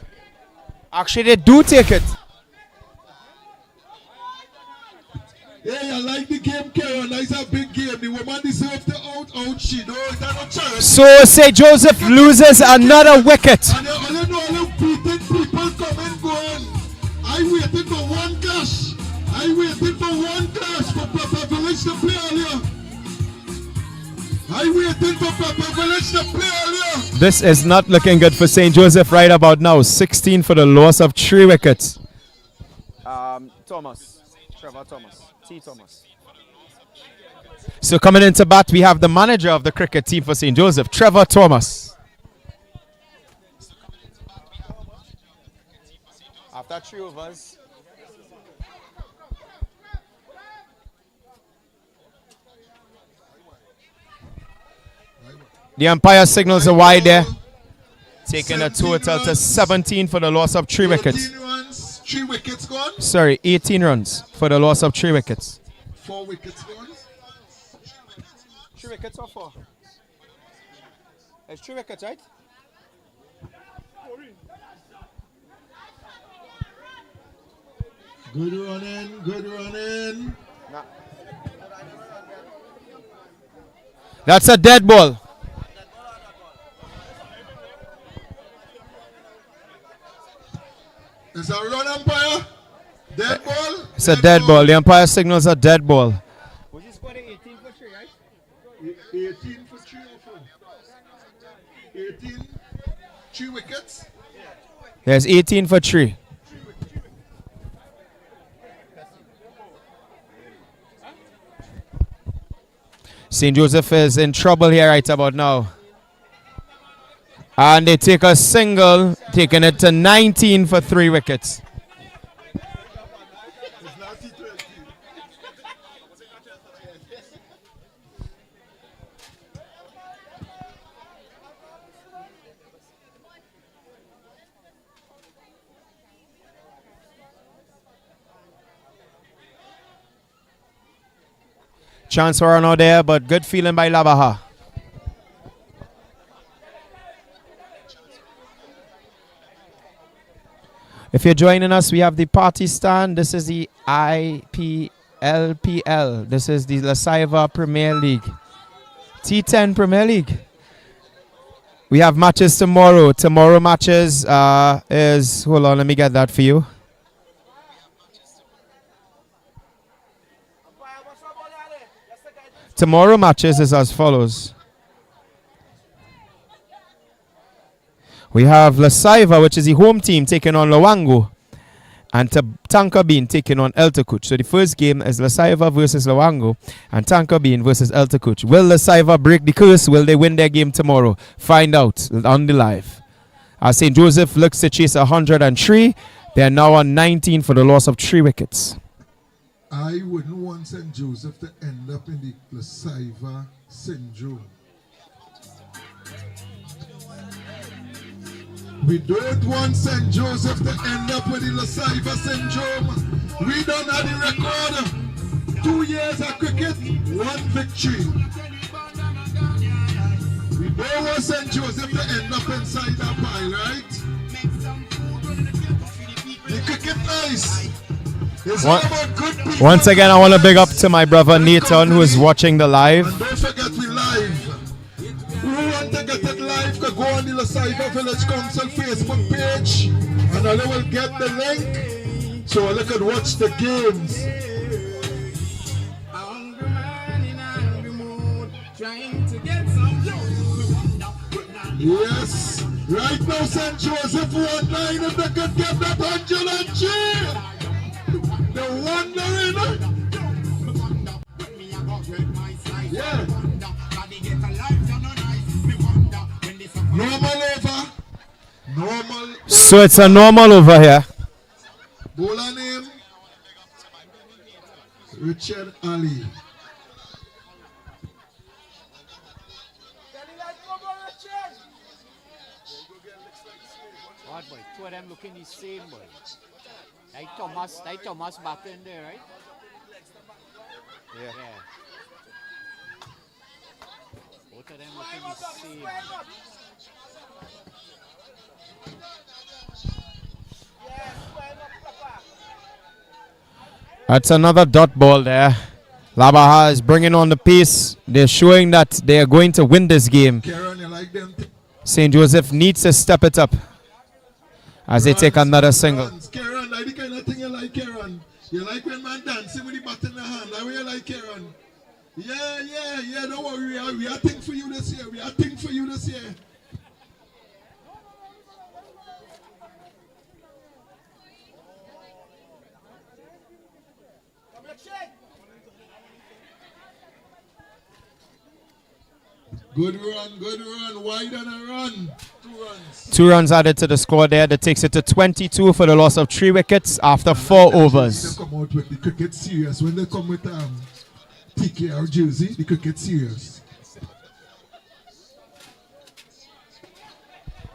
Actually, they do take it. Hey, I like the game, Karen. It's a big game. The woman deserves the out. She know it's not charity. So St. Joseph loses another wicket. And all you know, all beating people come and go on. I waited for one clash. For Papa Village to play earlier. I waited for Papa Village to play earlier. This is not looking good for St. Joseph right about now. 16 for the loss of 3 wickets. Trevor Thomas. T. Thomas. So coming into bat, we have the manager of the cricket team for St. Joseph, Trevor Thomas. After 3 overs. The umpire signals a wide there, taking a total to 17 for the loss of 3 wickets. 18 runs, 3 wickets gone. Sorry, 18 runs for the loss of 3 wickets. 4 wickets gone. 3 wickets or 4? It's 3 wickets, right? Good running. Nah. That's a dead ball. Is a run, umpire? Dead ball? It's a dead ball. The umpire signals a dead ball. Was he scored 18 for 3, right? 18 for 3 or 4? 18, 3 wickets? Yes, 18 for 3. St. Joseph is in trouble here right about now. And they take a single, taking it to 19 for 3 wickets. Chance for run out there, but good feeling by Labaha. If you're joining us, we have the party stand. This is the IPLPL. This is the La Sieva Premier League. T10 Premier League. We have matches tomorrow. Tomorrow matches is, hold on, let me get that for you. Tomorrow matches is as follows. We have La Sieva, which is the home team, taking on Lowango. And Tanker Bean taking on Eltakuch. So the first game is La Sieva versus Lowango and Tanker Bean versus Eltakuch. Will La Sieva break the curse? Will they win their game tomorrow? Find out on the live. As St. Joseph looks to chase 103. They are now on 19 for the loss of 3 wickets. I wouldn't want St. Joseph to end up in the La Sieva syndrome. We don't want St. Joseph to end up with the La Sieva syndrome. We don't have the record. 2 years of cricket, 1 victory. We don't want St. Joseph to end up inside that pile, right? The cricket nice. Once again, I want to big up to my brother Nathan, who is watching the live. And don't forget we live. Who want to get it live can go on the La Sieva Village Council Facebook page and I will get the link so I can watch the games. Yes, right now St. Joseph 1-9 if they could get that 100 they're wondering. Yeah. Normal over. Normal. So it's a normal over here. Bowler name Richard Ali. What boy? Two of them looking the same boy. Like Thomas back in there, right? Yeah. Both of them looking the same. That's another dot ball there. Labaha is bringing on the pace. They're showing that they are going to win this game. Karen, you like them? St. Joseph needs to step it up as they take another single. Karen, that's the kind of thing you like, Karen. You like when man dancing with the bat in the hand. That's what you like, Karen. Yeah. Don't worry. We are thinking for you this year. Good run. Wide and a run. 2 runs. 2 runs added to the score there. That takes it to 22 for the loss of 3 wickets after 4 overs. They come out with the cricket serious. When they come with TKR jersey, the cricket serious.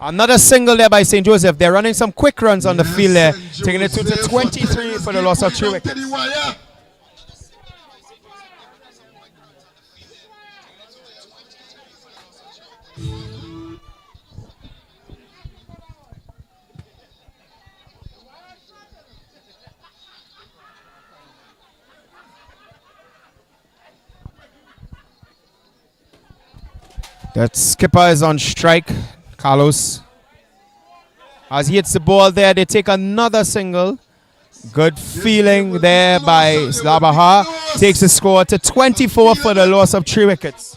Another single there by St. Joseph. They're running some quick runs on the field there, taking it to 23 for the loss of 3 wickets. That skipper is on strike, Carlos. As he hits the ball there, they take another single. Good feeling there by Labaha. Takes the score to 24 for the loss of 3 wickets.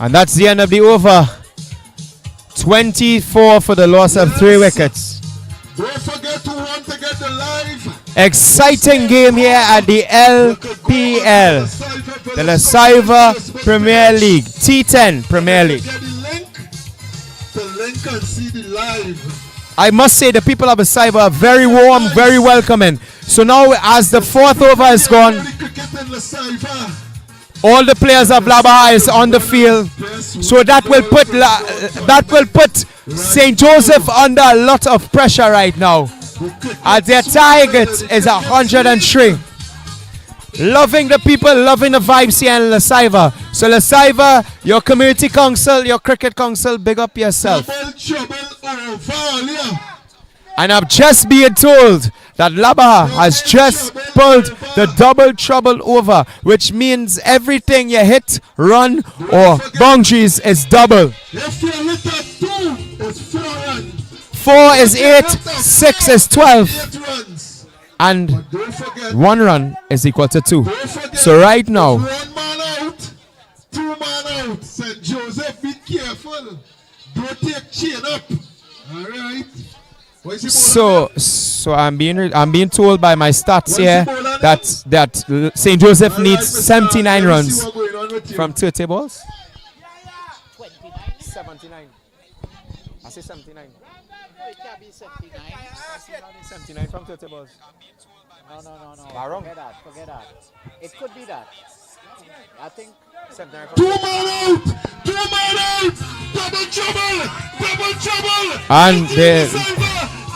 And that's the end of the over. 24 for the loss of 3 wickets. Don't forget to want to get the live. Exciting game here at the LPL, the Sieva Premier League, T10 Premier League. Get the link and see the live. I must say the people of Sieva are very warm, very welcoming. So now as the 4th over is gone, all the players of Labaha is on the field, so that will put St. Joseph under a lot of pressure right now, as their target is 103. Loving the people, loving the vibes here in La Sieva. So La Sieva, your community council, your cricket council, big up yourself. And I'm just being told that Labaha has just pulled the double trouble over, which means everything you hit, run, or boundaries is double. If you hit at 2, it's 4 runs. 4 is 8, 6 is 12, and 1 run is equal to 2. So right now, 1 man out, 2 man out. St. Joseph, be careful. Don't take chain up. All right. So I'm being told by my stats here that St. Joseph needs 79 runs from 30 balls. 79. I say 79. It can't be 79. 79 from 30 balls. No. Wrong. Forget that. It could be that. I think 79 from 2 man out! 2 man out! Double trouble! And the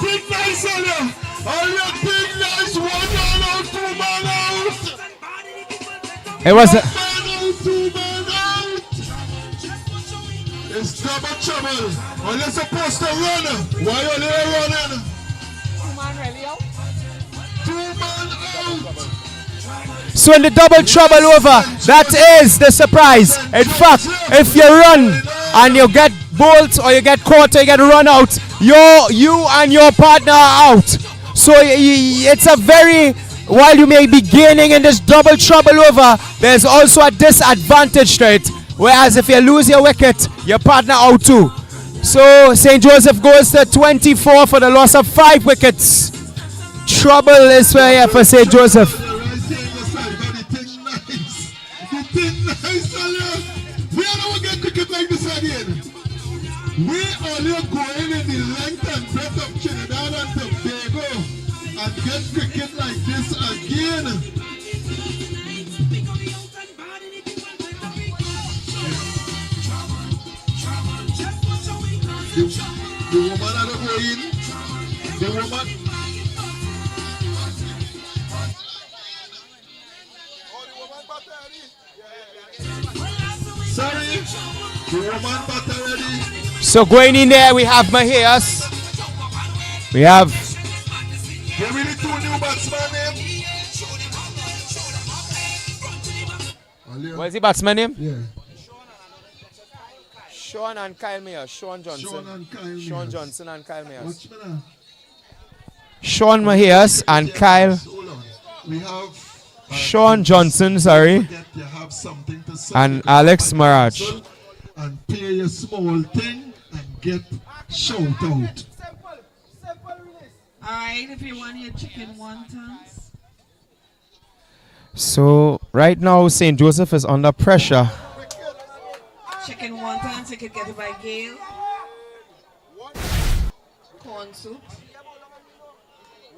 Big nice on you! All your big nice 1 man out, 2 man out! it was 2 man out! It's double trouble! Are you supposed to run? Why are they running? 2 man really out? 2 man out! so in the double trouble over, that is the surprise. In fact, if you run and you get bowled or you get caught or you get run out, you and your partner are out. So it's a very, while you may be gaining in this double trouble over, there's also a disadvantage to it, Whereas if you lose your wicket, your partner out too. So St. Joseph goes to 24 for the loss of 5 wickets. Trouble is here for St. Joseph. The thing nice, we are not get cricket like this again. We only going in the length and breadth of Trinidad and Tobago and get cricket like this again. The woman had to go in. The woman. Sorry. The woman bat already. So going in there, we have Mahias. We have. Give me the 2 new batsmen name. What is the batsman name? Yeah. Sean and Kyle Mayer. Sean Johnson. Sean and Kyle Sean Mayers. Johnson and Kyle Mayer. Watch me now. Sean Mahias and Kyle. Hold on. We have Sean Johnson, sorry. forget you have something to say. And Alex Maraj. And pay your small thing and get shout out. Alright, if you want your chicken wontons. So right now, St. Joseph is under pressure. Chicken wontons, you could get it by Gail. Corn soup.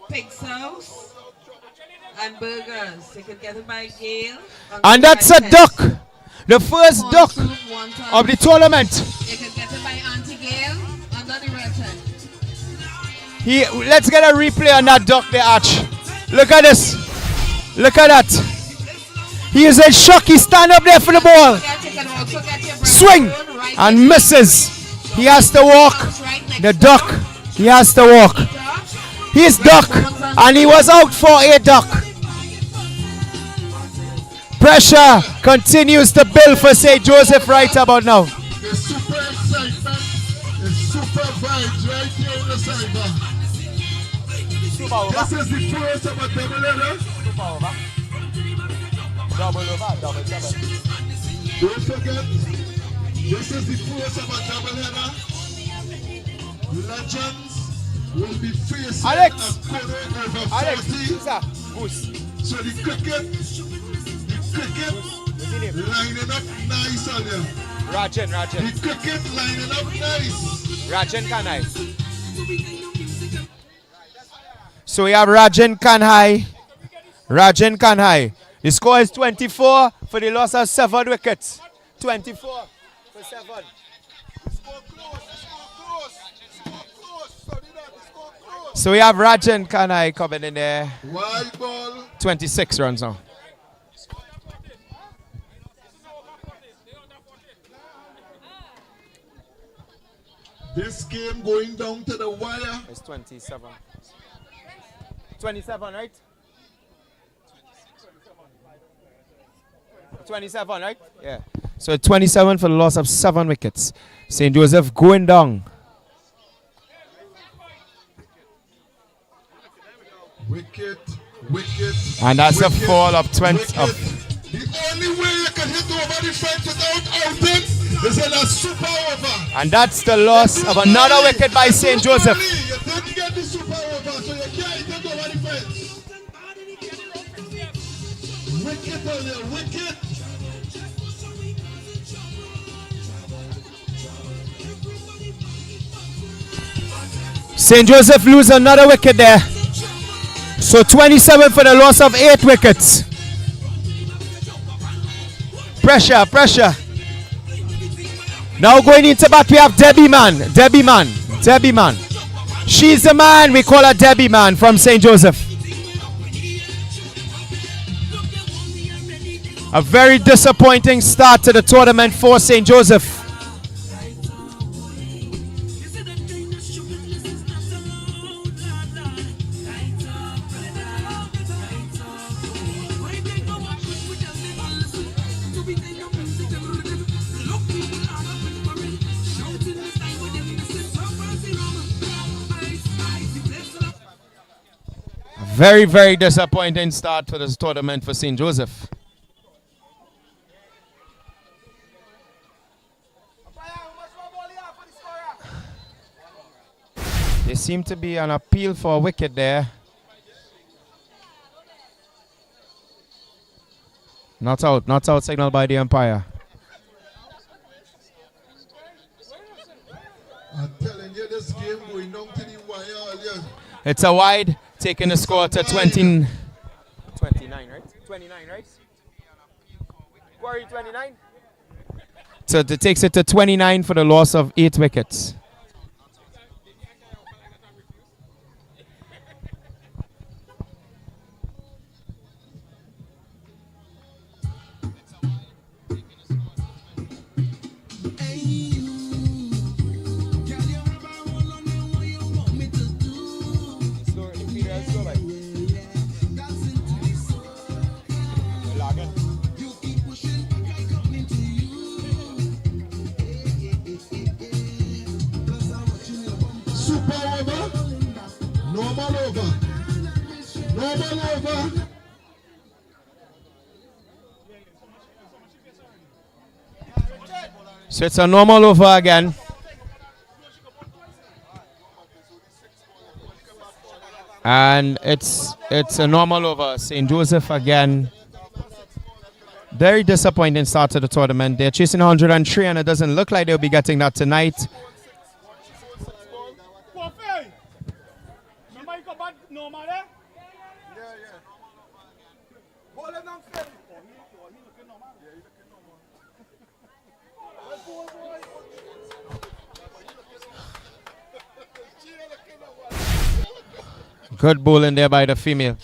Pig sauce. And burgers. You could get it by Gail. And that's a duck. The first Corn duck soup, wonton. of the tournament. You could get it by Auntie Gail under the curtain. Let's get a replay on that duck there, Arch. Look at this. Look at that. He is in shock. He stand up there for the ball. Swing and misses. He has to walk. The duck. He has to walk. He's duck and he was out for a duck. Pressure continues to build for St. Joseph right about now. The super excitement, the super vibes right here in the cyber. This is the first of a double header. Double over, double. Don't forget, this is the first of a double header. Legends will be facing Alex. a corner over 40. Alex, Goose. So the cricket lining up nice on you. Rajan. The cricket lining up nice. Rajan Kanai. So we have Rajan Kanhai. The score is 24 for the loss of 7 wickets. 24 for 7. So we have Rajan Kanhai coming in there. Wide ball. 26 runs now. This game going down to the wire. It's 27. 27, right? 27, right? Yeah. So 27 for the loss of 7 wickets. St. Joseph going down. Wicket. And that's a fall of 20. The only way you can hit over the fence without outing is in a super over. And that's the loss of another wicket by St. Joseph. You didn't get the super over, so you can't hit over the fence. Wicket on there, wicket. St. Joseph lose another wicket there. So 27 for the loss of 8 wickets. Pressure. Now going into bat we have Debbie Man. She's the man, we call her Debbie Man from St. Joseph. A very disappointing start to the tournament for St. Joseph. Very, very disappointing start to this tournament for St. Joseph. There seemed to be an appeal for a wicket there. Not out signal by the umpire. I'm telling you, this game going down to the wire earlier. It's a wide, taking the score to 29, right? 29, right? Quarry 29. So it takes it to 29 for the loss of 8 wickets. Super over, normal over, normal over. So it's a normal over again. And it's a normal over. St. Joseph again. Very disappointing start to the tournament. They're chasing 103 and it doesn't look like they'll be getting that tonight. Good bowling there by the female.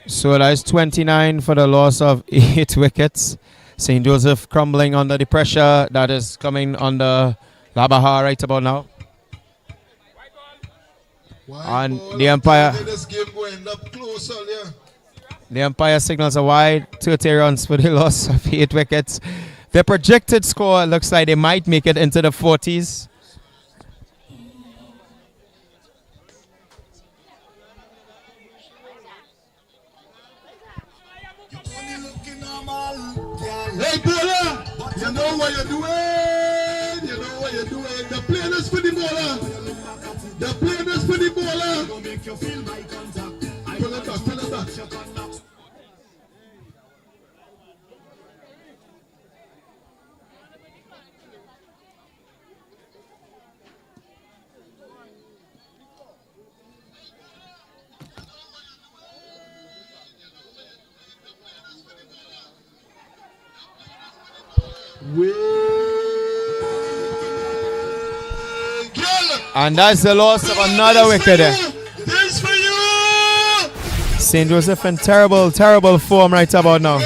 So that's 29 for the loss of 8 wickets. St. Joseph crumbling under the pressure that is coming under Labaha right about now. And the umpire, signals a wide, 30 runs for the loss of 8 wickets. The projected score looks like they might make it into the 40s. Hey, bowler, you know what you're doing. You know what you're doing. The plane is for the bowler. The plane is for the bowler. Pull it back, pull it back. And that's the loss of another wicket there. St. Joseph in terrible, terrible form right about now.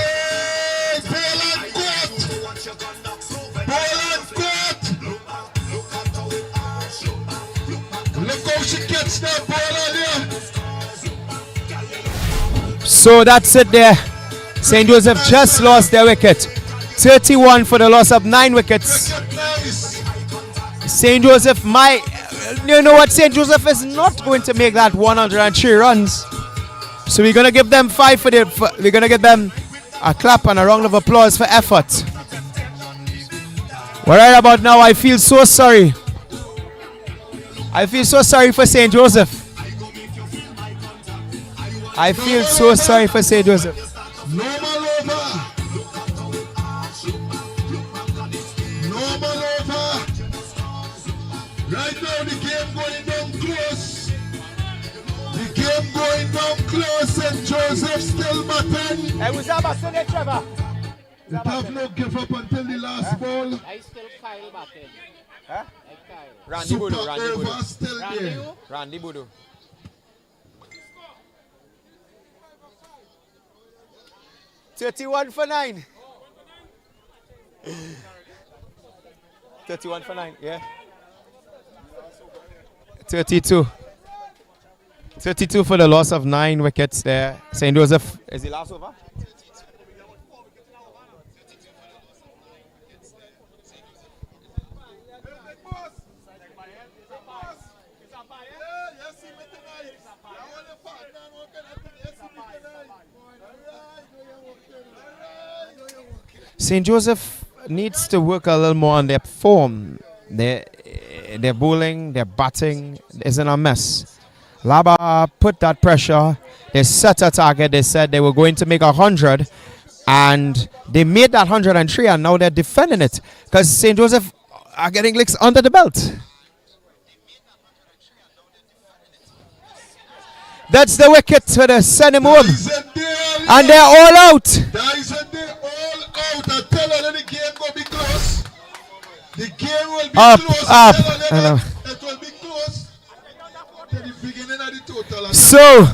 So that's it there. St. Joseph just lost their wicket. 31 for the loss of 9 wickets. St. Joseph you know what? St. Joseph is not going to make that 103 runs. So we're going to give them 5 we're going to give them a clap and a round of applause for effort. Well, right about now, I feel so sorry. I feel so sorry for St. Joseph. I feel so sorry for St. Joseph. Normal over. Normal over. Right now the game going down close. The game going down close and Joseph still batting. Hey, who's that batting there, Trevor? They have no give up until the last ball. I still Kyle batting. Huh? Randy Super Budu, Randy over Budu. still there. Randy Budu. 31 for 9. 31 for 9, yeah. 32. 32 for the loss of 9 wickets there. St. Joseph, is the last over? St. Joseph needs to work a little more on their form. Their bowling, their batting is in a mess. Laba put that pressure. They set a target. They said they were going to make 100, and they made that 103, and now they're defending it because St. Joseph are getting licks under the belt. That's the wicket to the send him home. And they're all out. I tell her the game will be close. The game will be Up. It will be close to the beginning of the total. So,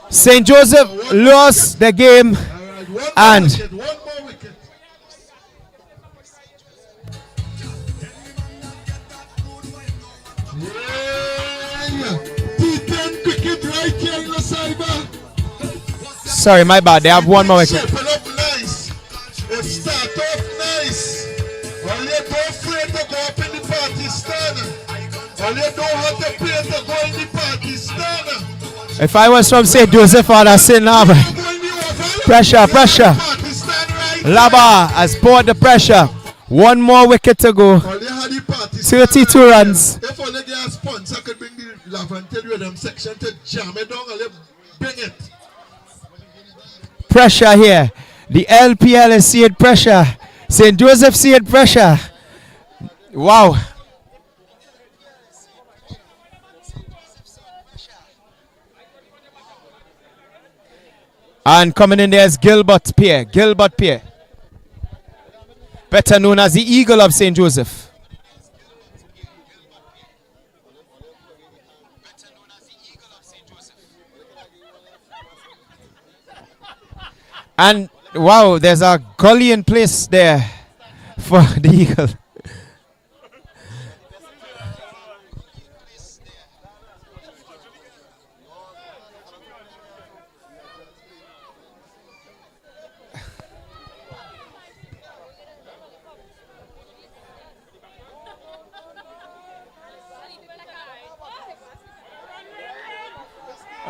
St. Joseph lost the game. And one more wicket. T10 cricket right here in the Sieva. sorry, my bad. They have one more wicket. It start off nice. All you don't afraid to go up in the Pakistan. All you don't have to play to go in the Pakistan. If I was from St. Joseph, I'd say now. Pressure, pressure. Laba has poured the pressure. One more wicket to go. 32 runs. If all you get a sponsor could bring the lava and tell you them section to jam it down and you bring it. Pressure here. The LPL is seeing pressure. St. Joseph seeing pressure. Wow. And coming in there is Gilbert Pierre. Gilbert Pierre. Better known as the Eagle of St. Joseph. And wow, there's a gully in place there for the Eagle.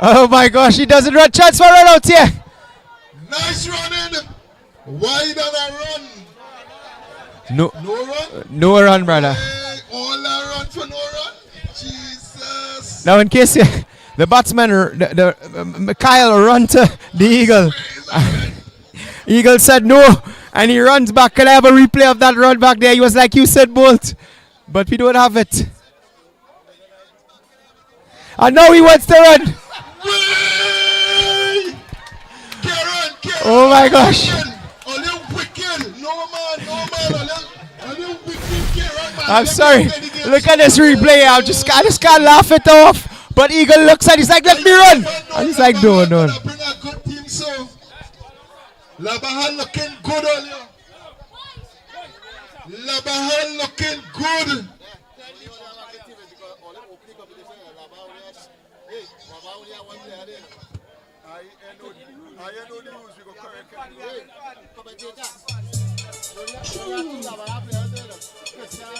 Oh my gosh, he doesn't run. Chance for run out here. Nice running. Wide on a run. No, No run? no run, brother. Hey, all that run for no run? Jesus. Now, in case the batsman, Kyle run to the Eagle. Eagle said no, and he runs back. Can I have a replay of that run back there? He was like, you said Bolt, but we don't have it. And now he wants to run. Oh my gosh. I'm sorry. Look at this replay. I just can't laugh it off. But Eagle looks at it. He's like, let me run. And he's like, no. Labahan looking good on you. Labahan looking good.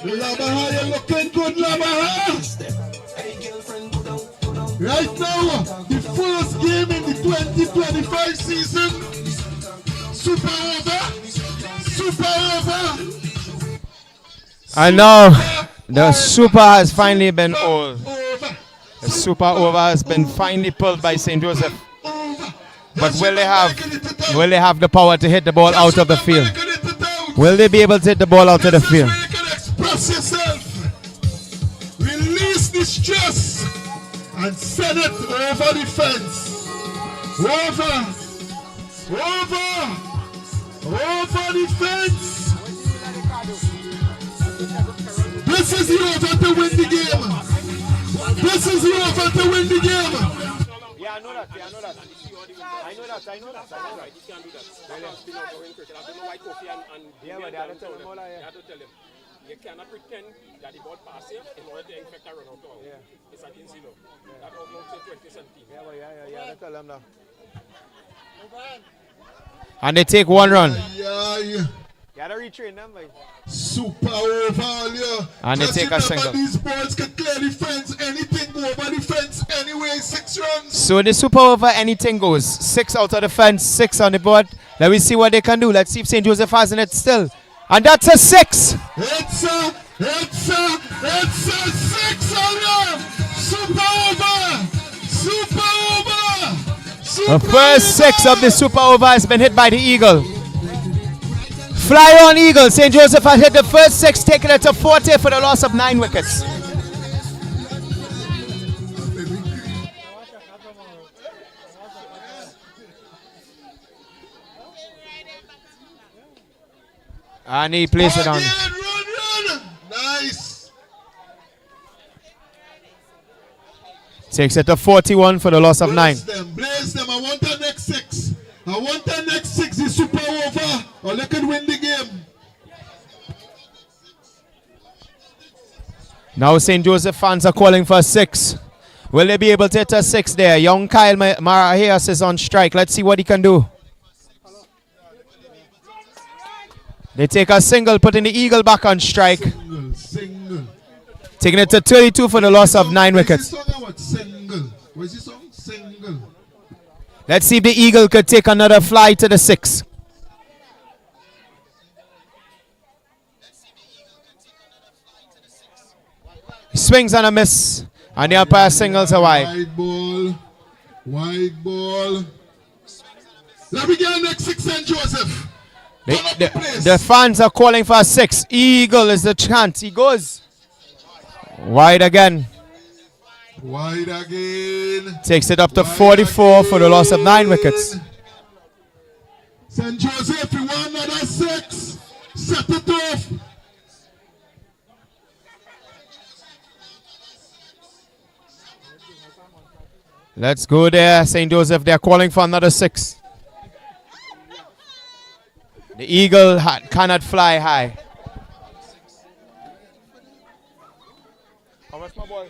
Labaha, you're looking good, Labaha. Right now, the first game in the 2025 season. Super over. And now the super has finally been old. The super over has been finally pulled by St. Joseph. But will they have the power to hit the ball out of the field? Will they be able to hit the ball out of the field? Express yourself. Release the stress and send it over the fence. Over the fence. This is the over to win the game. This is the over to win the game. Yeah, I know that. I know that. You can't do that. I don't know why Kofi and yeah, but they have to tell them. They have to tell them. You cannot pretend that the ball passes in order to infect a run out. Yeah. It's against the law. That outlaw 20 And they take one run. Yeah. Gotta retrain them, boy. Super over, yeah. And they take a single. These balls can clear the fence. Anything go over the fence anyway. 6 runs. So the super over, anything goes. 6 out of the fence, 6 on the board. Let me see what they can do. Let's see if St. Joseph has in it still. And that's a 6. It's a 6 on them. Super over. Super over. The first 6 of the super over has been hit by the Eagle. Fly on Eagle. St. Joseph has hit the first 6, taking it to 40 for the loss of 9 wickets. And he plays it on. Run. Nice. Takes it to 41 for the loss of 9. Blaze them. I want the next 6. I want the next 6 is super over, or they could win the game. Now St. Joseph fans are calling for a 6. Will they be able to hit a 6 there? Young Kyle Marahias is on strike. Let's see what he can do. They take a single, putting the Eagle back on strike. Single. Taking it to 32 for the loss of 9 wickets. Single. What's the song? Single. Let's see if the Eagle could take another fly to the 6. Swings and a miss. And the umpire singles a wide. Wide ball. Let me get next 6, St. Joseph. The fans are calling for a 6. Eagle is the chance. He goes. Wide again. Wide again. Takes it up to 44 for the loss of 9 wickets. St. Joseph, you want another 6. Set it off. Let's go there, St. Joseph. They're calling for another 6. The Eagle cannot fly high. How much my ball?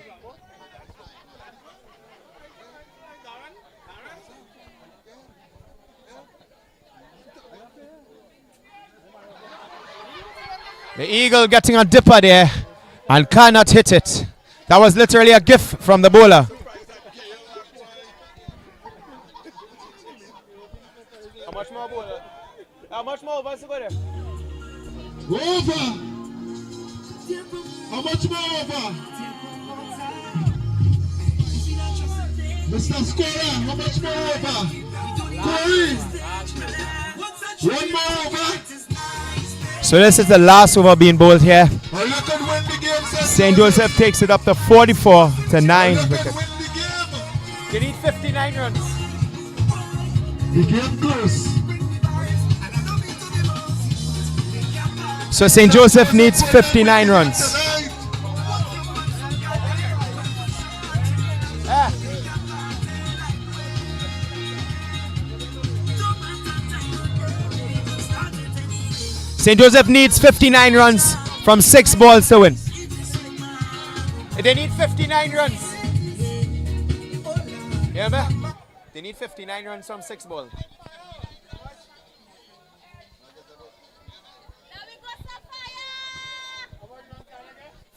The Eagle getting a dipper there and cannot hit it. That was literally a gift from the bowler. How much more ball? How much more over to go there? Over. How much more over? Mr. Scorer, how much more over? Corey. One more over. So this is the last over being bowled here. St. Joseph takes it up to 44 to 9 wickets. You need 59 runs. The game close. So St. Joseph needs 59 runs. St. Joseph needs 59 runs from 6 balls to win. They need 59 runs. Yeah, man. They need 59 runs from 6 balls.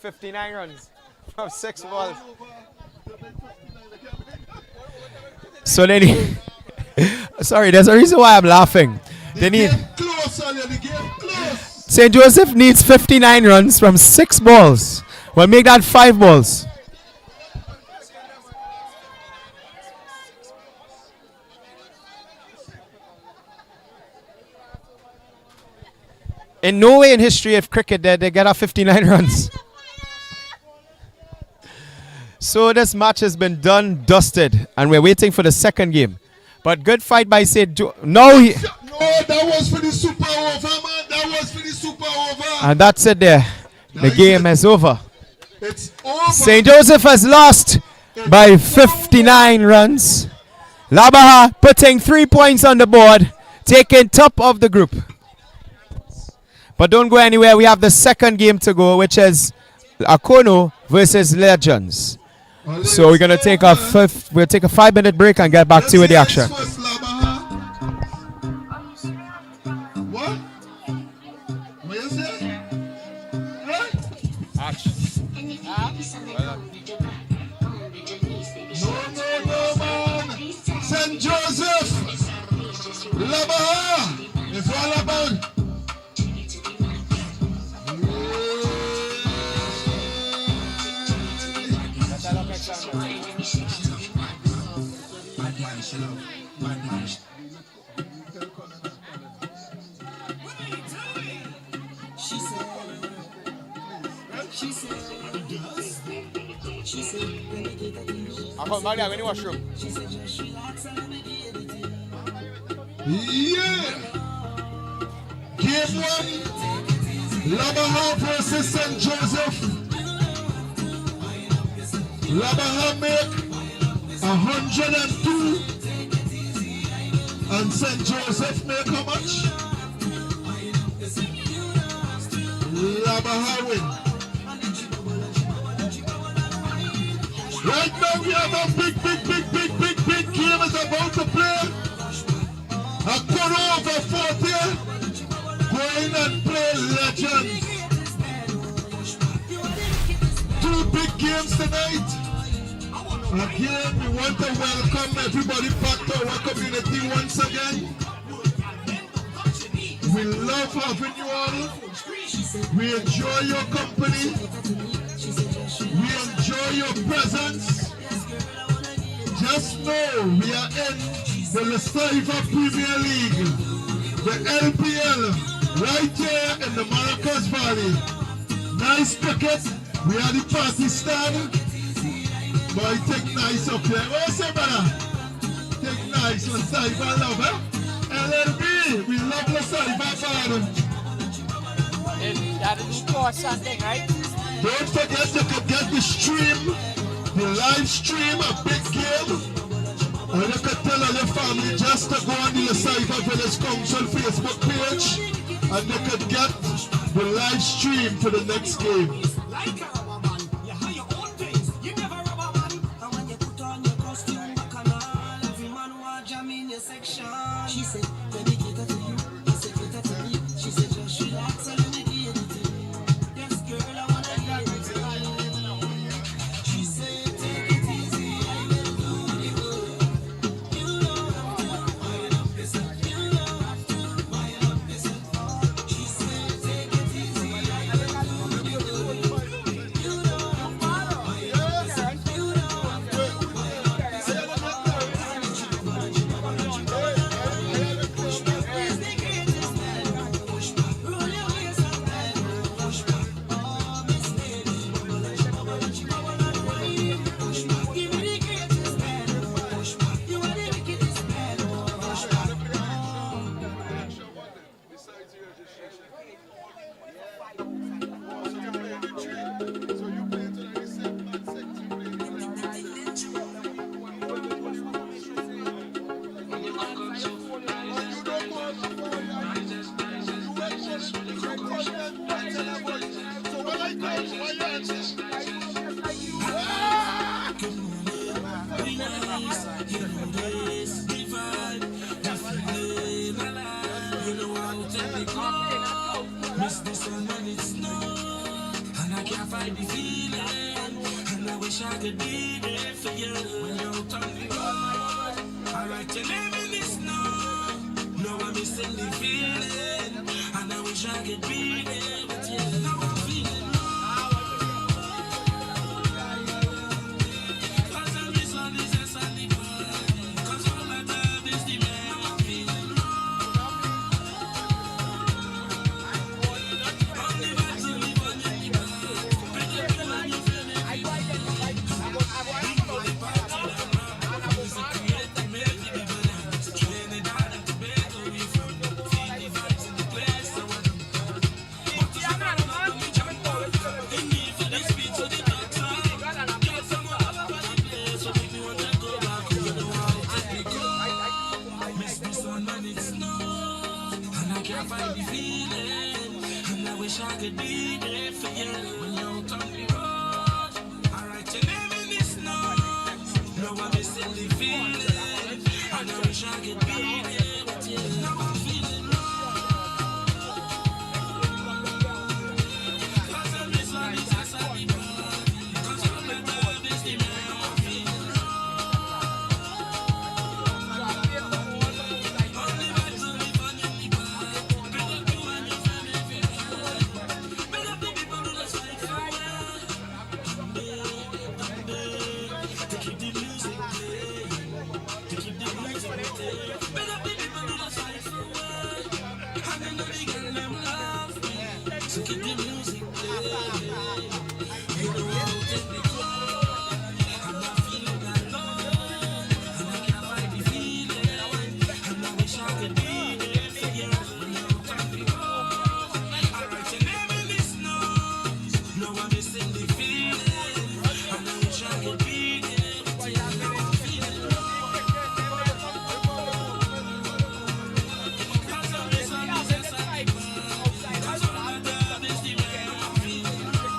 $59 runs from 6 balls. So they need. Sorry, there's a reason why I'm laughing. They need. St. Joseph needs 59 runs from 6 balls. We'll make that 5 balls. In no way in history of cricket did they get a 59 runs. So this match has been done, dusted, and we're waiting for the second game. But good fight by St. Joseph. No, that was for the super over, man. That was for the super over. And that's it there. The game is over. It's over. St. Joseph has lost by 59 runs. Labaha putting 3 points on the board, taking top of the group. But don't go anywhere. We have the second game to go, which is Akono versus Legends. So we're gonna take a 5-minute break and get back to you with the action. What? What you say? No, man. St. Joseph, Labaha, it's all about. I come back there when you washroom. Yeah. Game 1, Labaha versus St. Joseph. Labaha make 102 and St. Joseph make how much? Labaha win. Right now we have a big game is about to play. A quarter over 40. Go in and play legends. 2 big games tonight. Again, we want to welcome everybody back to our community once again. We love having you all. We enjoy your company. We enjoy your presence. Just know we are in the Sieva Premier League, the LPL, right here in the Maracas Valley. Nice cricket. We are the party stand. Boy, take nice up here. Oh, say, brother. Take nice. La Sieva love, eh? LLB, we love La Sieva, brother. That is for something, right? Don't forget you can get the stream, the live stream, a big game. Or you can tell all your family just to go on the Sieva Village Council Facebook page and they could get the live stream for the next game. She said, let me get her to you. He said, get her to me. She said, just relax and let me get it to you. Yes, girl, I wanna get it to you. She said, take it easy, I will do the work. You know I love this, you know I love this. She said, take it easy, I will do the work. You know I love this, you know miss this one when it snow, and I can't find the feeling, and I wish I could be there for you when you're out on the road. I like to live in the snow, no I'm missing the feeling, and I wish I could be there with you. Now I'm feeling low, 'cause I miss all this yes and the party, 'cause all I have is the man. Now I'm feeling low. Find the feeling, and I wish I could be there for you when you're out on the road. I like to live in the snow, the feeling. And I wish I could be there with you. Now I'm feeling low. Cause every song is a sad body. Cause all the love is the man I'm feeling low. Only vibes on me fun in the bar. Bring up you and your friend if you can. Bring up the people who just fight for to keep the music playing, to keep the music playing. Bring up the people who just fight for and I know the girl them love me, so keep the music playing. You know how to take me home. I'm not feeling alone, and I can't fight the feeling, and I wish I could be there for you when you come me home. I write your name in the snow, now I'm missing the feeling, and I wish I could be there with you. Now I'm feeling low. Cause all this song is a sad body. Cause all my love is the man I'm feeling low.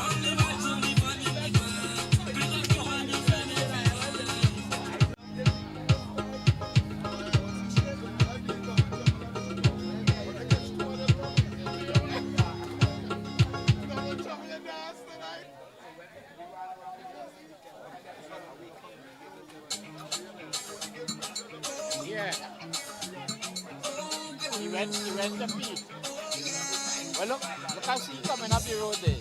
Only vibes, only fun in the bar. Bring up your hand, your friend, Yeah. He went to Pete. Well, look how she coming up the road there.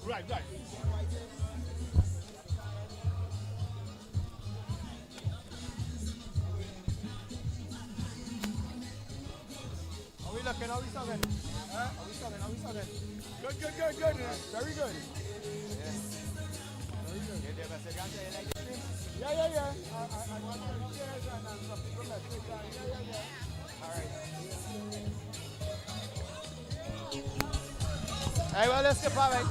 Right. Are we looking? Are we talking? Are we talking? Good. Very good. Yes. Very good. Yeah. I want to chairs and some people that sit down. Yeah. All right. Hey, well, let's get by, mate.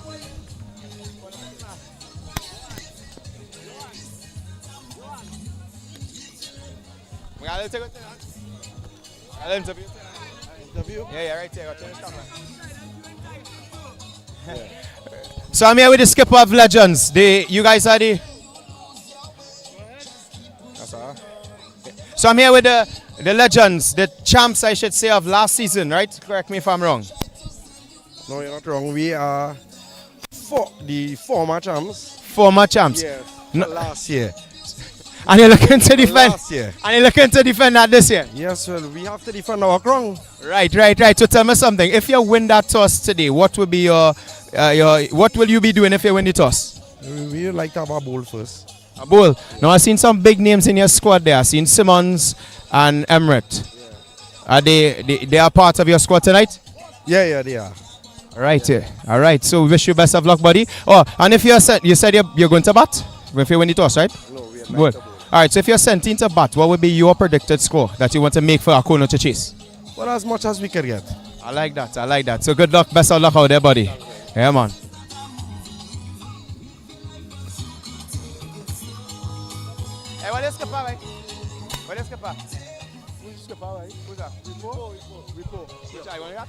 We got to interview. Yeah, right there. So I'm here with the skipper of Legends. You guys are the... So I'm here with the Legends, the champs, I should say, of last season, right? Correct me if I'm wrong. No, you're not wrong. We are the former champs. Former champs? Yes. Last year. And you're looking to defend? Last year. And you're looking to defend that this year? Yes, well, we have to defend our crown. Right. So tell me something. If you win that toss today, what will be your what will you be doing if you win the toss? We would like to have a bowl first. A bowl. Now I've seen some big names in your squad there. I've seen Simmons and Emirates. Yeah. Are they are part of your squad tonight? Yeah, they are. All right. So we wish you best of luck, buddy. Oh, and if you said you're going to bat if you win the toss, right? No, we are good. All right. So if you're sent into bat, what would be your predicted score that you want to make for Akono to chase? Well, as much as we can get. I like that. So good luck, best of luck out there, buddy. Yeah, man. Hey, what is skipper, right? What is skipper? Who's skipper, right? Who's that? Rico. Which I want that?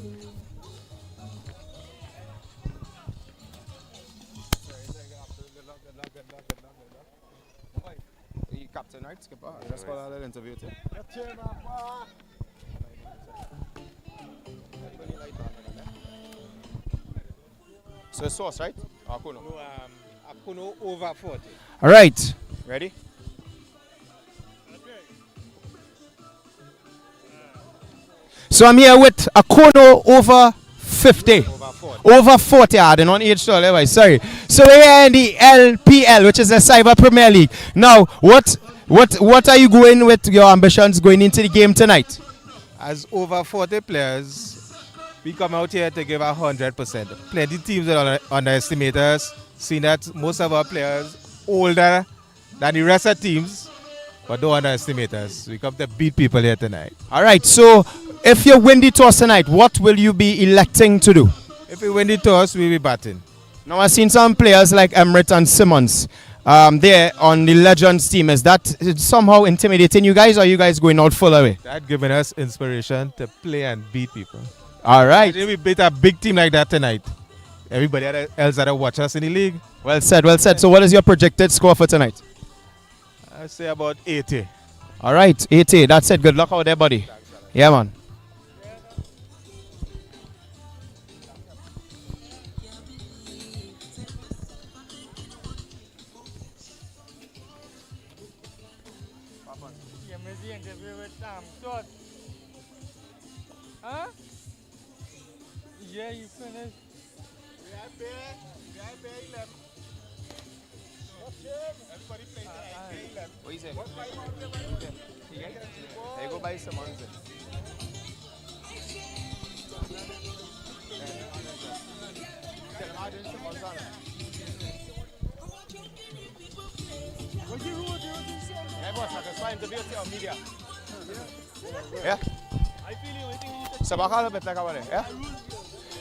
You captain, right? Skipper. That's what I'll interview too. So sauce, right? Akuno. No, Akuno over 40. All right. Ready? So I'm here with Akuno over 50. Over 40. I didn't want age tall, anyway. Sorry. So we're here in the LPL, which is the Sieva Premier League. Now, what are you going with your ambitions going into the game tonight? As over 40 players, we come out here to give 100%. Plenty teams that underestimate us, seeing that most of our players older than the rest of teams, but don't underestimate us. We come to beat people here tonight. All right, so if you win the toss tonight, what will you be electing to do? If we win the toss, we'll be batting. Now, I've seen some players like Emmerich and Simmons there on the Legends team. Is that somehow intimidating you guys, or are you guys going out full away? That giving us inspiration to play and beat people. All right. We beat a big team like that tonight. Everybody else that watch us in the league. Well said, well said. So what is your projected score for tonight? I say about 80. All right, 80. That's it. Good luck out there, buddy. Yeah, man. Huh? Yeah, you finished. We are bare 11. Everybody plays bare 11. What is it? There you go by Simmons. Yeah. Sabakala bet like a yeah.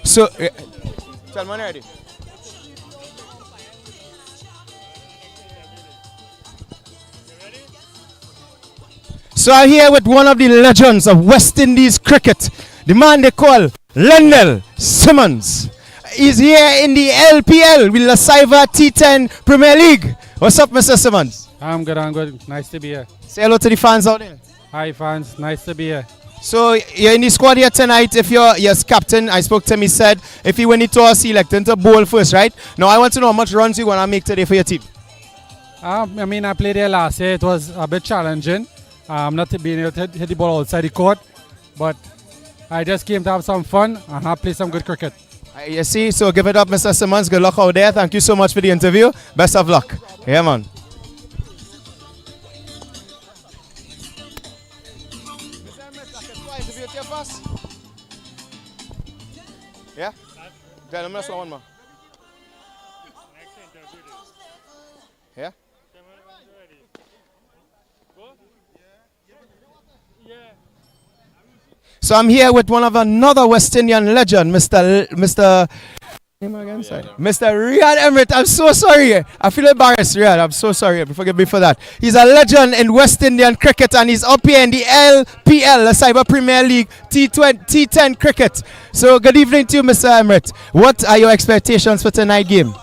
So, tell me ready. So I'm here with one of the legends of West Indies cricket, the man they call Lendl Simmons. He's here in the LPL with the Sieva T10 Premier League. What's up, Mr. Simmons? I'm good, I'm good. Nice to be here. Say hello to the fans out there. Hi, fans. Nice to be here. So you're in the squad here tonight. If you're yes captain, I spoke to him. He said if you win the toss, he elected to bowl first, right? Now I want to know how much runs you gonna make today for your team. I mean, I played here last year. It was a bit challenging. Not being able to hit the ball outside the court, but I just came to have some fun and have played some good cricket. You see, so give it up, Mr. Simmons. Good luck out there. Thank you so much for the interview. Best of luck. Yeah, man. Yeah? Tell him that's one more. Yeah? So I'm here with one of another West Indian legend, Mr. Name again, sorry. Mr. Riyad Emmerich. I'm so sorry. I feel embarrassed, Riyad. I'm so sorry. Forgive me for that. He's a legend in West Indian cricket and he's up here in the LPL, the Sieva Premier League T10 cricket. So good evening to you, Mr. Emmerich. What are your expectations for tonight's game?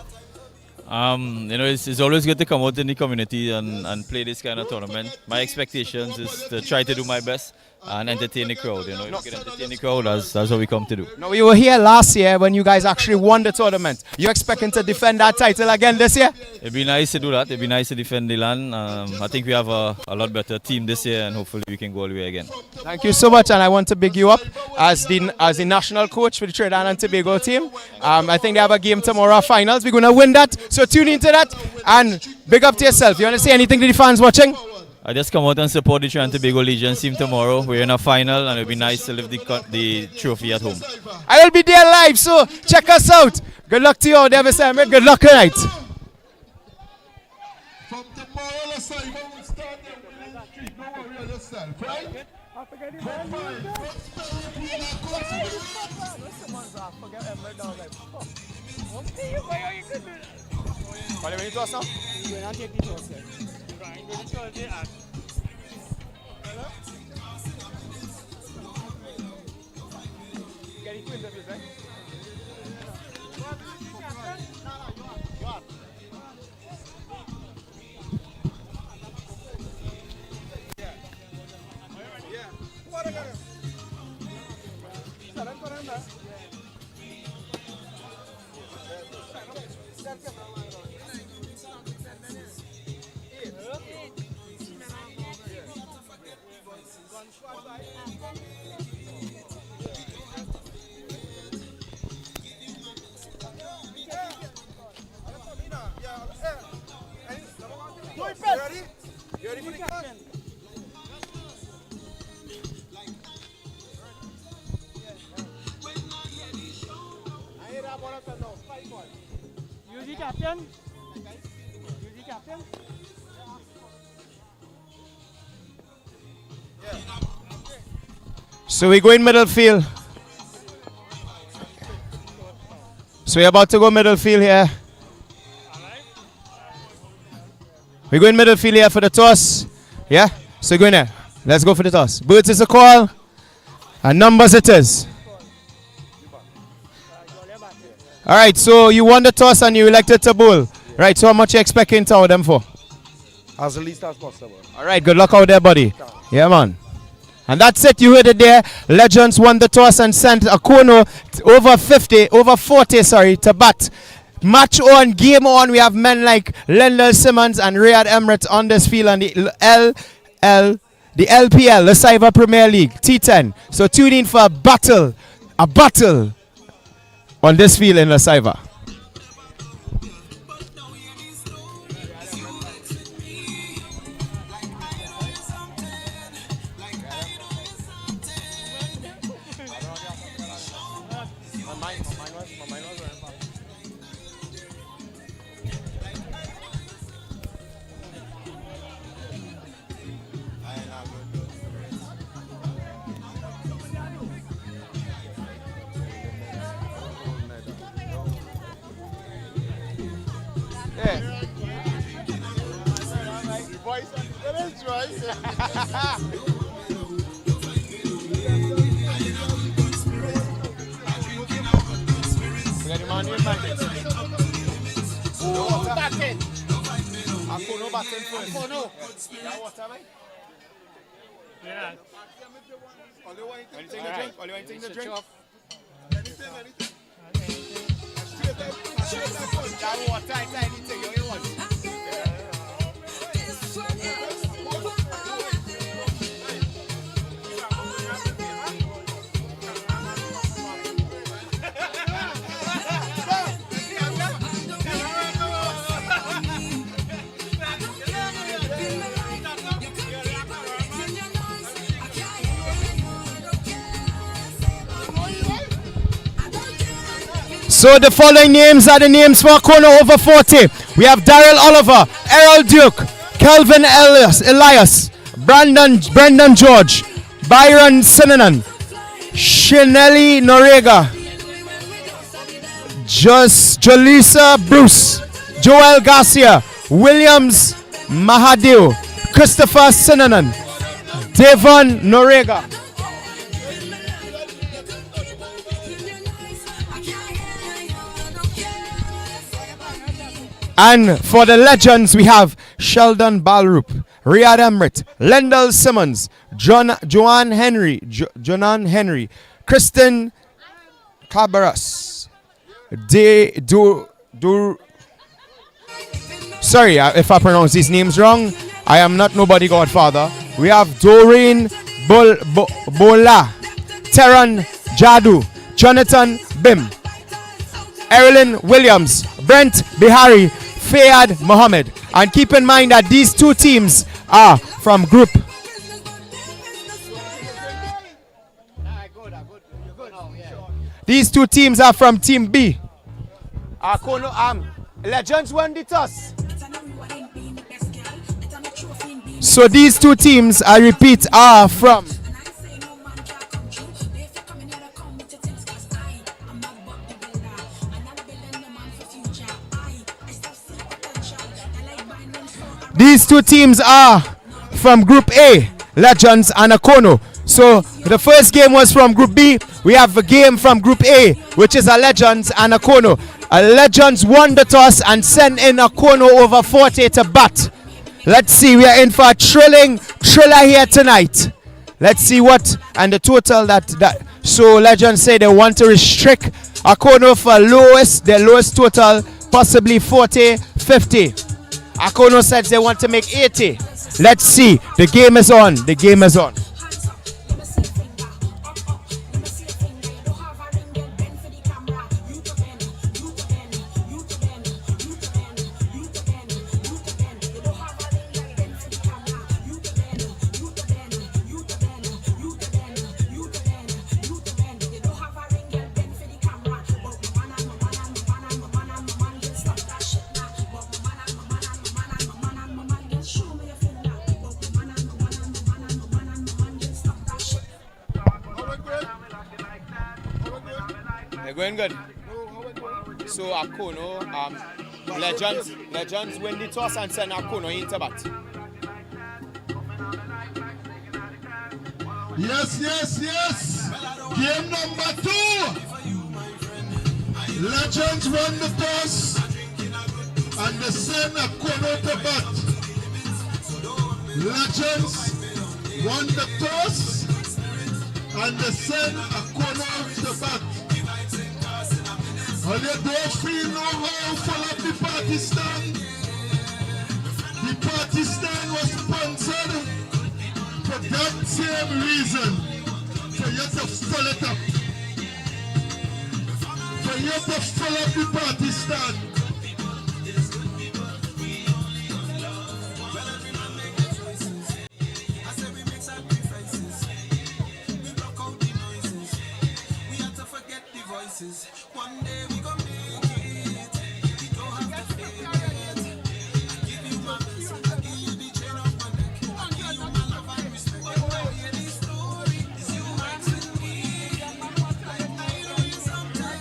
It's always good to come out in the community and play this kind of tournament. My expectations is to try to do my best and entertain the crowd. If you can entertain the crowd, that's what we come to do. Now, we were here last year when you guys actually won the tournament. You expecting to defend that title again this year? It'd be nice to do that. It'd be nice to defend the land. I think we have a lot better team this year, and hopefully we can go all the way again. Thank you so much, and I want to big you up as the national coach for the Trinidad and Tobago team. I think they have a game tomorrow, finals. We're going to win that, so tune into that, and big up to yourself. You want to say anything to the fans watching? I just come out and support the Trinidad and Tobago Legions team tomorrow. We're in a final, and it'll be nice to lift the trophy at home. I will be there live, so check us out. Good luck to you out there, Mr. Emmerich. Good luck tonight. From tomorrow, let's say you will start there on the street. Don't worry about yourself, right? Are you ready to us now? We're not taking the toss yet. Get You ready for the captain? Use the captain. Use the captain. So we go in middle field. So we're about to go middle field here. We go in middle field here for the toss. Yeah? So go in there. Let's go for the toss. Birds is a call. And numbers it is. Alright, so you won the toss and you elected to bowl. Right, so how much you expecting to them for? As the least as possible. Alright, good luck out there, buddy. Yeah, man. And that's it, you heard it there. Legends won the toss and sent Akono over 40 to bat. Match on, game on. We have men like Lendl Simmons and Riyad Emirates on this field on the LPL, the Sieva Premier League, T10. So tune in for a battle on this field in La Sieva. Yeah. Anything to drink? Anything to drink? So the following names are the names for Akono over 40. We have Daryl Oliver, Errol Duke, Kelvin Elias, Brendan George, Byron Sinanan, Shinelli Norega, Jolisa Bruce, Joel Garcia, Williams Mahadeo, Christopher Sinanan, Devon Norega. And for the legends, we have Sheldon Balrup, Riyad Emrit, Lendl Simmons, Joanne Henry, Kristen Cabaras, sorry if I pronounce these names wrong. I am not nobody godfather. We have Doreen Bola, Terran Jadu, Jonathan Bim, Erilyn Williams, Brent Bihari, Fayad Mohammed. And keep in mind that these two teams are from group. These two teams are from Team B. Legends won the toss. So these two teams, I repeat, are from These two teams are from Group A, Legends and Akono. So the first game was from Group B. We have a game from Group A, which is a Legends and a Kono. A Legends won the toss and sent in a Kono over 40 to bat. Let's see, we are in for a thriller here tonight. Let's see what, and the total that so Legends say they want to restrict a Kono for their lowest total, possibly 40, 50. Akono says they want to make 80. Let's see, the game is on, the game is on. They're going good. So Akono, Legends win the toss and send Akono into bat. Yes. Game number 2. Legends won the toss and they send Akono to bat. Legends won the toss and they send Akono to bat. And they don't feel no how full of the party stand. The party stand was sponsored for that same reason. For you to fill it up. For you to fill up the party stand. One day we gon' make it. We don't have to fake it. I give you my best. I give you the chain off my neck. I give you my love and respect. I hear this story. Is you asking me? Like I know you something.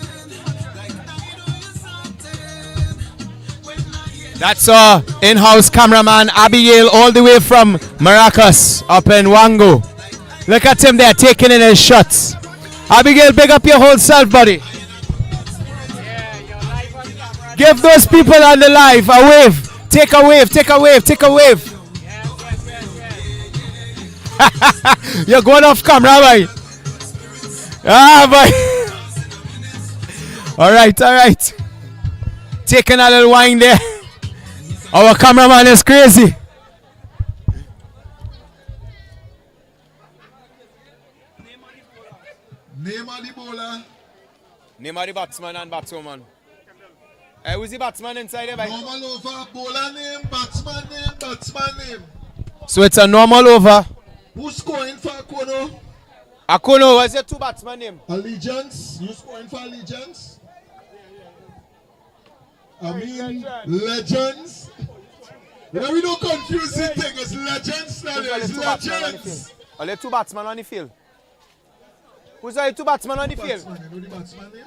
Like I know you something. When I hear That's our in-house cameraman Abigail all the way from Maracas up in Wango. Look at him there taking in his shots. Abigail, big up your whole self, buddy. Give those people on the live a wave. Take a wave, take a wave, take a wave. You're going off camera, boy. Boy. All right. Taking a little wine there. Our cameraman is crazy. Name of the bowler. Name of the batsman and batswoman. Who's the batsman inside there? Normal over, bowler name, batsman name. So it's a normal over. Who's scoring for Akono? Akono, what's your two batsman name? Allegiance. You scoring for Allegiance? I mean, Legends. Let me don't confuse the thing. It's Legends now. It's Legends. Are there two batsmen on the field? Who's the two batsmen on the field? You know the batsman name?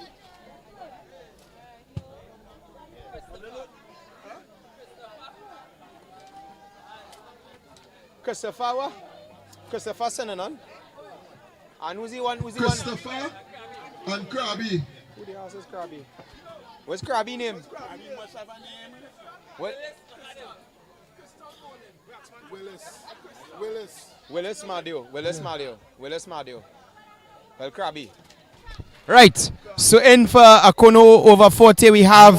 Christopher Sinanon. And who's the one? Christopher and Krabby. Who the house is Krabby? What's Krabby name? Krabby must have a name. What? Willis Madio. Well, Krabby. Right. So in for Akono over 40 we have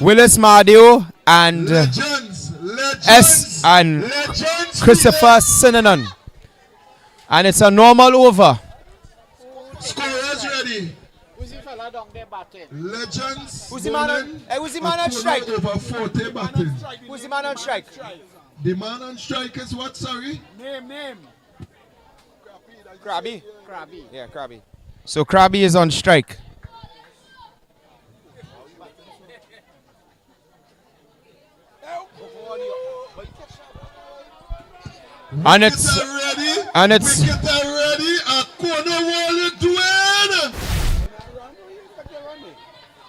Willis Madio and S and Christopher Sinanon. And it's a normal over. Scorers ready. Who's the fella down there batting? Legends. Who's the man on strike? Over 40 batting. Who's the man on strike? The man on strike is what, sorry? Name. Krabby. Yeah, Krabby. So Krabby is on strike. And it's ready. Akono wall doing.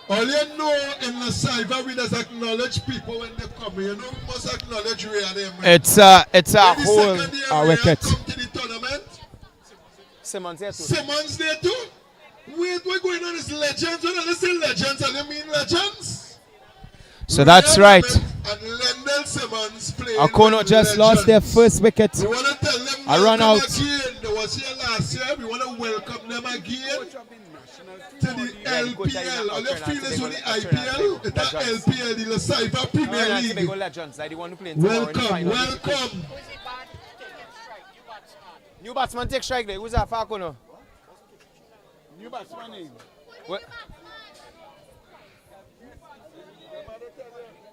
All you know in the Sieva, we just acknowledge people when they come. You know, we must acknowledge where they are. It's a whole wicket. Come to the tournament. Simmons here too. Simmons there too? Wait, what's going on? Is legends? When I say legends, I don't mean legends. So that's right. And Lendell Simmons playing Akono with just lost their first wicket. We want to tell them A run welcome out. again. They was here last year. We want to welcome them again to the LPL. All you feel is on the IPL. It's not LPL, the Sieva Premier League. Welcome. New batsman take strike there. Who's that for Akono? New batsman name. What?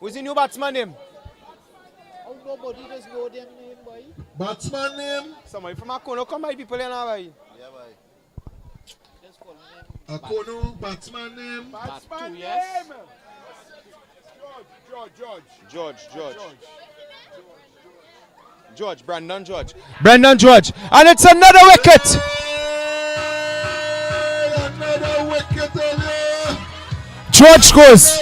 Who's the new batsman name? Oh, nobody does know them name, boy. Batsman name? Somebody from Akono come by people here now, boy. Yeah, boy. Just call him. Akono, batsman name? Batsman name. Yes. George, Brandon George. Brendan George. And it's another wicket. Another wicket earlier. George goes.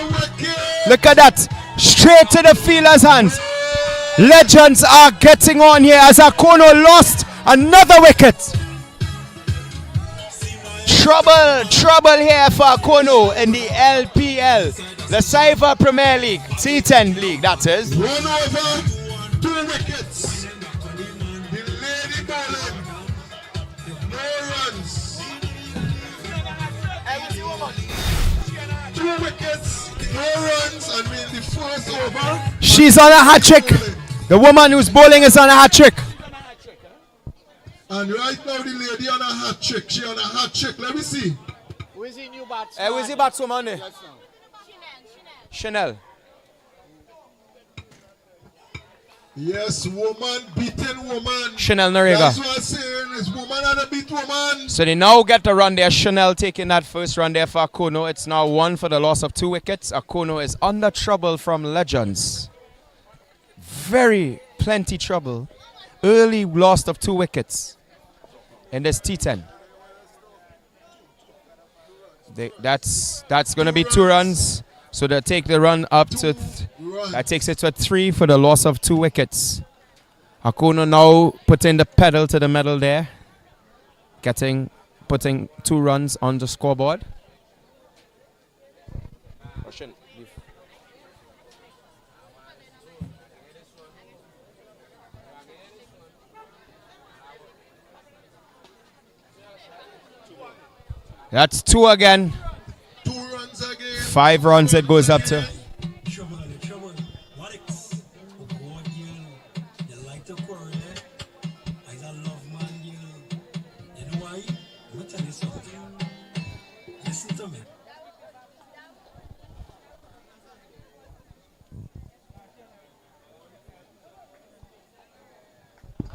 Look at that. Straight to the fielder's hands. Legends are getting on here as Akono lost another wicket. Trouble here for Akono in the LPL. The Sieva Premier League. T10 League, that is. 1 over, 2 wickets. The lady bowling. No runs. 2 wickets, no runs, and in the first over. She's on a hat trick. The woman who's bowling is on a hat trick. And right now the lady on a hat trick. She on a hat trick. Let me see. Who is the new batsman? Who is the batswoman there? Chanel. Yes, woman beating woman. Chanel Noriega. That's what I'm saying. Is woman and a beat woman. So they now get the run there. Chanel taking that first run there for Akono. It's now 1 for the loss of 2 wickets. Akono is under trouble from Legends. Very plenty trouble. Early loss of 2 wickets in this T10. That's going to be 2 runs. So they take the run up to, that takes it to 3 for the loss of 2 wickets. Akono now putting the pedal to the metal there. Putting 2 runs on the scoreboard. That's 2 again. 2 runs again. 5 runs it goes up to.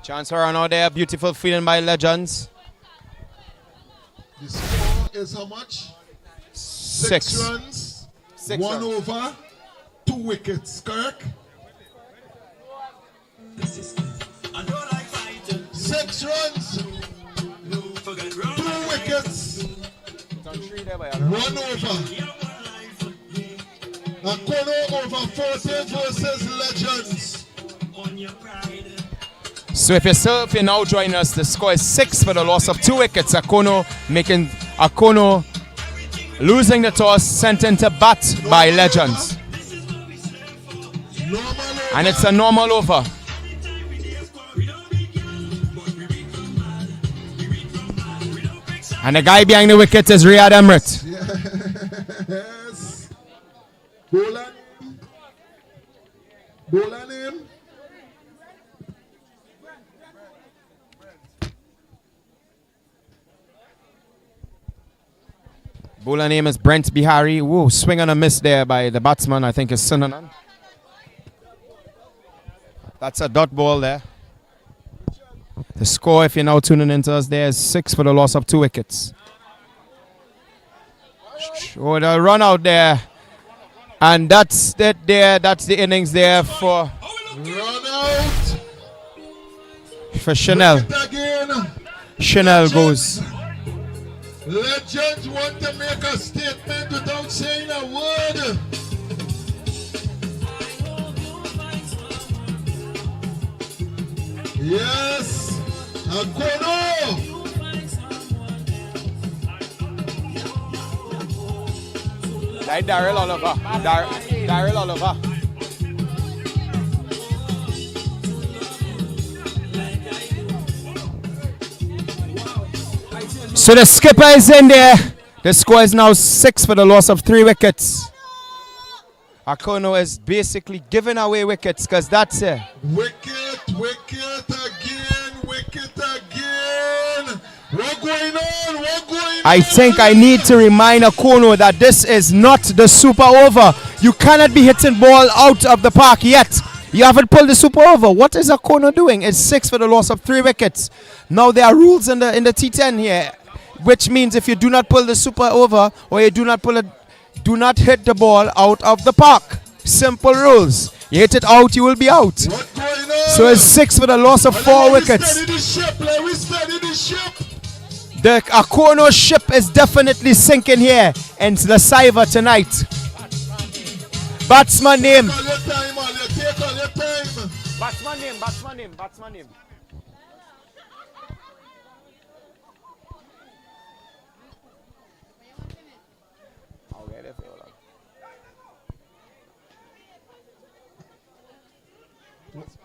Chance her on out there. Beautiful feeling by Legends. The score is how much? 6 runs. 1 runs. over, 2 wickets. Correct? 6 runs. 2 wickets. 1 over. Akono over 40 versus Legends. So if you're now joining us, the score is 6 for the loss of 2 wickets. Akono losing the toss, sent into bat by Legends. And it's a normal over. And the guy behind the wicket is Riyad Emrit. Yes. Bowler name. Bowler name is Brent Bihari. Whoa, swing and a miss there by the batsman. I think is Sunanan. That's a dot ball there. The score, if you're now tuning into us, there is 6 for the loss of 2 wickets. Oh, the run out there. And that's it there. That's the innings there for Run out. Chanel. Chanel goes. Legends want to make a statement without saying a word. Yes. Akono Like Daryl Oliver. Daryl Oliver. So the skipper is in there. The score is now 6 for the loss of 3 wickets. Akono is basically giving away wickets because that's it. Wicket again. What going on? I think I need to remind Akono that this is not the super over. You cannot be hitting ball out of the park yet. You haven't pulled the super over. What is Akono doing? It's 6 for the loss of 3 wickets. Now there are rules in the T10 here, which means if you do not pull the super over or you do not hit the ball out of the park. Simple rules. You hit it out, you will be out. So it's 6 for the loss of 4 wickets. The Akono ship is definitely sinking here in the Sieva tonight. Batsman name. Batsman name.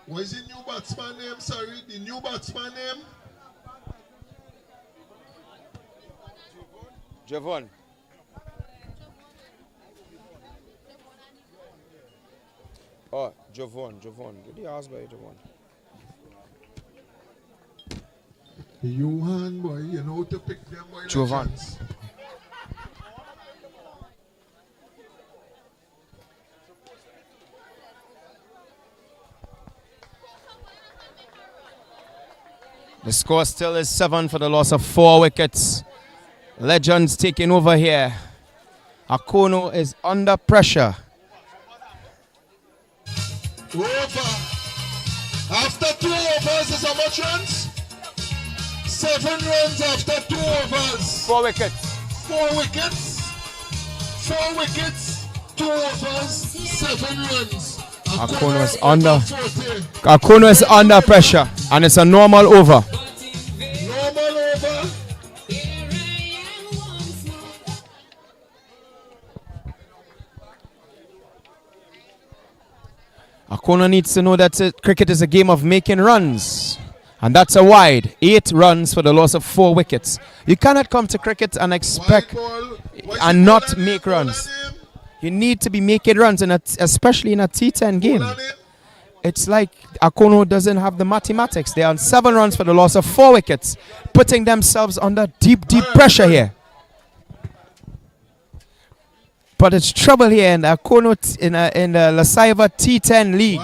What is the new batsman name? Sorry, the new batsman name? Javon. Oh, Javon. Did you ask by Javon? Johan, boy, you know to pick them, boy. Jovan. The score still is 7 for the loss of 4 wickets. Legends taking over here. Akono is under pressure. Over. After 2 overs is how much runs? 7 runs after 2 overs. 4 wickets. 4 wickets. 4 wickets. 2 overs. 7 runs. Akono is under pressure, and it's a normal over. Normal over. Akono needs to know that cricket is a game of making runs. And that's a wide. 8 runs for the loss of 4 wickets. You cannot come to cricket and expect and not make runs. You need to be making runs, especially in a T10 game. It's like Akono doesn't have the mathematics. They are on 7 runs for the loss of 4 wickets, putting themselves under deep pressure here. But it's trouble here in the Akono in the La Sieva T10 League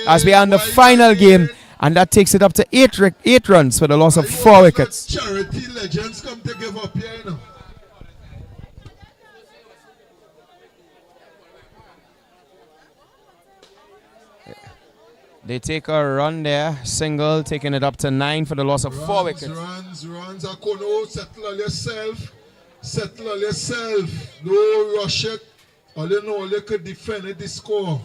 as we are in the final game, and that takes it up to 8 runs for the loss of 4 wickets. Charity legends come to give up here, you know. They take a run there, single, taking it up to 9 for the loss of 4 wickets. Runs. Akono, settle on yourself. No rush it. All you know, you could defend it, the score.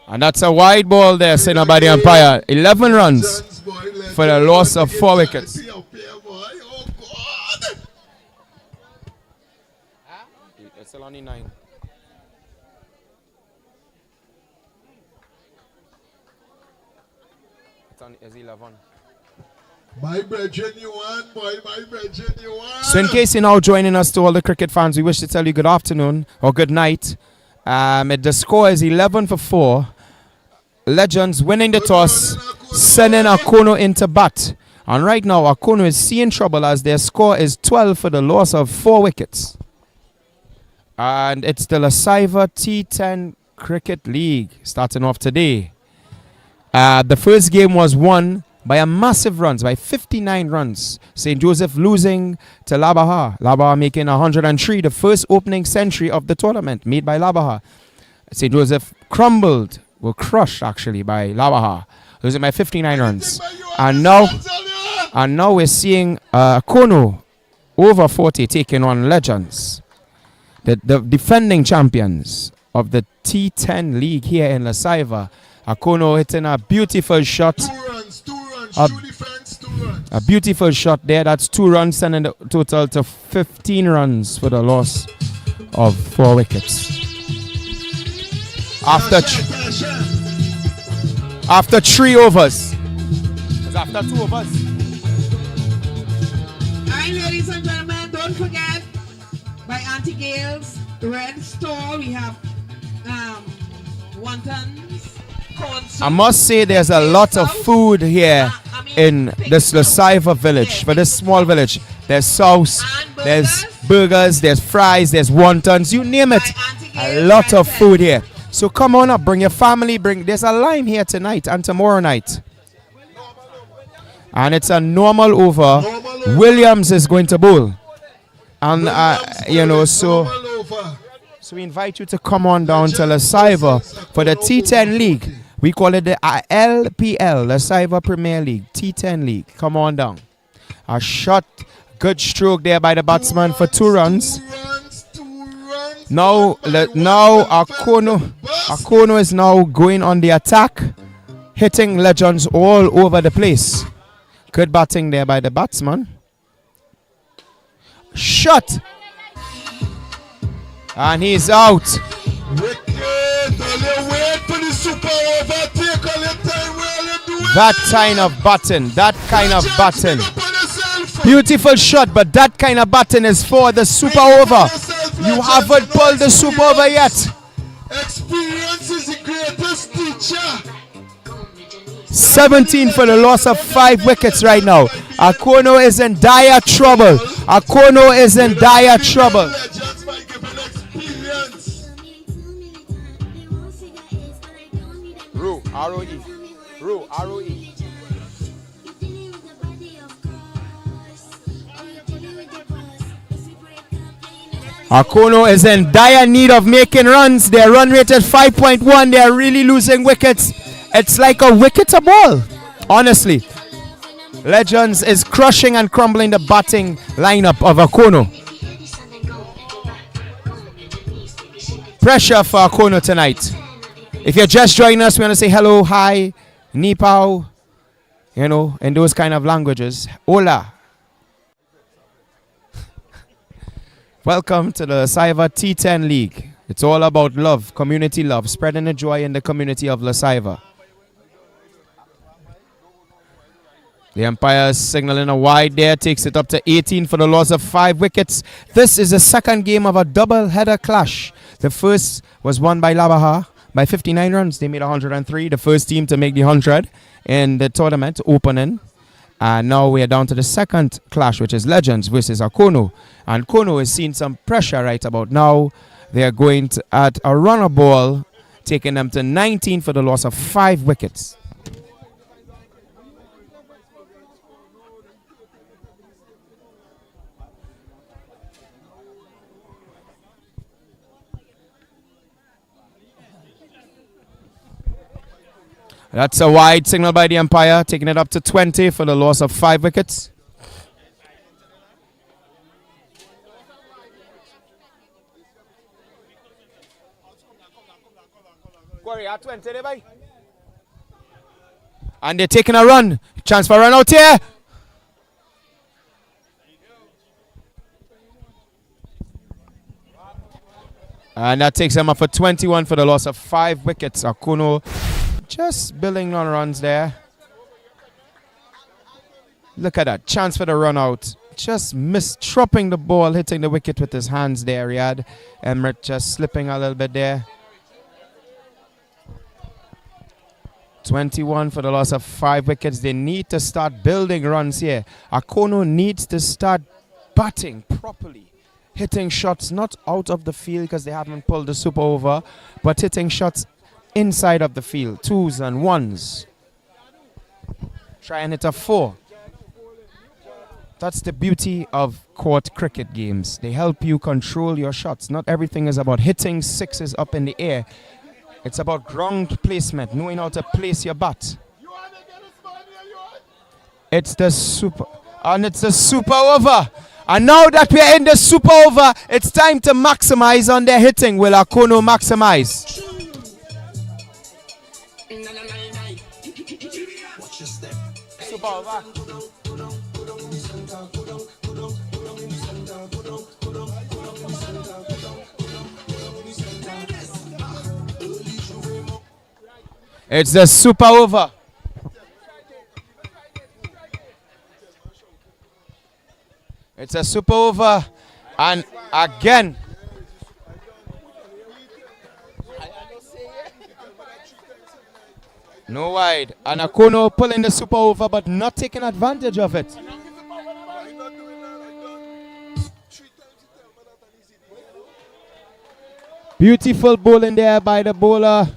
And that's a wide ball there, say nobody umpire. 11 runs for the loss of 4 wickets. It's still only 9. It's 11. My brethren, you want, boy. My brethren, you want. So in case you're now joining us, to all the cricket fans, we wish to tell you good afternoon or good night. The score is 11 for 4. Legends winning the toss, sending Akono into bat. And right now, Akono is seeing trouble as their score is 12 for the loss of 4 wickets. And it's the La Sieva T10 Cricket League starting off today. The first game was won by a massive runs, by 59 runs. St. Joseph losing to Labaha. Labaha making 103, the first opening century of the tournament made by Labaha. St. Joseph were crushed actually by Labaha, losing by 59 runs. And now we're seeing Akono over 40 taking on Legends, the defending champions of the T10 League here in La Sieva. Akono hitting a beautiful shot. 2 A beautiful shot there. That's 2 runs, sending the total to 15 runs for the loss of 4 wickets. After 3 overs. It's after 2 overs. Alright, ladies and gentlemen, don't forget by Auntie Gail's Red Store we have wontons, corn soup. I must say there's a lot of food here in this Sieva village, for this small village. There's sauce, there's burgers, there's fries, there's wontons, you name it. A lot of food here. So come on up, bring your family, there's a line here tonight and tomorrow night. And it's a normal over. Williams is going to bowl. And so we invite you to come on down to Sieva for the T10 League. We call it the LPL, the Sieva Premier League, T10 League. Come on down. A shot, good stroke there by the batsman for 2 runs. Now Akono is now going on the attack, hitting Legends all over the place. Good batting there by the batsman. Shot! And he's out. That kind of batting. Beautiful shot, but that kind of batting is for the super over. You haven't pulled the super over yet. Experience is the greatest teacher. 17 for the loss of 5 wickets right now. Akono is in dire trouble. R-O-E. Akono is in dire need of making runs. Their run rate is 5.1. They are really losing wickets. It's like a wicket a ball, honestly. Legends is crushing and crumbling the batting lineup of Akono. Pressure for Akono tonight. If you're just joining us, we want to say hello, hi, ni pao, in those kind of languages. Hola. Welcome to the Sieva T10 League. It's all about love, community love, spreading the joy in the community of La Sieva. The umpire is signaling a wide there, takes it up to 18 for the loss of 5 wickets. This is the second game of a double-header clash. The first was won by Labaha by 59 runs. They made 103, the first team to make the 100 in the tournament opening. And now we are down to the second clash, which is Legends versus Akono. And Akono is seeing some pressure right about now. They are going to at a runner ball, taking them to 19 for the loss of 5 wickets. That's a wide signal by the umpire, taking it up to 20 for the loss of 5 wickets. And they're taking a run. Chance for a run out here. And that takes them up for 21 for the loss of 5 wickets. Akono just building on runs there. Look at that. Chance for the run out. Just dropping the ball, hitting the wicket with his hands there, Riyadh. Emmerich just slipping a little bit there. 21 for the loss of 5 wickets. They need to start building runs here. Akono needs to start batting properly. Hitting shots not out of the field because they haven't pulled the super over, but hitting shots inside of the field. 2s and 1s. Try and hit a 4. That's the beauty of court cricket games. They help you control your shots. Not everything is about hitting 6s up in the air. It's about ground placement, knowing how to place your bat. It's the super over. And now that we're in the super over, it's time to maximize on their hitting. Will Akono maximize? super over. It's the super over. It's a super over. And again, no wide. And Akono pulling the super over but not taking advantage of it. Beautiful bowling there by the bowler.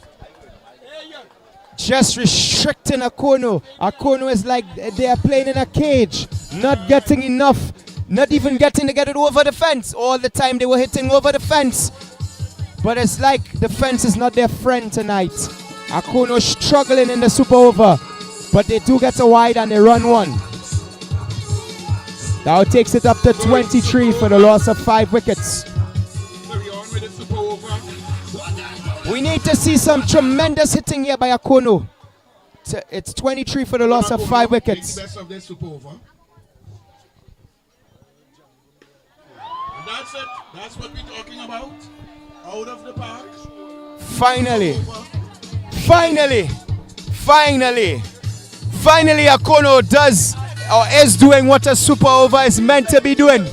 Just restricting Akono. Akono is like they are playing in a cage. Not getting enough. Not even getting to get it over the fence. All the time they were hitting over the fence. But it's like the fence is not their friend tonight. Akono struggling in the super over. But they do get a wide and they run one. Now takes it up to 23 for the loss of 5 wickets. We need to see some tremendous hitting here by Akono. It's 23 for the loss of 5 wickets. Best of the super over. That's it. That's what we're talking about. Out of the park. Finally. Finally. Finally. Finally Akono does or is doing what a super over is meant to be doing.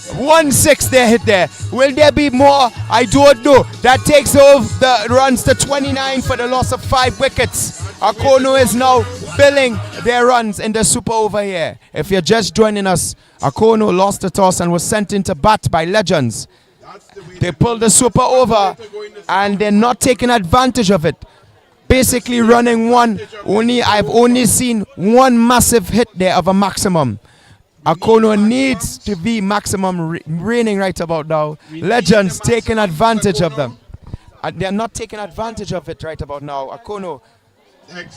1-6 they hit there. Will there be more? I don't know. That takes over the runs to 29 for the loss of 5 wickets. Akono is now billing their runs in the super over here. If you're just joining us, Akono lost the toss and was sent into bat by Legends. They pulled the super over and they're not taking advantage of it. Basically running one. I've only seen one massive hit there of a maximum. Akono needs to be maximum reigning right about now. Legends taking advantage of them. And they're not taking advantage of it right about now. Akono,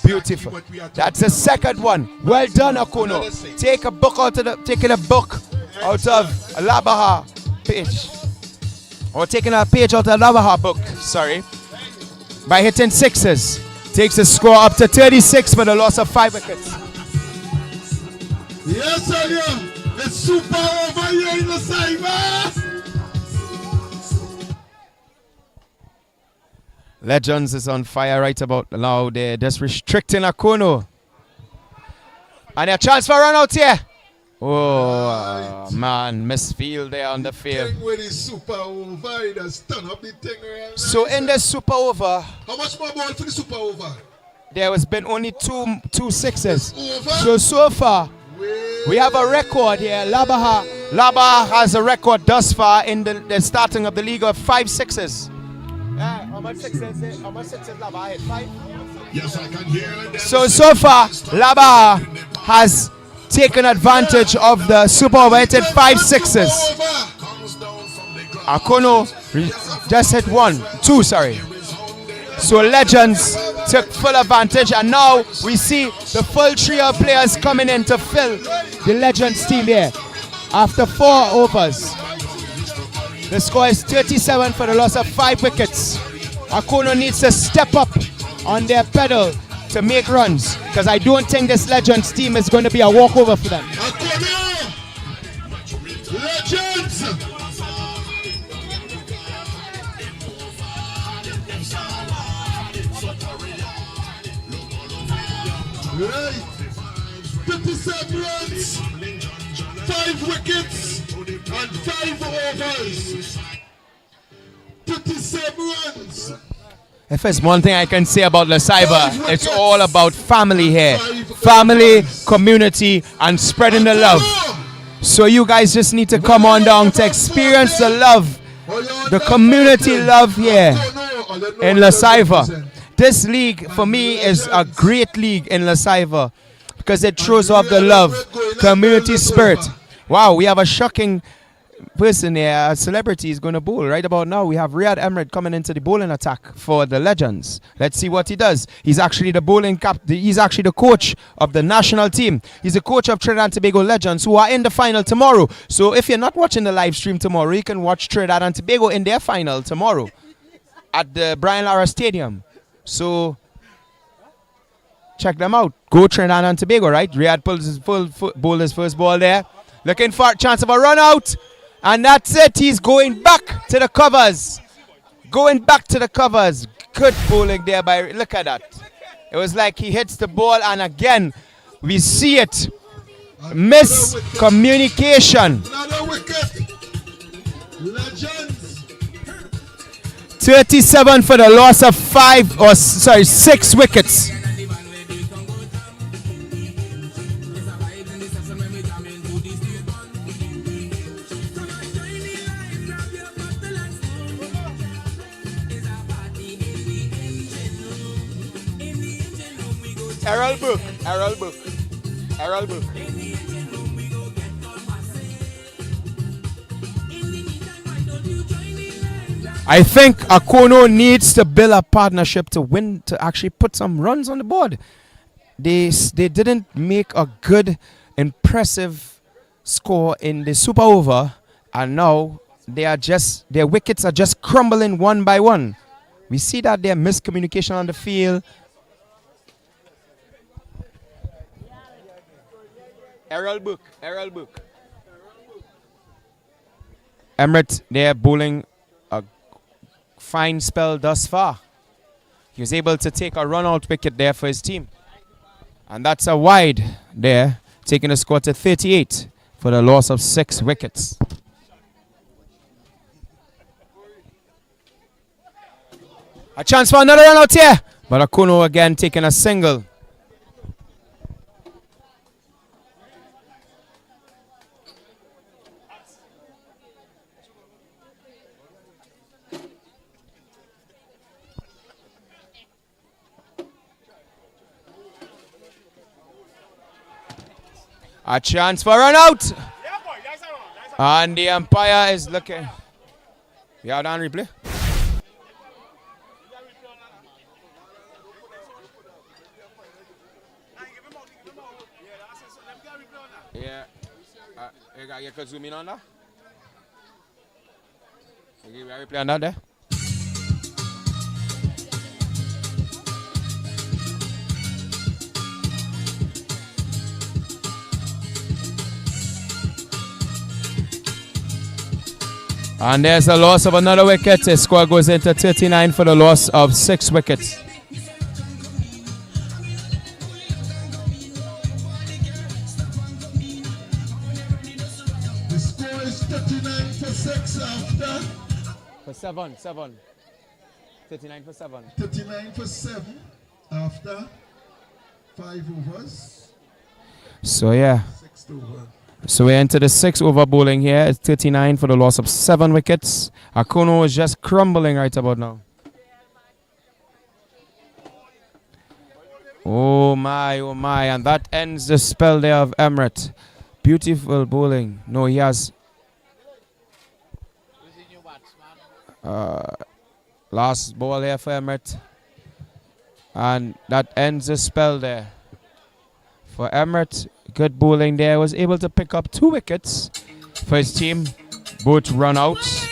beautiful. That's the second one. Well done, Akono. Take a book out of taking a book out of a Labaha page. Or taking a page out of a Labaha book, sorry. By hitting 6s. Takes the score up to 36 for the loss of 5 wickets. Yes, sir, yeah. It's super over here in the Sieva. Legends is on fire right about now. They're just restricting Akono. And a chance for a run out here. Oh, man, misfield there on the field. With the super over, it has done up the thing right. So in the super over, how much more ball for the super over? there has been only two 6s. So far, we have a record here. Labaha has a record thus far in the starting of the league of 5 6s. How much 6s? How much 6s Labaha hit? 5? Yes, I can hear. So far, Labaha has taken advantage of the super over, hitted 5 6s. Akono just hit 2, sorry. So Legends took full advantage, and now we see the full trio of players coming in to fill the Legends team here. After 4 overs, the score is 37 for the loss of 5 wickets. Akono needs to step up on their pedal to make runs, because I don't think this Legends team is going to be a walkover for them. Legends! Right. 57 runs, 5 wickets, and 5 overs. 57 runs. If there's one thing I can say about La Sieva, it's all about family here. Family, community, and spreading the love. So you guys just need to come on down to experience the love, the community love here in La Sieva. This league, for me, is a great league in La Sieva because it throws off the love, community spirit. Wow, we have a shocking person here, a celebrity is going to bowl. Right about now, we have Riyad Emred coming into the bowling attack for the Legends. Let's see what he does. He's actually the bowling captain. He's actually the coach of the national team. He's the coach of Trinidad and Tobago Legends, who are in the final tomorrow. So if you're not watching the live stream tomorrow, you can watch Trinidad and Tobago in their final tomorrow at the Brian Lara Stadium. So check them out. Go Trinidad and Tobago, right? Riyadh pulls his bowl his first ball there. Looking for a chance of a run out. And that's it. He's going back to the covers. Going back to the covers. Good bowling there by, look at that. It was like he hits the ball and again, we see it. Miscommunication. Another wicket. Legends. 37 for the loss of 6 wickets. Errol Book. I think Akono needs to build a partnership to win, to actually put some runs on the board. They didn't make a good, impressive score in the super over, and now their wickets are just crumbling one by one. We see that there's miscommunication on the field. Errol Book. Emirates, they're bowling a fine spell thus far. He was able to take a run-out wicket there for his team. And that's a wide there, taking the score to 38 for the loss of 6 wickets. A chance for another run out here. But Akuno again taking a single. A chance for a run out. And the umpire is looking. We are on replay. Yeah. You can zoom in on that. You can replay on that there. And there's a loss of another wicket. The score goes into 39 for the loss of 6 wickets. The score is 39 for 6 after. For 7. 39 for 7. 39 for 7 after 5 overs. So yeah. 6 over. So we enter the 6 over bowling here. It's 39 for the loss of 7 wickets. Akuno is just crumbling right about now. Oh my. And that ends the spell there of Emirates. Beautiful bowling. No, he has last ball here for Emirates. And that ends the spell there. For Emirates, good bowling there. Was able to pick up 2 wickets for his team. Both run outs.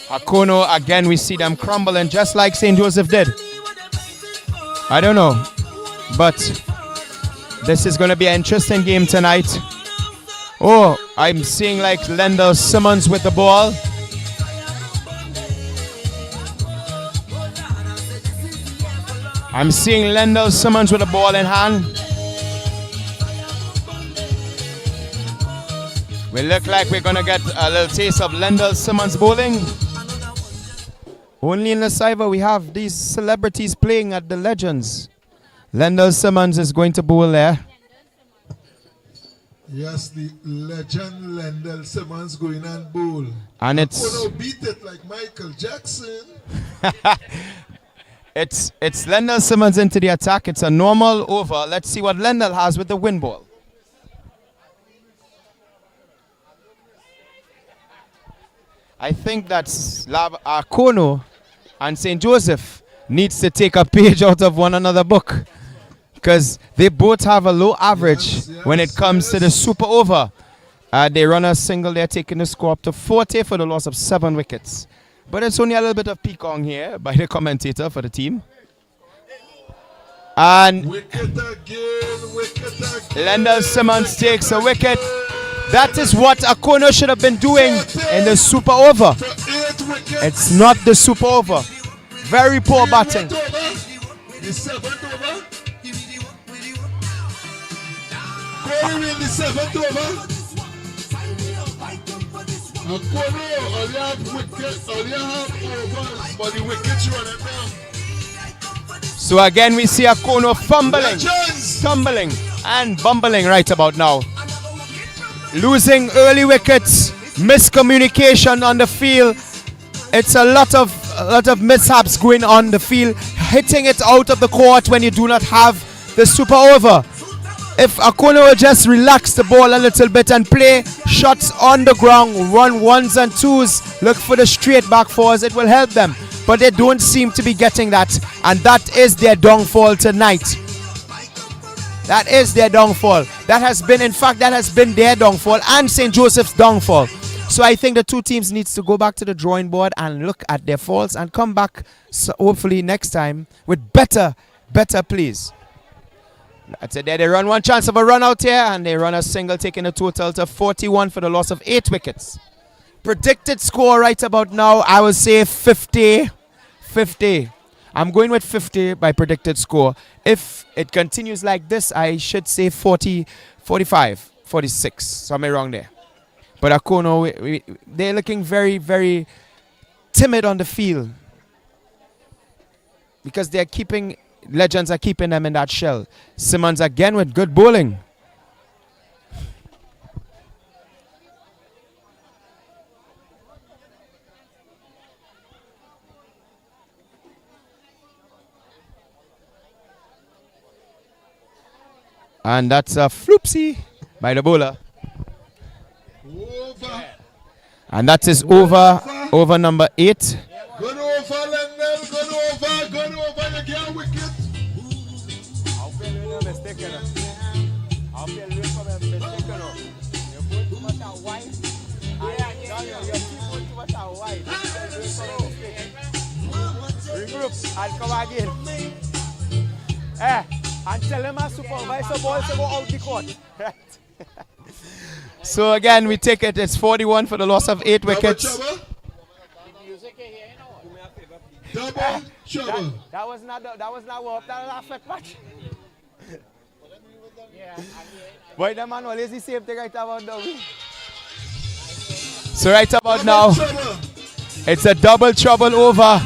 Akono, again, we see them crumbling just like St. Joseph did. I don't know. But this is going to be an interesting game tonight. Oh, I'm seeing like Lendl Simmons with the ball. I'm seeing Lendl Simmons with the ball in hand. We look like we're going to get a little taste of Lendl Simmons bowling. Only in the Sieva we have these celebrities playing at the Legends. Lendl Simmons is going to bowl there. Yes, the legend Lendl Simmons going and bowl. And it's beat it like Michael Jackson. It's Lendl Simmons into the attack. It's a normal over. Let's see what Lendl has with the win ball. I think that Akono and St. Joseph needs to take a page out of one another book, because they both have a low average when it comes to the super over. They run a single there, taking the score up to 40 for the loss of 7 wickets. But it's only a little bit of peacock here by the commentator for the team. And Lendl Simmons takes a wicket. That is what Akono should have been doing in the super over. It's not the super over. Very poor batting. The 7th over. Going in the 7th over. Akono only have wickets, only have overs, but the wickets running down. So again we see Akono fumbling, stumbling and bumbling right about now. Losing early wickets, miscommunication on the field. It's a lot of mishaps going on the field. Hitting it out of the court when you do not have the super over. If Akono will just relax the ball a little bit and play shots on the ground, run ones and twos, look for the straight back fours, it will help them. But they don't seem to be getting that, and that is their downfall tonight. That is their downfall. That has been their downfall and St. Joseph's downfall. So I think the two teams needs to go back to the drawing board and look at their faults and come back, so hopefully next time with better plays. That's it there. They run one chance of a run out here and they run a single, taking a total to 41 for the loss of 8 wickets. Predicted score right about now, I would say 50. I'm going with 50 by predicted score. If it continues like this, I should say 40, 45, 46. Somewhere wrong there. But Akono, they're looking very, very timid on the field. Because they're keeping, legends are keeping them in that shell. Simmons again with good bowling. And that's a floopsy by the bowler. Over. And that is over number 8. Good over, Lendl. Good over. You get a wicket. I'll feel you mistaken. I'll feel you for a mistaken. You put too much out wide. You put too much out wide. Regroup and come again. And tell him a supervisor ball to go out the court. So again, we take it. It's 41 for the loss of 8 wickets. Double trouble. That was not warm. That was a fake match. Boy, the man always the same thing right about now. So right about now, it's a double trouble over.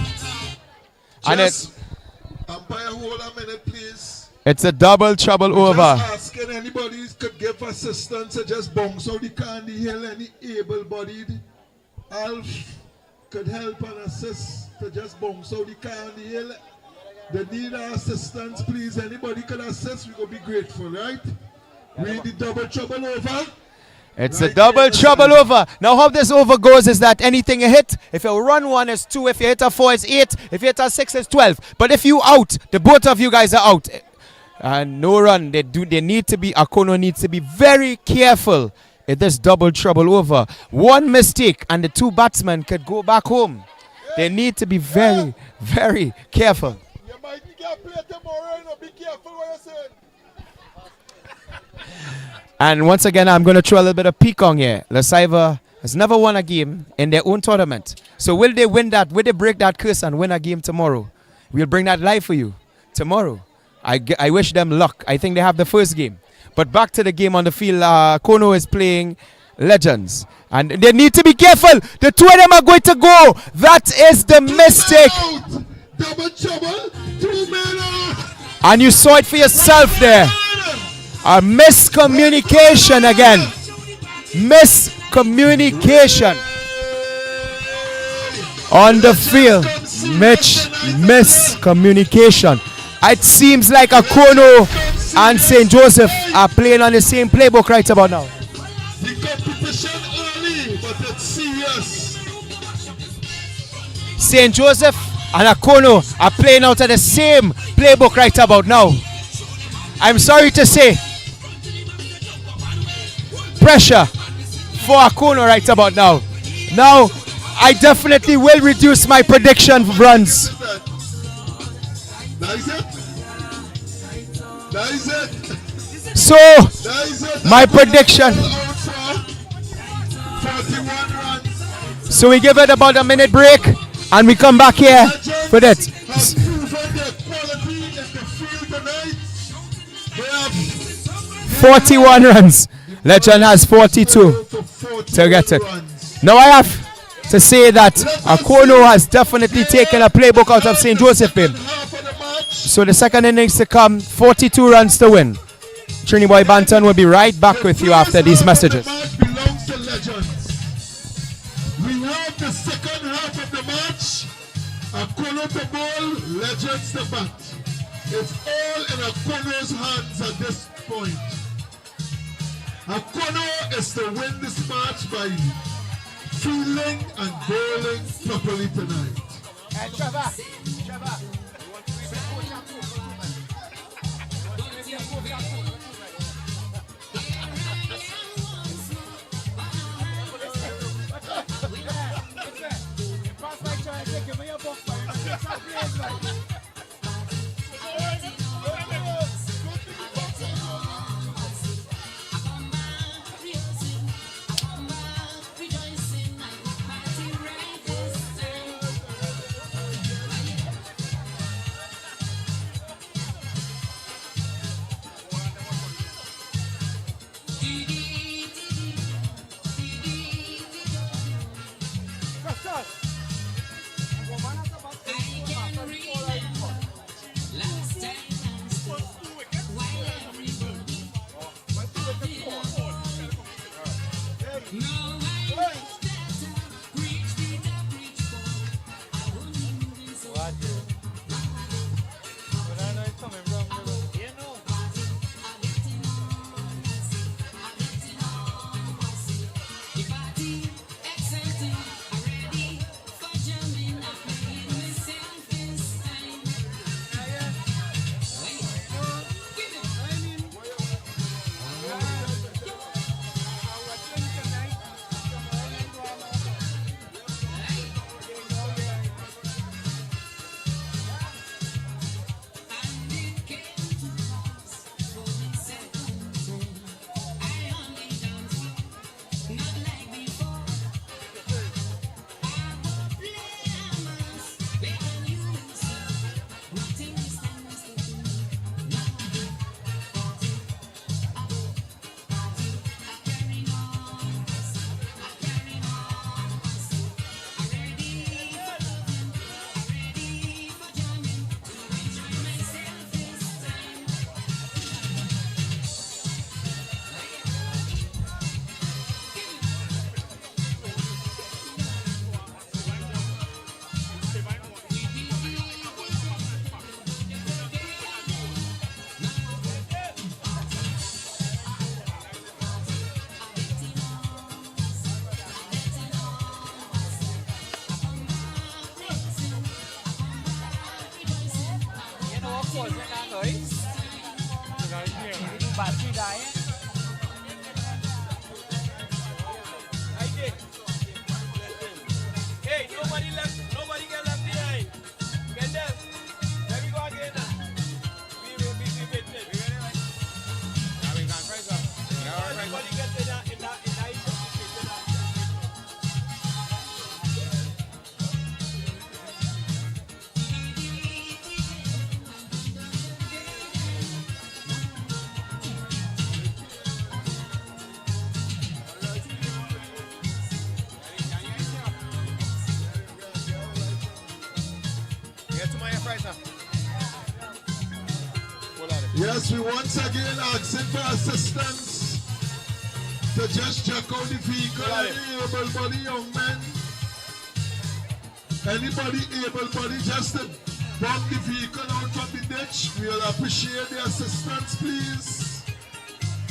And umpire, hold a minute, please. It's a double trouble over. Just asking anybody could give assistance or just bounce out the candy hill. Any able-bodied Alf could help and assist to just bounce out the candy hill. They need our assistance, please. Anybody could assist, we will be grateful, right? Read the double trouble over. It's a double trouble over. Now how this over goes is that anything you hit, if you run 1 is 2, if you hit a 4 is 8, if you hit a 6 is 12. But if you out, the both of you guys are out. And no run. Akono needs to be very careful in this double trouble over. One mistake and the 2 batsmen could go back home. They need to be very, very careful. You might get play tomorrow, be careful what you're saying. And once again, I'm going to throw a little bit of peek on here. Sieva has never won a game in their own tournament. So will they win that? Will they break that curse and win a game tomorrow? We'll bring that live for you tomorrow. I wish them luck. I think they have the first game. But back to the game on the field. Kono is playing Legends. And they need to be careful. The 2 of them are going to go. That is the mistake. Double trouble. 2 men out. And you saw it for yourself there. A miscommunication again. Miscommunication on the field. Miscommunication. It seems like Akono and St. Joseph are playing on the same playbook right about now. The competition early, but it's serious. St. Joseph and Akono are playing out of the same playbook right about now. I'm sorry to say, pressure for Akono right about now. Now, I definitely will reduce my prediction runs. That is it. So, my prediction. 41 runs. So we give it about a minute break and we come back here for that. Have proven their quality in the field tonight. They have 41 runs. Legend has 42 to get it. Now I have to say that Akono has definitely taken a playbook out of St. Josephine. So the second innings to come, 42 runs to win. Trini Boy Banton will be right back with you after these messages. belongs to Legends. We have the second half of the match. Akono to bowl, Legends to bat. It's all in Akono's hands at this point. Akono is to win this match by fielding and bowling properly tonight. Trevor. Hey, nobody get left behind. Kendall, let me go again. We wait. Yeah, we can price up. Everybody gets in that Yes, we once again asking for assistance to just check out the vehicle. Any able-bodied young men, anybody able-bodied, just to bump the vehicle out from the ditch. We'll appreciate the assistance, please.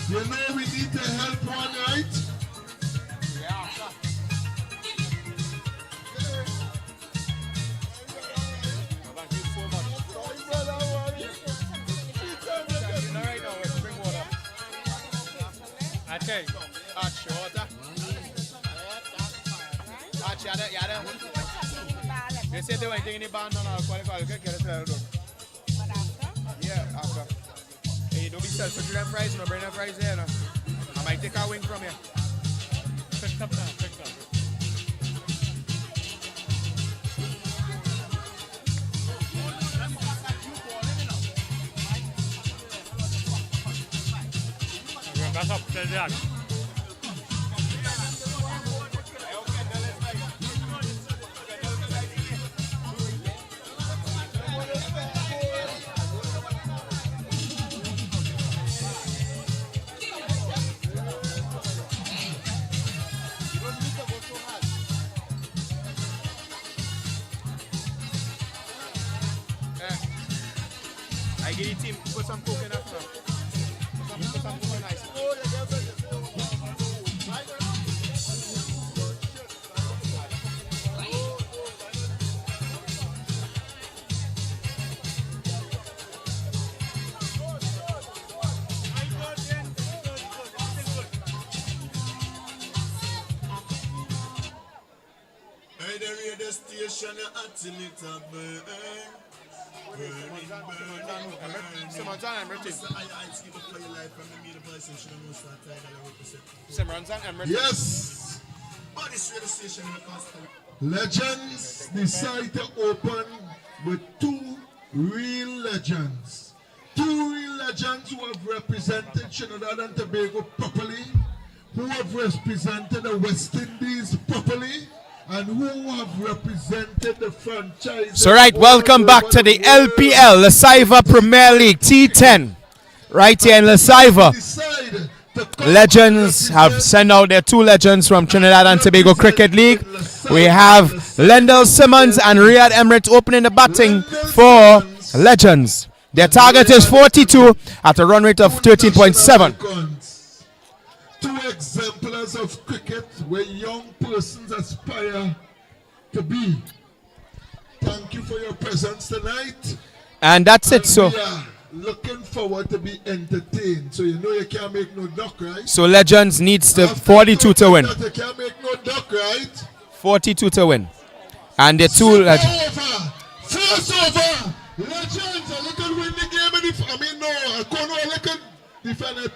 You know we need to help one, right? Okay. They said they were taking the band on our quality. Yeah, after. sell for them fries, no bring them fries there, no. I might take a wing from here. Pick up now, pick up. Back up, tell that. I give the team put some coconut now. Put some coconut ice. Hey, the radio station, until it a burn. Yes. Legends decide to open with two real legends. Two real legends who have represented Trinidad and Tobago properly, who have represented the West Indies properly, and who have represented the franchise. So right, welcome back to the LPL, the Sieva Premier League T10. Right here in La Sieva. Legends have sent out their two legends from Trinidad and Tobago Cricket League. We have Lendl Simmons and Riyad Emirates opening the batting for Legends. Their target is 42 at a run rate of 13.7. Two exemplars of cricket where young persons aspire to be. Thank you for your presence tonight. And that's it. So we are looking forward to be entertained. So you know you can't make no duck, right? So Legends needs the 42 to win. You can't make no duck, right? 42 to win. And the two Legends. First over. Legends, I look at win the game. I mean, no, I can't look at defend it.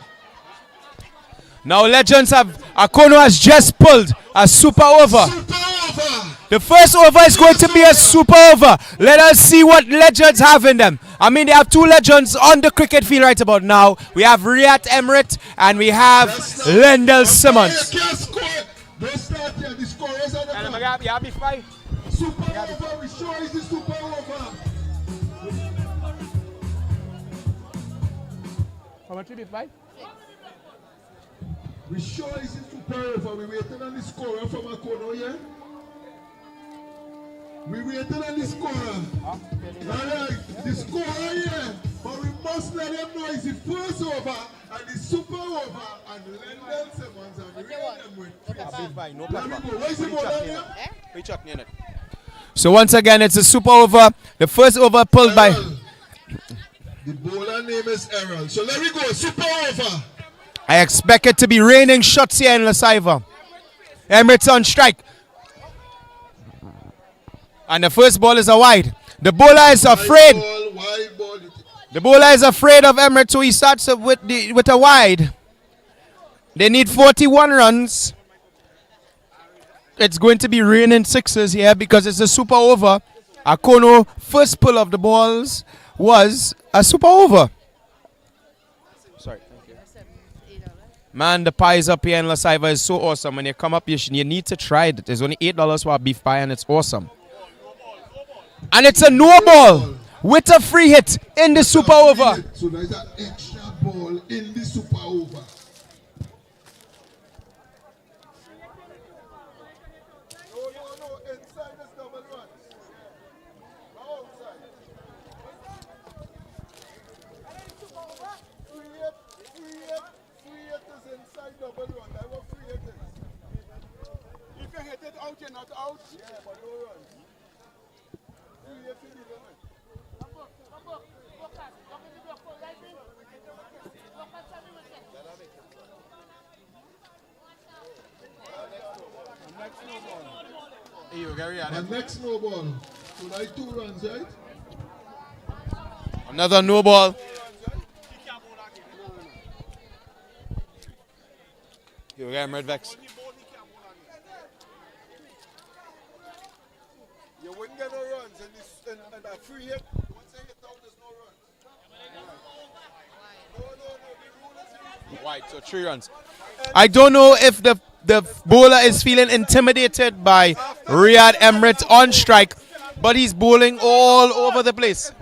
Now Legends have, Akono has just pulled a super over. The first over is going to be a super over. Let us see what Legends have in them. I mean, they have two Legends on the cricket field right about now. We have Riyad Emirates and we have Lendl Simmons. Don't start here. The scorers are the Yeah, be fine. Super over. We sure is the super over. How much will be fine? We sure is it super over. We waiting on the scorer from Akono, yeah? We waiting on the scorer. Alright, the scorer, yeah. But we must let them know it's the first over and the super over and Lendl Simmons and Riyad Emirates. Where's the ball on here? So once again, it's a super over. The first over pulled by... The bowler name is Errol. So let me go, super over. I expect it to be raining shots here in La Sieva. Emirates on strike. And the first ball is a wide. The bowler is afraid. Wide ball. The bowler is afraid of Emirates, so he starts with a wide. They need 41 runs. It's going to be raining sixes here because it's a super over. Akono first pull of the balls was a super over. Sorry. Man, the pies up here in La Sieva is so awesome. When you come up, you need to try it. There's only $8 for a beef pie and it's awesome. And it's a no ball with a free hit in the super over. So there's an extra ball in the super over. And next no ball. So like 2 runs, right? Another no ball. You get Emirates vex. You wouldn't get no runs and a free hit. Once they hit out, there's no runs. White, so 3 runs. I don't know if the bowler is feeling intimidated by Riyad Emirates on strike, but he's bowling all over the place.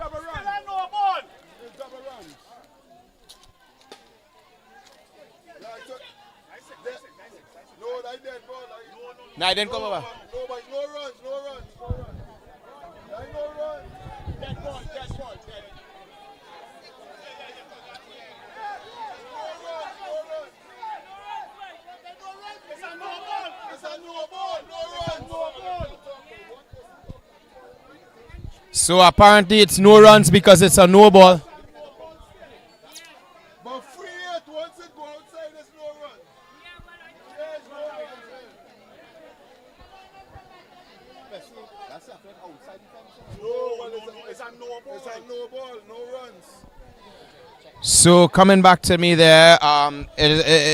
Nah, I didn't come over. No runs, no runs, no runs. No runs. Dead ball, dead ball, dead. So apparently it's no runs because it's a no ball. But free hit, once it go outside, there's no run. There's no run. It's a no ball. It's a no ball, no runs. So coming back to me there,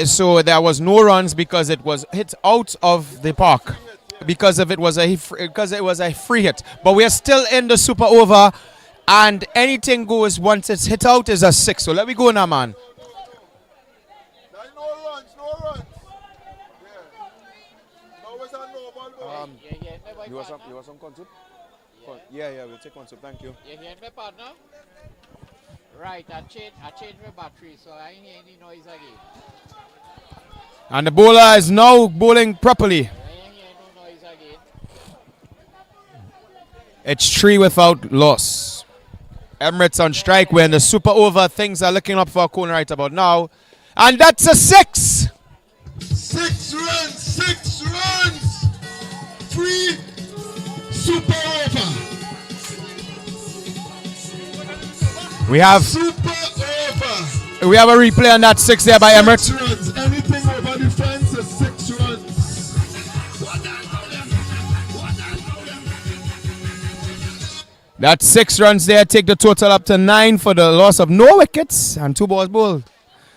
so there was no runs because it was hit out of the park. Because it was a free hit, but we are still in the super over, and anything goes once it's hit out is a 6. So let me go now, man. No runs, no runs. No, it's a no ball. You want some concept? Yeah, we'll take concept. Thank you. You hear me, partner? Right, I changed my battery, so I ain't hear any noise again. And the bowler is now bowling properly. It's 3 without loss. Emirates on strike. We're in the super over. Things are looking up for a corner right about now. And that's a 6. 6 runs, 6 runs. 3 super over. We have a replay on that 6 there by Emirates. 6 runs. Anything over the fence is 6 runs. That's 6 runs there. Take the total up to 9 for the loss of no wickets and 2 balls bowled.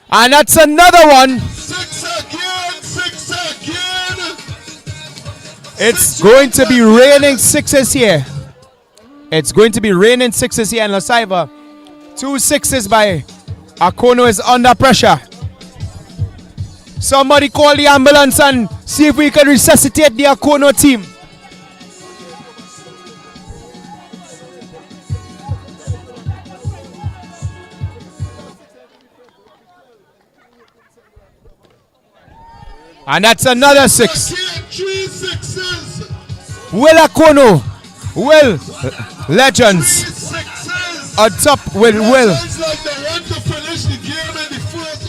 And that's another one. 6 again, 6 again. It's going to be raining 6s here. It's going to be raining 6s here in La Sieva. 2 6s by Akono is under pressure. Somebody call the ambulance and see if we can resuscitate the Akono team. And that's another 6. 3 6s. Will Akono, Will Legends on top with Will. It's like they want to finish the game in the first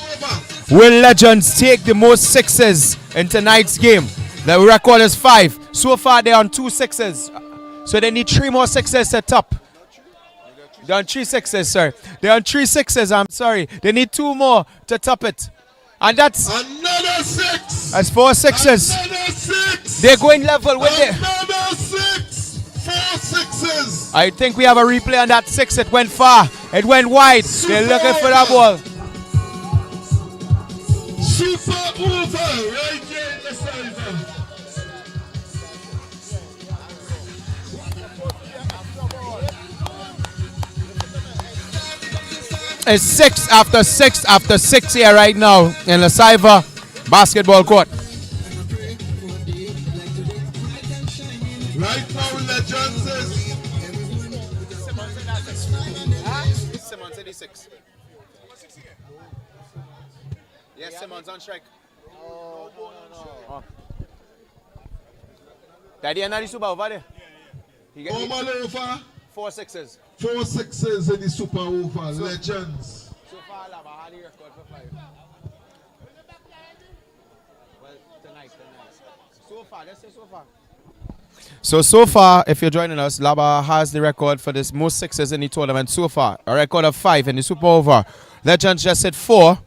over. Will Legends take the most 6s in tonight's game? The record is 5. So far they're on 2 6s. So they need 3 more 6s to top. They're on 3 6s, sir. They're on 3 6s, I'm sorry. They need 2 more to top it. And that's another 6. That's 4 6s. Another 6. They're going level with it. Another 6. 4 6s. I think we have a replay on that 6. It went far. It went wide. They're looking for that ball. Super over right here in the Sieva. It's 6 after 6 after 6 here right now in the Sieva basketball court. Right now, Legends is. Simmons 86. Yes, Simmons on strike. Oh. Daddy and Daddy Super over there. Normal over. 4 6s. 4 6s in the super over. Legends. So far, Laba had the record for 5. Well, tonight. So far, let's say so far. So far, if you're joining us, Laba has the record for this most 6s in the tournament so far. A record of 5 in the super over. Legends just hit 4.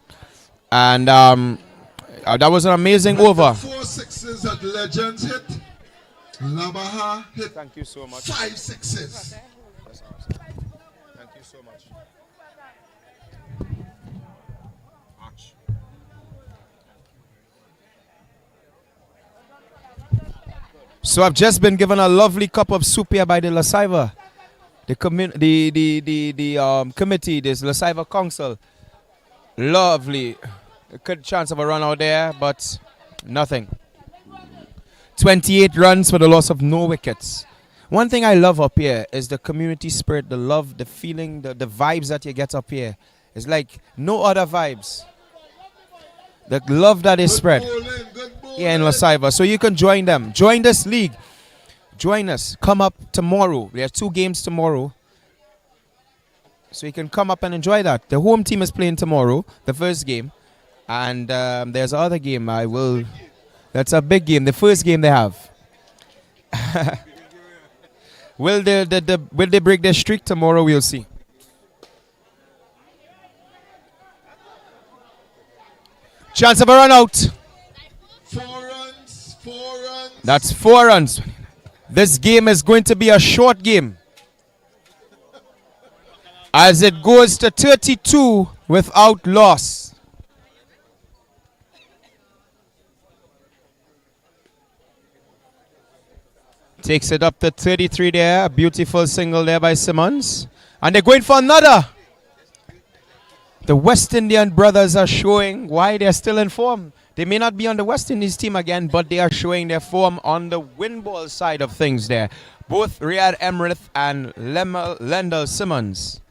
And that was an amazing over. 4 6s that Legends hit. Labaha hit. Thank you so much. 5 6s. Thank you so much. So I've just been given a lovely cup of soup here by the La Sieva. The committee, this La Sieva Council. Lovely. A good chance of a run out there, but nothing. 28 runs for the loss of no wickets. One thing I love up here is the community spirit, the love, the feeling, the vibes that you get up here. It's like no other vibes. The love that is spread here in La Sieva. So you can join them. Join this league. Join us. Come up tomorrow. There are 2 games tomorrow. So you can come up and enjoy that. The home team is playing tomorrow, the first game. And there's another game that's a big game, the first game they have. Will they break their streak tomorrow? We'll see. Chance of a run out. 4 runs, 4 runs. That's 4 runs. This game is going to be a short game, as it goes to 32 without loss. Takes it up to 33 there. A beautiful single there by Simmons. And they're going for another. The West Indian brothers are showing why they're still in form. They may not be on the West Indies team again, but they are showing their form on the win ball side of things there. Both Riyad Emrith and Lendl Simmons.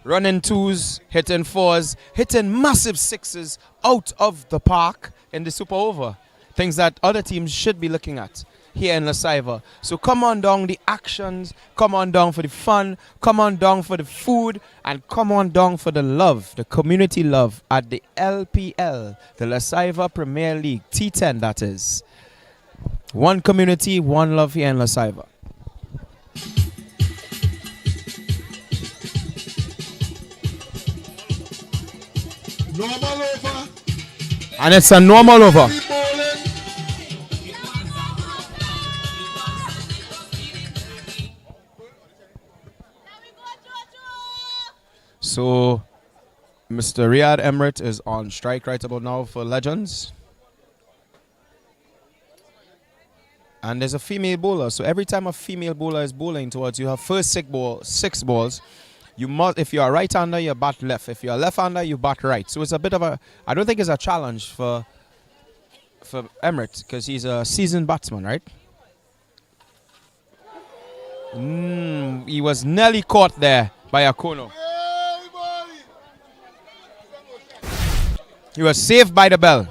Running 2s, hitting 4s, hitting massive 6s out of the park in the super over. Things that other teams should be looking at here in La Sieva. So come on down the actions, come on down for the fun, come on down for the food, and come on down for the love, the community love at the LPL, the La Sieva Premier League, T10 that is. One community, one love here in La Sieva. Normal over. And it's a normal over. So, Mr. Riyad Emrith is on strike right about now for Legends. And there's a female bowler. So every time a female bowler is bowling towards you, have first 6 balls. You must, if you are right-hander, you bat left. If you are left-hander, you bat right. So it's a bit of a, I don't think it's a challenge for Emrith, because he's a seasoned batsman, right? He was nearly caught there by Akono. He was saved by the bell.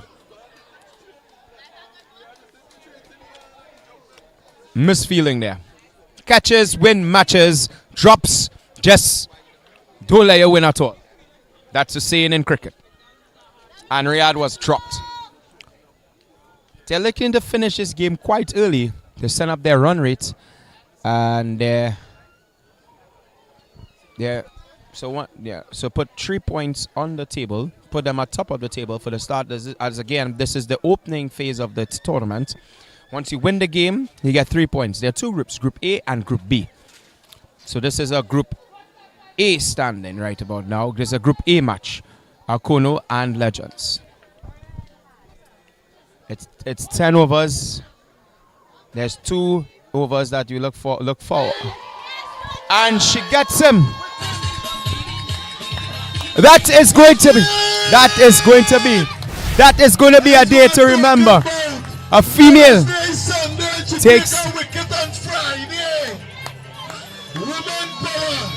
Misfeeling there. Catches, win matches, drops, just don't let you win at all. That's the saying in cricket. And Riyad was dropped. They're looking to finish this game quite early. They send up their run rate. And so put 3 points on the table, put them at top of the table for the start. As again, this is the opening phase of the tournament. Once you win the game, you get 3 points. There are 2 groups, Group A and Group B. So this is a Group A standing right about now. There's a Group A match, Akono and Legends. It's 10 overs. There's 2 overs that you look for. And she gets him. That is going to be a day to remember. A female takes Woman power.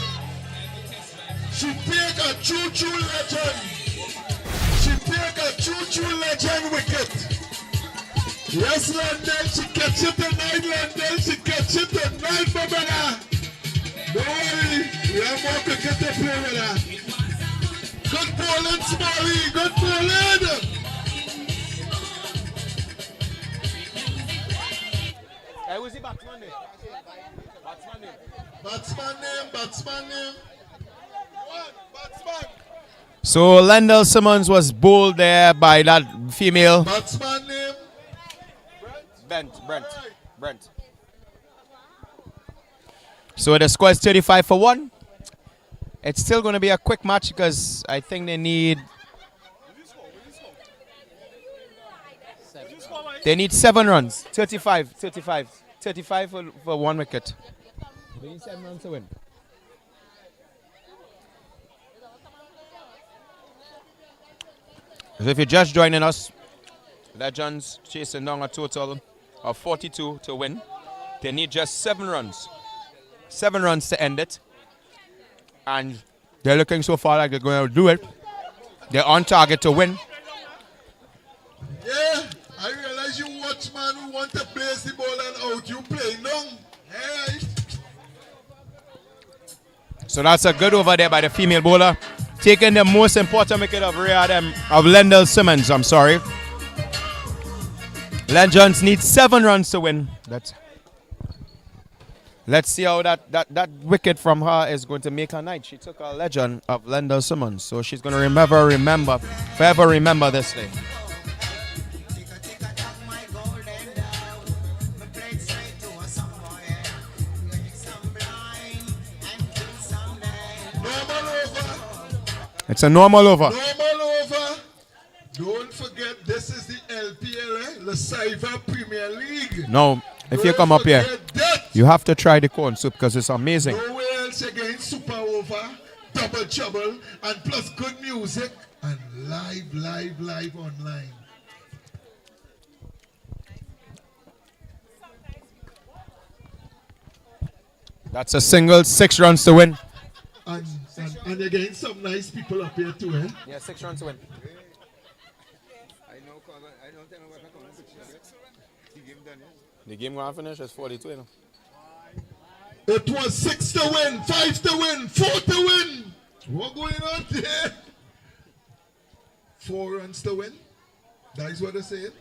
She take a choo-choo legend. She take a choo-choo legend wicket. Yes, London, she catch it tonight, London. She catch it tonight, my brother. Don't worry, we have more cricket to play with her. Good bowling, Smalley. Good bowling. Who's the batsman name? Batsman name. Batsman. So Lendl Simmons was bowled there by that female. Batsman name. Brent. So the score is 35 for 1. It's still going to be a quick match because I think they need 7 runs. 35. 35 for 1 wicket. They need 7 runs to win. So if you're just joining us, Legends chasing down a total of 42 to win. They need just 7 runs. 7 runs to end it. And they're looking so far like they're going to do it. They're on target to win. Yeah, I realize you watch man who want to place the ball and out. You play long. Hey. So that's a good over there by the female bowler. Taking the most important wicket of Lendell Simmons, I'm sorry. Legends need 7 runs to win. Let's see how that wicket from her is going to make her night. She took a legend of Lendell Simmons. So she's going to forever remember this day. It's a normal over. Normal over. Don't forget, this is the LPL, the Sieva Premier League. No, if you come up here, you have to try the corn soup because it's amazing. Nowhere else you're getting super over, double trouble, and plus good music and live online. That's a single, 6 runs to win. And you're getting some nice people up here too, eh? Yeah, 6 runs to win. The game going to finish is 42, you know. It was 6 to win, 5 to win, 4 to win. What going on there? 4 runs to win. That is what they're saying.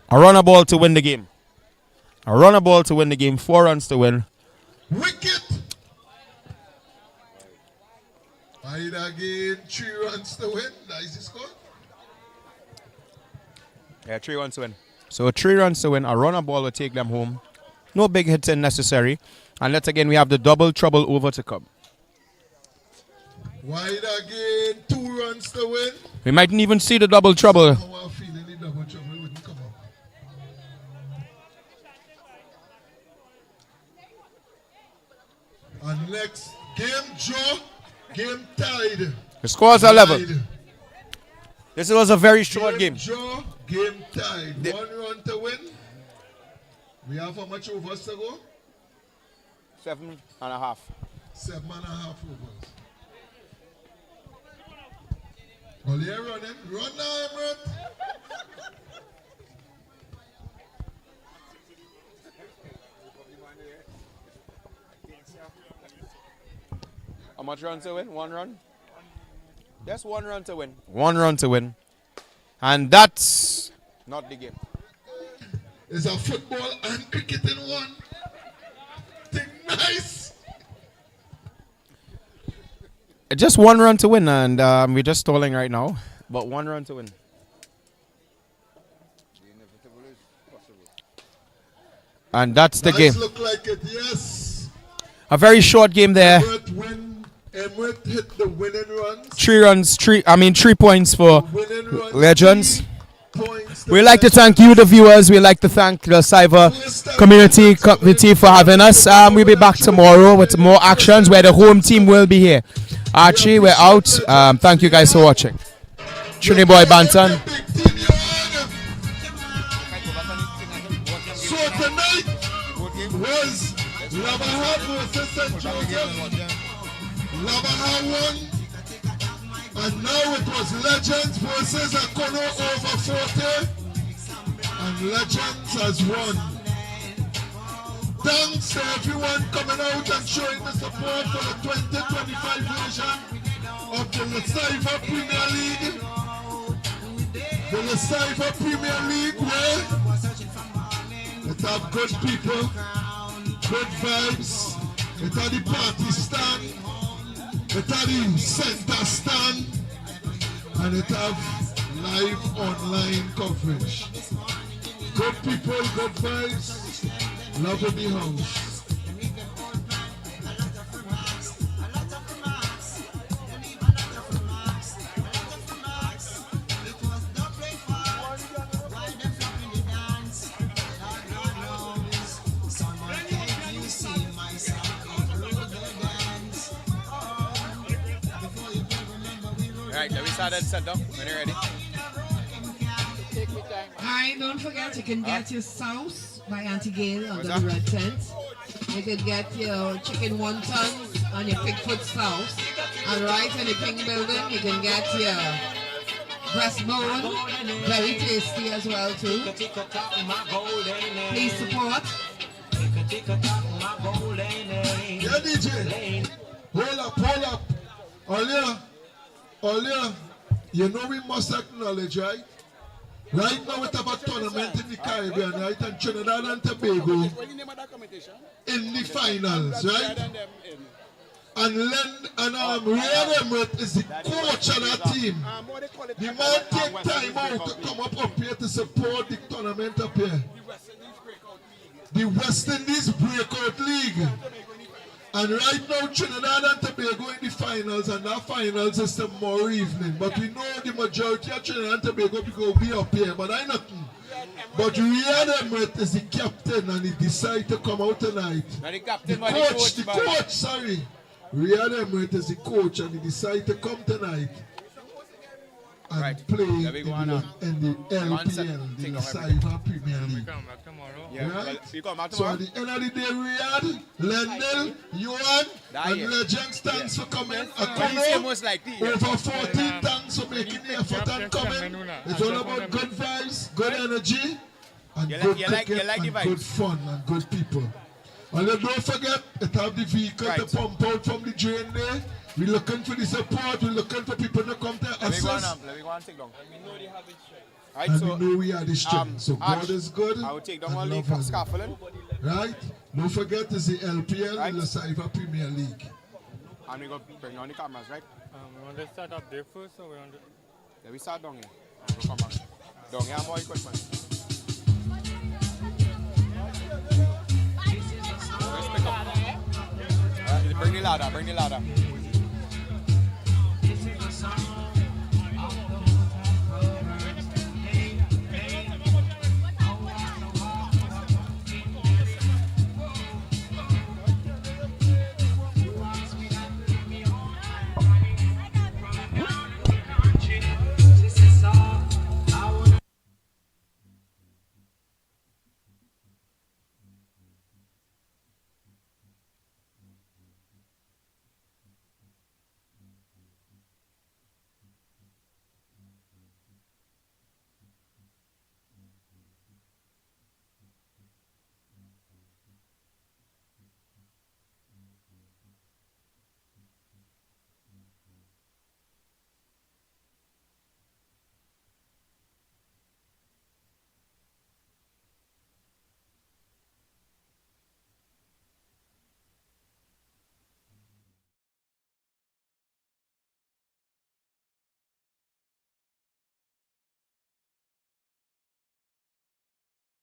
A runner ball to win the game. A runner ball to win the game. 4 runs to win. Wicket. Wide again. 3 runs to win. That is the score. Yeah, 3 runs to win. So 3 runs to win. A runner ball will take them home. No big hits necessary. And let's again, we have the double trouble over to come. Wide again. 2 runs to win. We mightn't even see the double trouble. How I feel any double trouble wouldn't come up. And next game draw, game tied. The scores are level. This was a very short game. Draw, game tied. 1 run to win. We have how much overs to go? 7.5. 7.5 overs. Well, you're running. Run now, Emirates. How much runs to win? 1 run? That's 1 run to win. 1 run to win. And that's not the game. It's a football and cricket in one. Think nice. Just 1 run to win, and we're just stalling right now. But 1 run to win. And that's the game. Look like it, yes. A very short game there. Emirates hit the winning runs. 3 runs, 3 points for Legends. We'd like to thank you, the viewers. We'd like to thank the Sieva community for having us. We'll be back tomorrow with more actions where the home team will be here. Archie, we're out. Thank you guys for watching. Trini Boy Banton. So tonight was Labaha versus St. Joseph. Labaha won. And now it was Legends versus Akono over 40. And Legends has won. Thanks to everyone coming out and showing the support for the 2025 version of the Sieva Premier League. The Sieva Premier League where it have good people, good vibes. It have the party stand. It have the center stand. And it have live online coverage. Good people, good vibes. Love in the house. started set up when you're ready. Alright, don't forget you can get your sauce by Auntie Gail under What's the that? red tent. You can get your chicken wontons and your pigfoot sauce. And right in the King building, you can get your breastbone, very tasty as well too. Please support. Yeah, DJ. Hold up. Earlier, you know we must acknowledge, right? Right now we have a tournament in the Caribbean, right? And Trinidad and Tobago in the finals, right? And Ray Emirates is the coach of that team. The man take time out to come up here to support the tournament up here. The West Indies Breakout League. And right now Trinidad and Tobago in the finals, and that finals is tomorrow evening. But we know the majority of Trinidad and Tobago will be up here, but I nothing. But Riyad Emirates is the captain and he decided to come out tonight. The coach. Riyad Emirates is the coach and he decided to come tonight and play in the LPL, the Sieva Premier League. Right? So at the end of the day, Riyad, Lendl, Yuan, and Legends, thanks for coming. Over 14, thanks for making the effort and coming. It's all about good vibes, good energy, and good cricket, and good fun, and good people. And then don't forget, it have the vehicle to pump out from the drain there. We're looking for the support, we're looking for people to come to assist. Let me go and take down. Right, and so, we know we are the strength. So God is good. I will take down all the scaffolding. Right? Don't forget it's the LPL, the Sieva Premier League. And we go bring on the cameras, right? We want to start up there first, so we want to... Yeah, we start down here. And we'll come back. Down here, more equipment. Let's pick up. Bring the ladder,